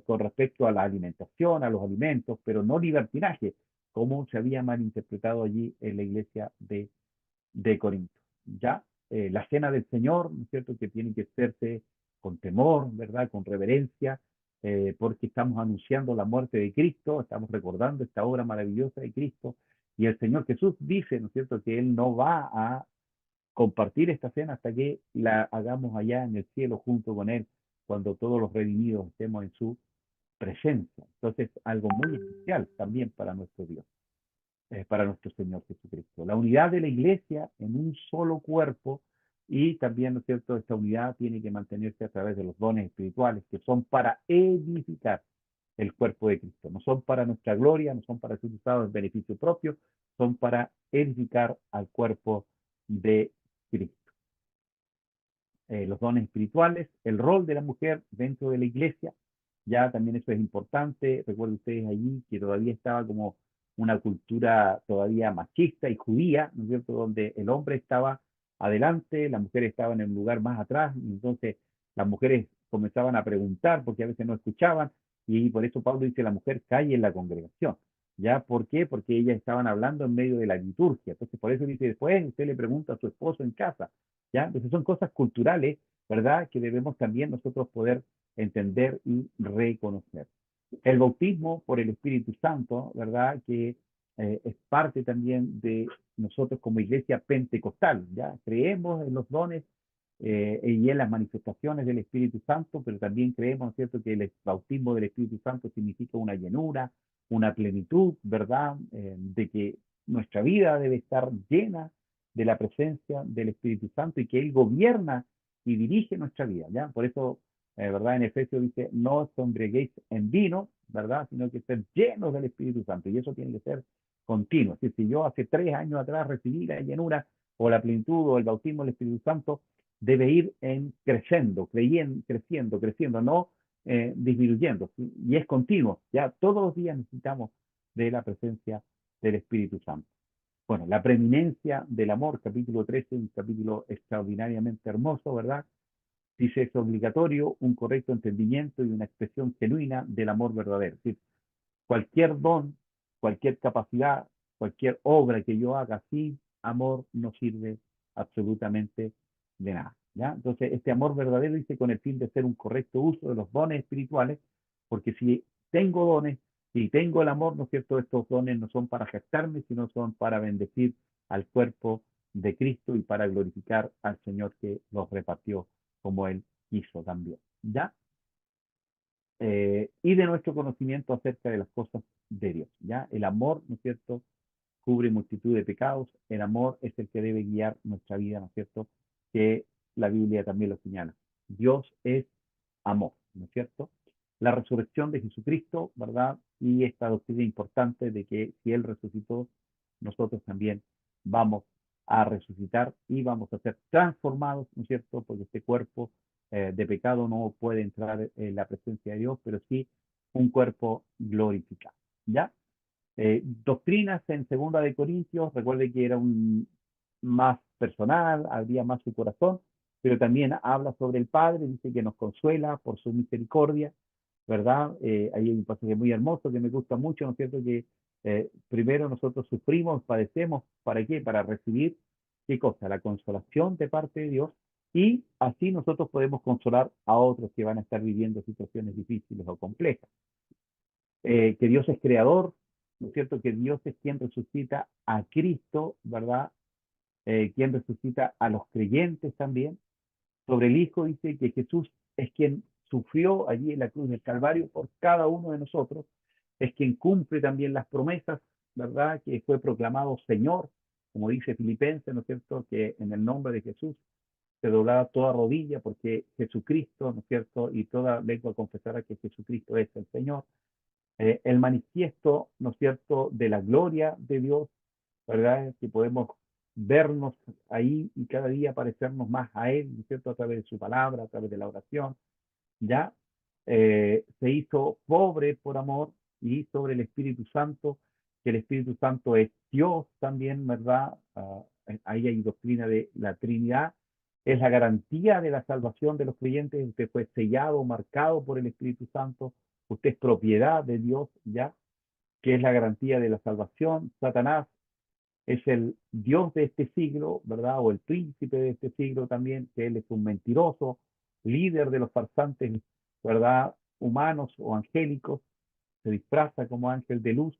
con respecto a la alimentación, a los alimentos, pero no libertinaje, como se había malinterpretado allí en la iglesia de Corinto. ¿Ya? La cena del Señor, ¿no es cierto?, que tiene que hacerse con temor, ¿verdad?, con reverencia, porque estamos anunciando la muerte de Cristo, estamos recordando esta obra maravillosa de Cristo, y el Señor Jesús dice, ¿no es cierto?, que Él no va a compartir esta cena hasta que la hagamos allá en el cielo junto con Él, cuando todos los redimidos estemos en su presencia. Entonces, algo muy especial también para nuestro Dios, para nuestro Señor Jesucristo. La unidad de la iglesia en un solo cuerpo y también, ¿no es cierto?, esta unidad tiene que mantenerse a través de los dones espirituales que son para edificar el cuerpo de Cristo. No son para nuestra gloria, no son para ser usados en beneficio propio, son para edificar al cuerpo de Cristo. Los dones espirituales, el rol de la mujer dentro de la iglesia, ya también eso es importante. Recuerden ustedes allí que todavía estaba como una cultura todavía machista y judía, ¿no es cierto?, donde el hombre estaba adelante, la mujer estaba en el lugar más atrás, y entonces las mujeres comenzaban a preguntar porque a veces no escuchaban, y por eso Pablo dice, la mujer calle en la congregación. ¿Ya? ¿Por qué? Porque ellas estaban hablando en medio de la liturgia. Entonces, por eso dice, después usted le pregunta a su esposo en casa, ¿ya? Entonces son cosas culturales, ¿verdad?, que debemos también nosotros poder entender y reconocer. El bautismo por el Espíritu Santo, ¿verdad?, que es parte también de nosotros como iglesia pentecostal, ¿ya? Creemos en los dones y en las manifestaciones del Espíritu Santo, pero también creemos, ¿no es cierto?, que el bautismo del Espíritu Santo significa una llenura, una plenitud, ¿verdad?, de que nuestra vida debe estar llena de la presencia del Espíritu Santo y que Él gobierna y dirige nuestra vida, ¿ya? Por eso, ¿verdad? En Efesios dice, no os embriaguéis en vino, ¿verdad? Sino que ser llenos del Espíritu Santo. Y eso tiene que ser continuo. Es decir, si yo hace 3 años atrás recibí la llenura o la plenitud o el bautismo del Espíritu Santo, debe ir creciendo, no disminuyendo. ¿Sí? Y es continuo. Ya todos los días necesitamos de la presencia del Espíritu Santo. Bueno, la preeminencia del amor, capítulo 13, un capítulo extraordinariamente hermoso, ¿verdad? Dice es obligatorio un correcto entendimiento y una expresión genuina del amor verdadero. Es decir, cualquier don, cualquier capacidad, cualquier obra que yo haga sin amor no sirve absolutamente de nada. ¿Ya? Entonces, este amor verdadero dice con el fin de hacer un correcto uso de los dones espirituales, porque si tengo dones, si tengo el amor, ¿no es cierto? Estos dones no son para jactarme, sino son para bendecir al cuerpo de Cristo y para glorificar al Señor que los repartió como Él hizo también. ¿Ya? Y de nuestro conocimiento acerca de las cosas de Dios. ¿Ya? El amor, ¿no es cierto?, cubre multitud de pecados. El amor es el que debe guiar nuestra vida, ¿no es cierto?, que la Biblia también lo señala. Dios es amor, ¿no es cierto? La resurrección de Jesucristo, ¿verdad? Y esta doctrina importante de que si Él resucitó, nosotros también vamos a resucitar y vamos a ser transformados, ¿no es cierto? Porque este cuerpo de pecado no puede entrar en la presencia de Dios, pero sí un cuerpo glorificado, ¿ya? Doctrinas en Segunda de Corintios, recuerde que era un más personal, había más su corazón, pero también habla sobre el Padre, dice que nos consuela por su misericordia, ¿verdad? Ahí hay un pasaje muy hermoso que me gusta mucho, ¿no es cierto? Que primero nosotros sufrimos, padecemos, ¿para qué? Para recibir, ¿qué cosa? La consolación de parte de Dios, y así nosotros podemos consolar a otros que van a estar viviendo situaciones difíciles o complejas. Que Dios es creador, ¿no es cierto? Que Dios es quien resucita a Cristo, ¿verdad? Quien resucita a los creyentes también. Sobre el Hijo dice que Jesús es quien sufrió allí en la cruz del Calvario por cada uno de nosotros, es quien cumple también las promesas, ¿verdad? Que fue proclamado Señor, como dice Filipenses, ¿no es cierto? Que en el nombre de Jesús se doblaba toda rodilla porque Jesucristo, ¿no es cierto? Y toda lengua confesará que Jesucristo es el Señor. El manifiesto, ¿no es cierto?, de la gloria de Dios, ¿verdad? Que podemos vernos ahí y cada día parecernos más a Él, ¿no es cierto?, a través de su palabra, a través de la oración, ¿ya? Se hizo pobre por amor, y sobre el Espíritu Santo, que el Espíritu Santo es Dios también, ¿verdad? Ahí hay doctrina de la Trinidad, es la garantía de la salvación de los creyentes. Usted fue sellado, marcado por el Espíritu Santo, usted es propiedad de Dios, ¿ya? Que es la garantía de la salvación. Satanás es el Dios de este siglo, ¿verdad? O el príncipe de este siglo también, que él es un mentiroso, líder de los farsantes, ¿verdad? Humanos o angélicos, se disfraza como ángel de luz,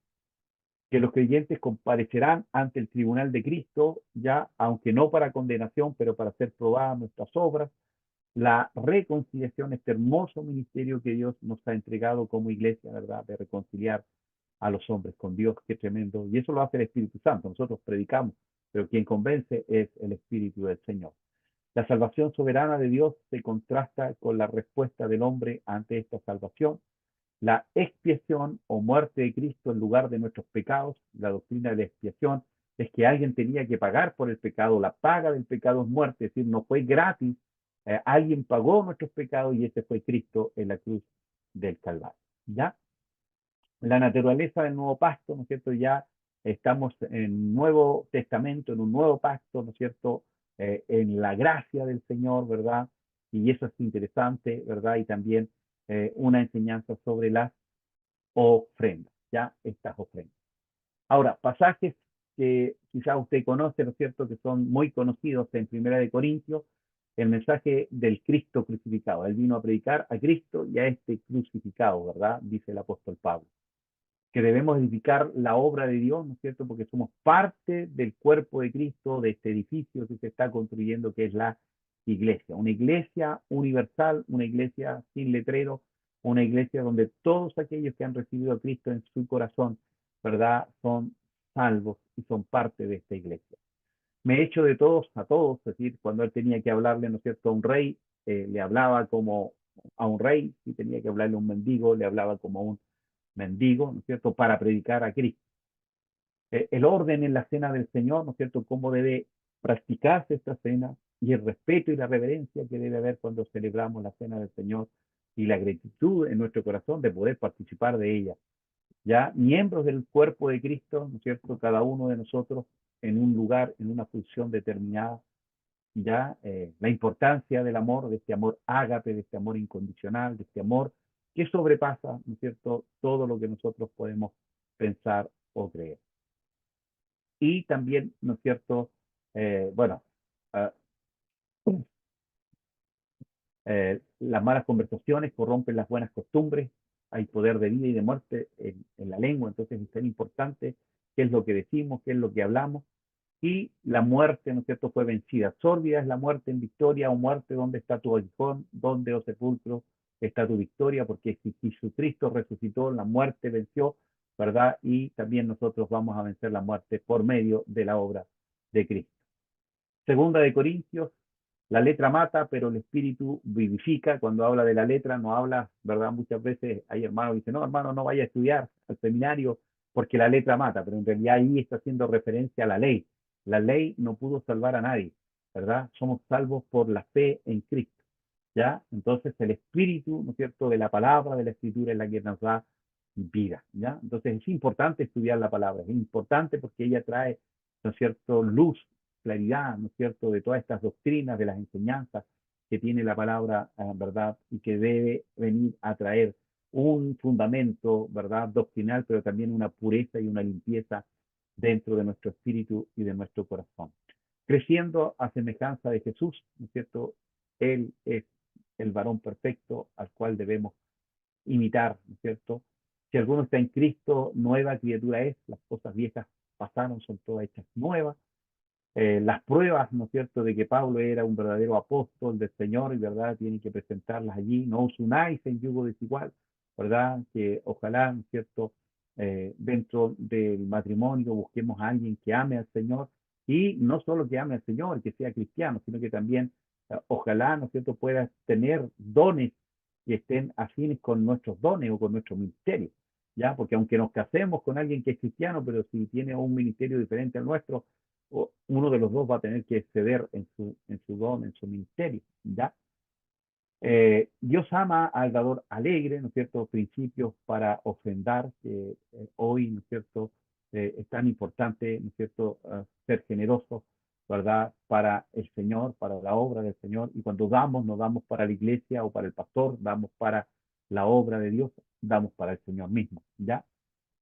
que los creyentes comparecerán ante el tribunal de Cristo, ya, aunque no para condenación, pero para ser probadas nuestras obras. La reconciliación, este hermoso ministerio que Dios nos ha entregado como iglesia, ¿verdad? De reconciliar a los hombres con Dios, qué tremendo. Y eso lo hace el Espíritu Santo. Nosotros predicamos, pero quien convence es el Espíritu del Señor. La salvación soberana de Dios se contrasta con la respuesta del hombre ante esta salvación. La expiación o muerte de Cristo en lugar de nuestros pecados, la doctrina de la expiación, es que alguien tenía que pagar por el pecado. La paga del pecado es muerte, es decir, no fue gratis. Alguien pagó nuestros pecados y ese fue Cristo en la cruz del Calvario. ¿Ya? La naturaleza del nuevo pacto, ¿no es cierto? Ya estamos en un nuevo testamento, en un nuevo pacto, ¿no es cierto? En la gracia del Señor, ¿verdad? Y eso es interesante, ¿verdad? Y también una enseñanza sobre las ofrendas, ¿ya? Estas ofrendas. Ahora, pasajes que quizás usted conoce, ¿no es cierto?, que son muy conocidos en Primera de Corintios, el mensaje del Cristo crucificado. Él vino a predicar a Cristo y a este crucificado, ¿verdad? Dice el apóstol Pablo. Que debemos edificar la obra de Dios, ¿no es cierto?, porque somos parte del cuerpo de Cristo, de este edificio que se está construyendo, que es la iglesia. Una iglesia universal, una iglesia sin letrero, una iglesia donde todos aquellos que han recibido a Cristo en su corazón, ¿verdad?, son salvos y son parte de esta iglesia. Me he hecho de todos a todos, es decir, cuando él tenía que hablarle, ¿no es cierto?, a un rey, le hablaba como a un rey, si tenía que hablarle a un mendigo, le hablaba como a un mendigo, ¿no es cierto?, para predicar a Cristo. El orden en la cena del Señor, ¿no es cierto?, cómo debe practicarse esta cena y el respeto y la reverencia que debe haber cuando celebramos la cena del Señor y la gratitud en nuestro corazón de poder participar de ella. Ya miembros del cuerpo de Cristo, ¿no es cierto?, cada uno de nosotros en un lugar, en una función determinada, ya la importancia del amor, de este amor ágape, de este amor incondicional, de este amor que sobrepasa, ¿no es cierto?, todo lo que nosotros podemos pensar o creer. Y también, ¿no es cierto?, bueno, uh, las malas conversaciones corrompen las buenas costumbres, hay poder de vida y de muerte en la lengua, entonces es tan importante qué es lo que decimos, qué es lo que hablamos, y la muerte, ¿no es cierto?, fue vencida. Sórbida es la muerte en victoria, o muerte, ¿dónde está tu aguijón? ¿Dónde, oh sepulcro, está tu victoria? Porque si Jesucristo resucitó, la muerte venció, ¿verdad? Y también nosotros vamos a vencer la muerte por medio de la obra de Cristo. Segunda de Corintios, la letra mata, pero el espíritu vivifica. Cuando habla de la letra, no habla, ¿verdad? Muchas veces hay hermanos que dicen, no, hermano, no vaya a estudiar al seminario porque la letra mata, pero en realidad ahí está haciendo referencia a la ley. La ley no pudo salvar a nadie, ¿verdad? Somos salvos por la fe en Cristo, ¿ya? Entonces el espíritu, ¿no es cierto?, de la palabra, de la escritura es la que nos da vida, ¿ya? Entonces es importante estudiar la palabra, es importante porque ella trae, ¿no es cierto?, luz, claridad, ¿no es cierto?, de todas estas doctrinas, de las enseñanzas que tiene la palabra, ¿verdad?, y que debe venir a traer un fundamento, ¿verdad?, doctrinal, pero también una pureza y una limpieza dentro de nuestro espíritu y de nuestro corazón. Creciendo a semejanza de Jesús, ¿no es cierto?, Él es el varón perfecto al cual debemos imitar, ¿no es cierto? Si alguno está en Cristo, nueva criatura es, las cosas viejas pasaron, son todas hechas nuevas. Las pruebas, ¿no es cierto?, de que Pablo era un verdadero apóstol del Señor, y verdad, tienen que presentarlas allí. No os unáis en yugo desigual, ¿verdad? Que ojalá, ¿no es cierto?, dentro del matrimonio busquemos a alguien que ame al Señor, y no solo que ame al Señor, que sea cristiano, sino que también, ojalá, ¿no es cierto?, pueda tener dones que estén afines con nuestros dones o con nuestro ministerio, ¿ya? Porque aunque nos casemos con alguien que es cristiano, pero si tiene un ministerio diferente al nuestro, uno de los dos va a tener que ceder en su don, en su ministerio, ¿ya? Dios ama al dador alegre, ¿no es cierto? Principios para ofrendar, que hoy, ¿no es cierto?, es tan importante, ¿no es cierto?, ser generosos, ¿verdad?, para el Señor, para la obra del Señor. Y cuando damos, no damos para la iglesia o para el pastor, damos para la obra de Dios, damos para el Señor mismo, ¿ya?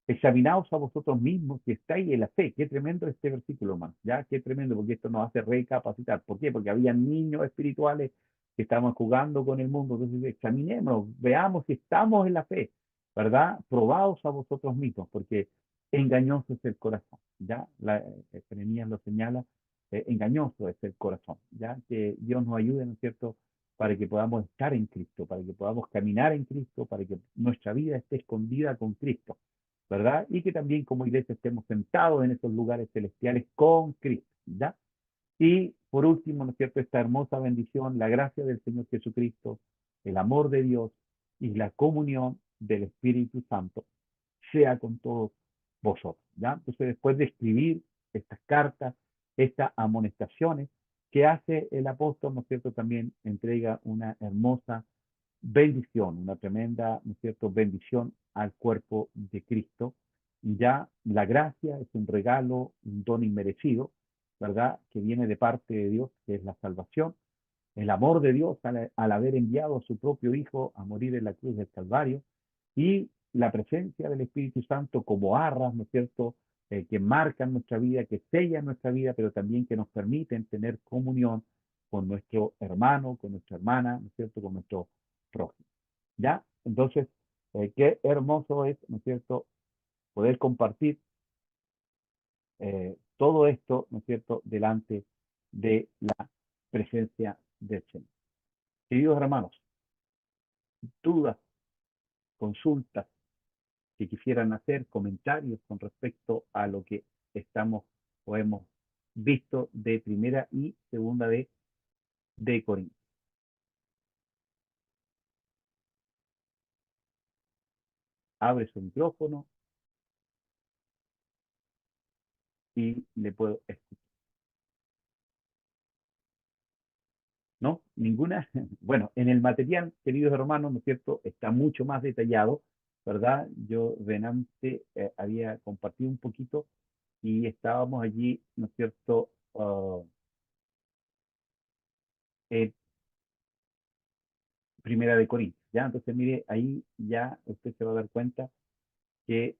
Examinaos a vosotros mismos si estáis en la fe. Qué tremendo este versículo, hermano. Ya, qué tremendo, porque esto nos hace recapacitar. ¿Por qué? Porque había niños espirituales que estaban jugando con el mundo. Entonces, examinémonos, veamos si estamos en la fe, ¿verdad? Probaos a vosotros mismos, porque engañoso es el corazón. Ya, Jeremías lo señala, engañoso es el corazón. Ya, que Dios nos ayude, ¿no es cierto?, para que podamos estar en Cristo, para que podamos caminar en Cristo, para que nuestra vida esté escondida con Cristo, ¿verdad? Y que también como iglesia estemos sentados en esos lugares celestiales con Cristo, ¿ya? Y por último, ¿no es cierto?, esta hermosa bendición, la gracia del Señor Jesucristo, el amor de Dios y la comunión del Espíritu Santo sea con todos vosotros, ¿ya? Entonces, después de escribir estas cartas, estas amonestaciones que hace el apóstol, ¿no es cierto?, también entrega una hermosa bendición, una tremenda, ¿no es cierto?, bendición al cuerpo de Cristo. Ya la gracia es un regalo, un don inmerecido, ¿verdad?, que viene de parte de Dios, que es la salvación. El amor de Dios al haber enviado a su propio Hijo a morir en la cruz del Calvario, y la presencia del Espíritu Santo como arras, ¿no es cierto?, que marcan nuestra vida, que sellan nuestra vida, pero también que nos permiten tener comunión con nuestro hermano, con nuestra hermana, ¿no es cierto?, con nuestro prójimo. ¿Ya? Entonces, qué hermoso es, ¿no es cierto?, poder compartir todo esto, ¿no es cierto?, delante de la presencia del Señor. Queridos hermanos, dudas, consultas que quisieran hacer, comentarios con respecto a lo que estamos o hemos visto de primera y segunda de Corintios. Abre su micrófono y le puedo escuchar. ¿No? Ninguna. Bueno, en el material, queridos hermanos, ¿no es cierto? Está mucho más detallado, ¿verdad? Yo delante había compartido un poquito y estábamos allí, ¿no es cierto? En Primera de Corintios, ¿ya? Entonces, mire, ahí ya usted se va a dar cuenta que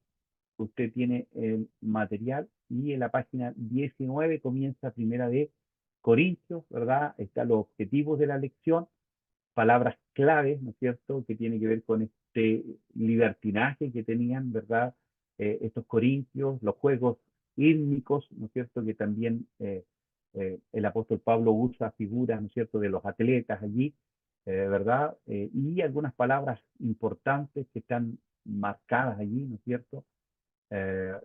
usted tiene el material y en la página 19 comienza Primera de Corintios, ¿verdad? Están los objetivos de la lección, palabras claves, ¿no es cierto?, que tiene que ver con este libertinaje que tenían, ¿verdad? Estos corintios, los juegos hídmicos, ¿no es cierto?, que también el apóstol Pablo usa figuras, ¿no es cierto?, de los atletas allí, ¿verdad? Y algunas palabras importantes que están marcadas allí, ¿no es cierto?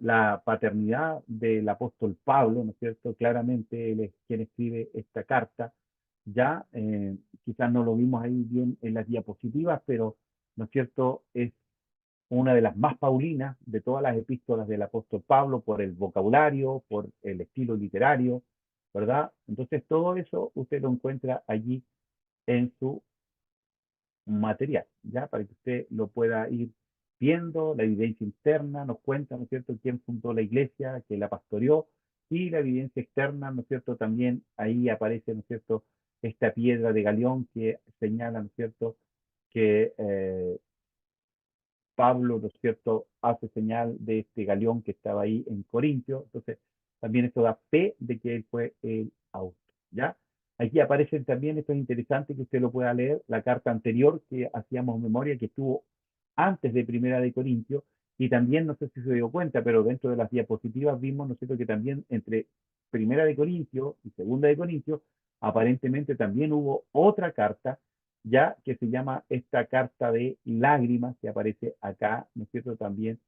La paternidad del apóstol Pablo, ¿no es cierto? Claramente él es quien escribe esta carta. Ya quizás no lo vimos ahí bien en las diapositivas, pero, ¿no es cierto? Es una de las más paulinas de todas las epístolas del apóstol Pablo por el vocabulario, por el estilo literario, ¿verdad? Entonces todo eso usted lo encuentra allí en su material, ¿ya? Para que usted lo pueda ir viendo, la evidencia interna nos cuenta, ¿no es cierto?, quién fundó la iglesia, que la pastoreó, y la evidencia externa, ¿no es cierto?, también ahí aparece, ¿no es cierto?, esta piedra de Galión que señala, ¿no es cierto?, que Pablo, ¿no es cierto?, hace señal de este galeón que estaba ahí en Corintio. Entonces, también esto da fe de que él fue el autor, ¿ya? Aquí aparecen también, esto es interesante que usted lo pueda leer, la carta anterior que hacíamos memoria, que estuvo antes de Primera de Corintios, y también, no sé si se dio cuenta, pero dentro de las diapositivas vimos, ¿no es cierto?, que también entre Primera de Corintios y Segunda de Corintios, aparentemente también hubo otra carta ya que se llama esta carta de lágrimas que aparece acá, ¿no es cierto? También,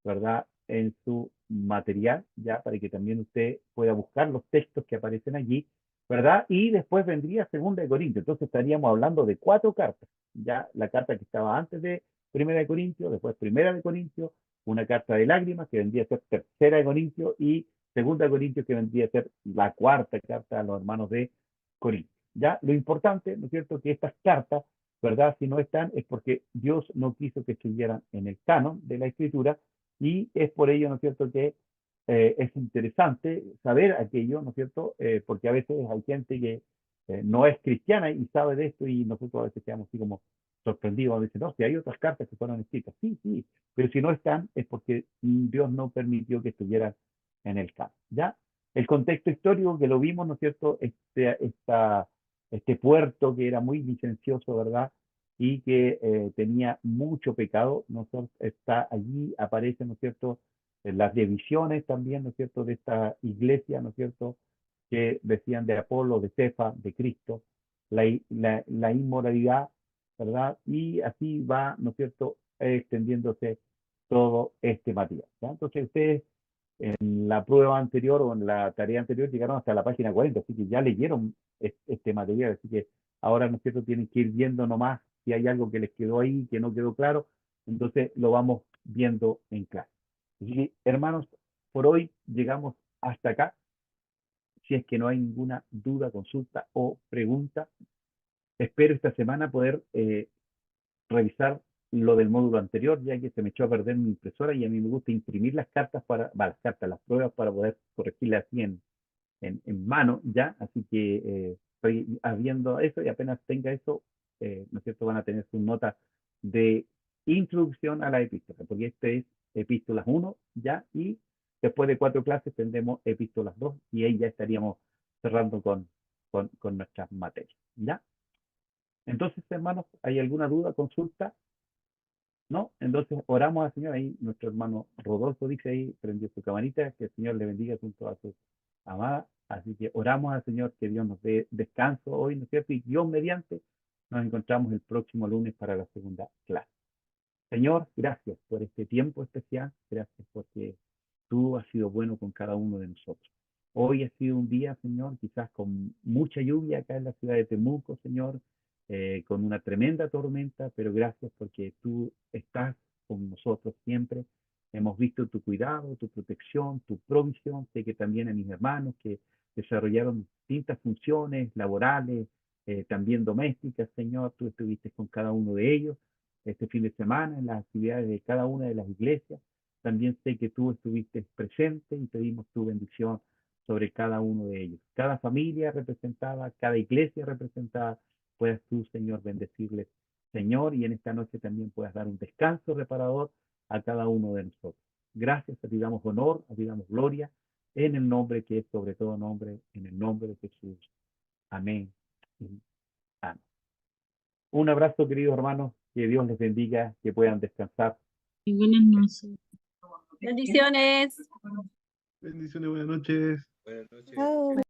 ¿verdad? En su material, ya para que también usted pueda buscar los textos que aparecen allí, ¿verdad? Y después vendría Segunda de Corintios. Entonces estaríamos hablando de cuatro cartas, ya la carta que estaba antes de Primera de Corintios, después Primera de Corintios, una carta de lágrimas que vendría a ser Tercera de Corintios y Segunda de Corintios que vendría a ser la cuarta carta a los hermanos de Corintios. Ya, lo importante, ¿no es cierto?, que estas cartas, ¿verdad?, si no están, es porque Dios no quiso que estuvieran en el canon de la escritura, y es por ello, ¿no es cierto?, que es interesante saber aquello, ¿no es cierto?, porque a veces hay gente que no es cristiana y sabe de esto, y nosotros a veces quedamos así como sorprendidos, a veces, no, si hay otras cartas que fueron escritas, sí, sí, pero si no están, es porque Dios no permitió que estuvieran en el canon, ¿ya? El contexto histórico que lo vimos, ¿no es cierto?, este puerto que era muy licencioso, ¿verdad? Y que tenía mucho pecado, ¿no? Está allí, aparecen, ¿no es cierto?, las divisiones también, ¿no es cierto?, de esta iglesia, ¿no es cierto?, que decían de Apolo, de Cefa, de Cristo, la inmoralidad, ¿verdad? Y así va, ¿no es cierto?, extendiéndose todo este material, ¿ya? Entonces ustedes en la prueba anterior o en la tarea anterior llegaron hasta la página 40, así que ya leyeron este material, así que ahora, ¿no es cierto?, tienen que ir viendo nomás si hay algo que les quedó ahí, que no quedó claro, entonces lo vamos viendo en clase. Así que, hermanos, por hoy llegamos hasta acá. Si es que no hay ninguna duda, consulta o pregunta, espero esta semana poder revisar lo del módulo anterior, ya que se me echó a perder mi impresora y a mí me gusta imprimir las cartas las cartas, las pruebas para poder corregirlas así en mano, ya, así que estoy haciendo eso y apenas tenga eso, ¿no es cierto?, van a tener su nota de introducción a la epístola, porque este es epístolas 1, ya, y después de 4 clases tendremos epístolas 2 y ahí ya estaríamos cerrando con nuestras materias, ¿ya? Entonces, hermanos, ¿hay alguna duda, consulta? ¿No? Entonces oramos al Señor. Ahí nuestro hermano Rodolfo dice ahí, prendió su camarita, que el Señor le bendiga junto a su amada. Así que oramos al Señor que Dios nos dé descanso hoy, ¿no es cierto? Y Dios mediante, nos encontramos el próximo lunes para la segunda clase. Señor, gracias por este tiempo especial, gracias porque tú has sido bueno con cada uno de nosotros. Hoy ha sido un día, Señor, quizás con mucha lluvia acá en la ciudad de Temuco, Señor, con una tremenda tormenta, pero gracias porque tú estás con nosotros siempre. Hemos visto tu cuidado, tu protección, tu provisión. Sé que también a mis hermanos que desarrollaron distintas funciones laborales, también domésticas, Señor, tú estuviste con cada uno de ellos este fin de semana en las actividades de cada una de las iglesias. También sé que tú estuviste presente y pedimos tu bendición sobre cada uno de ellos. Cada familia representada, cada iglesia representada, puedas tú, Señor, bendecirles, Señor, y en esta noche también puedas dar un descanso reparador a cada uno de nosotros. Gracias, te damos honor, te damos gloria, en el nombre que es sobre todo nombre, en el nombre de Jesús. Amén. Amén. Un abrazo, queridos hermanos, que Dios les bendiga, que puedan descansar. Y buenas noches. Bendiciones. Bendiciones, buenas noches. Chao.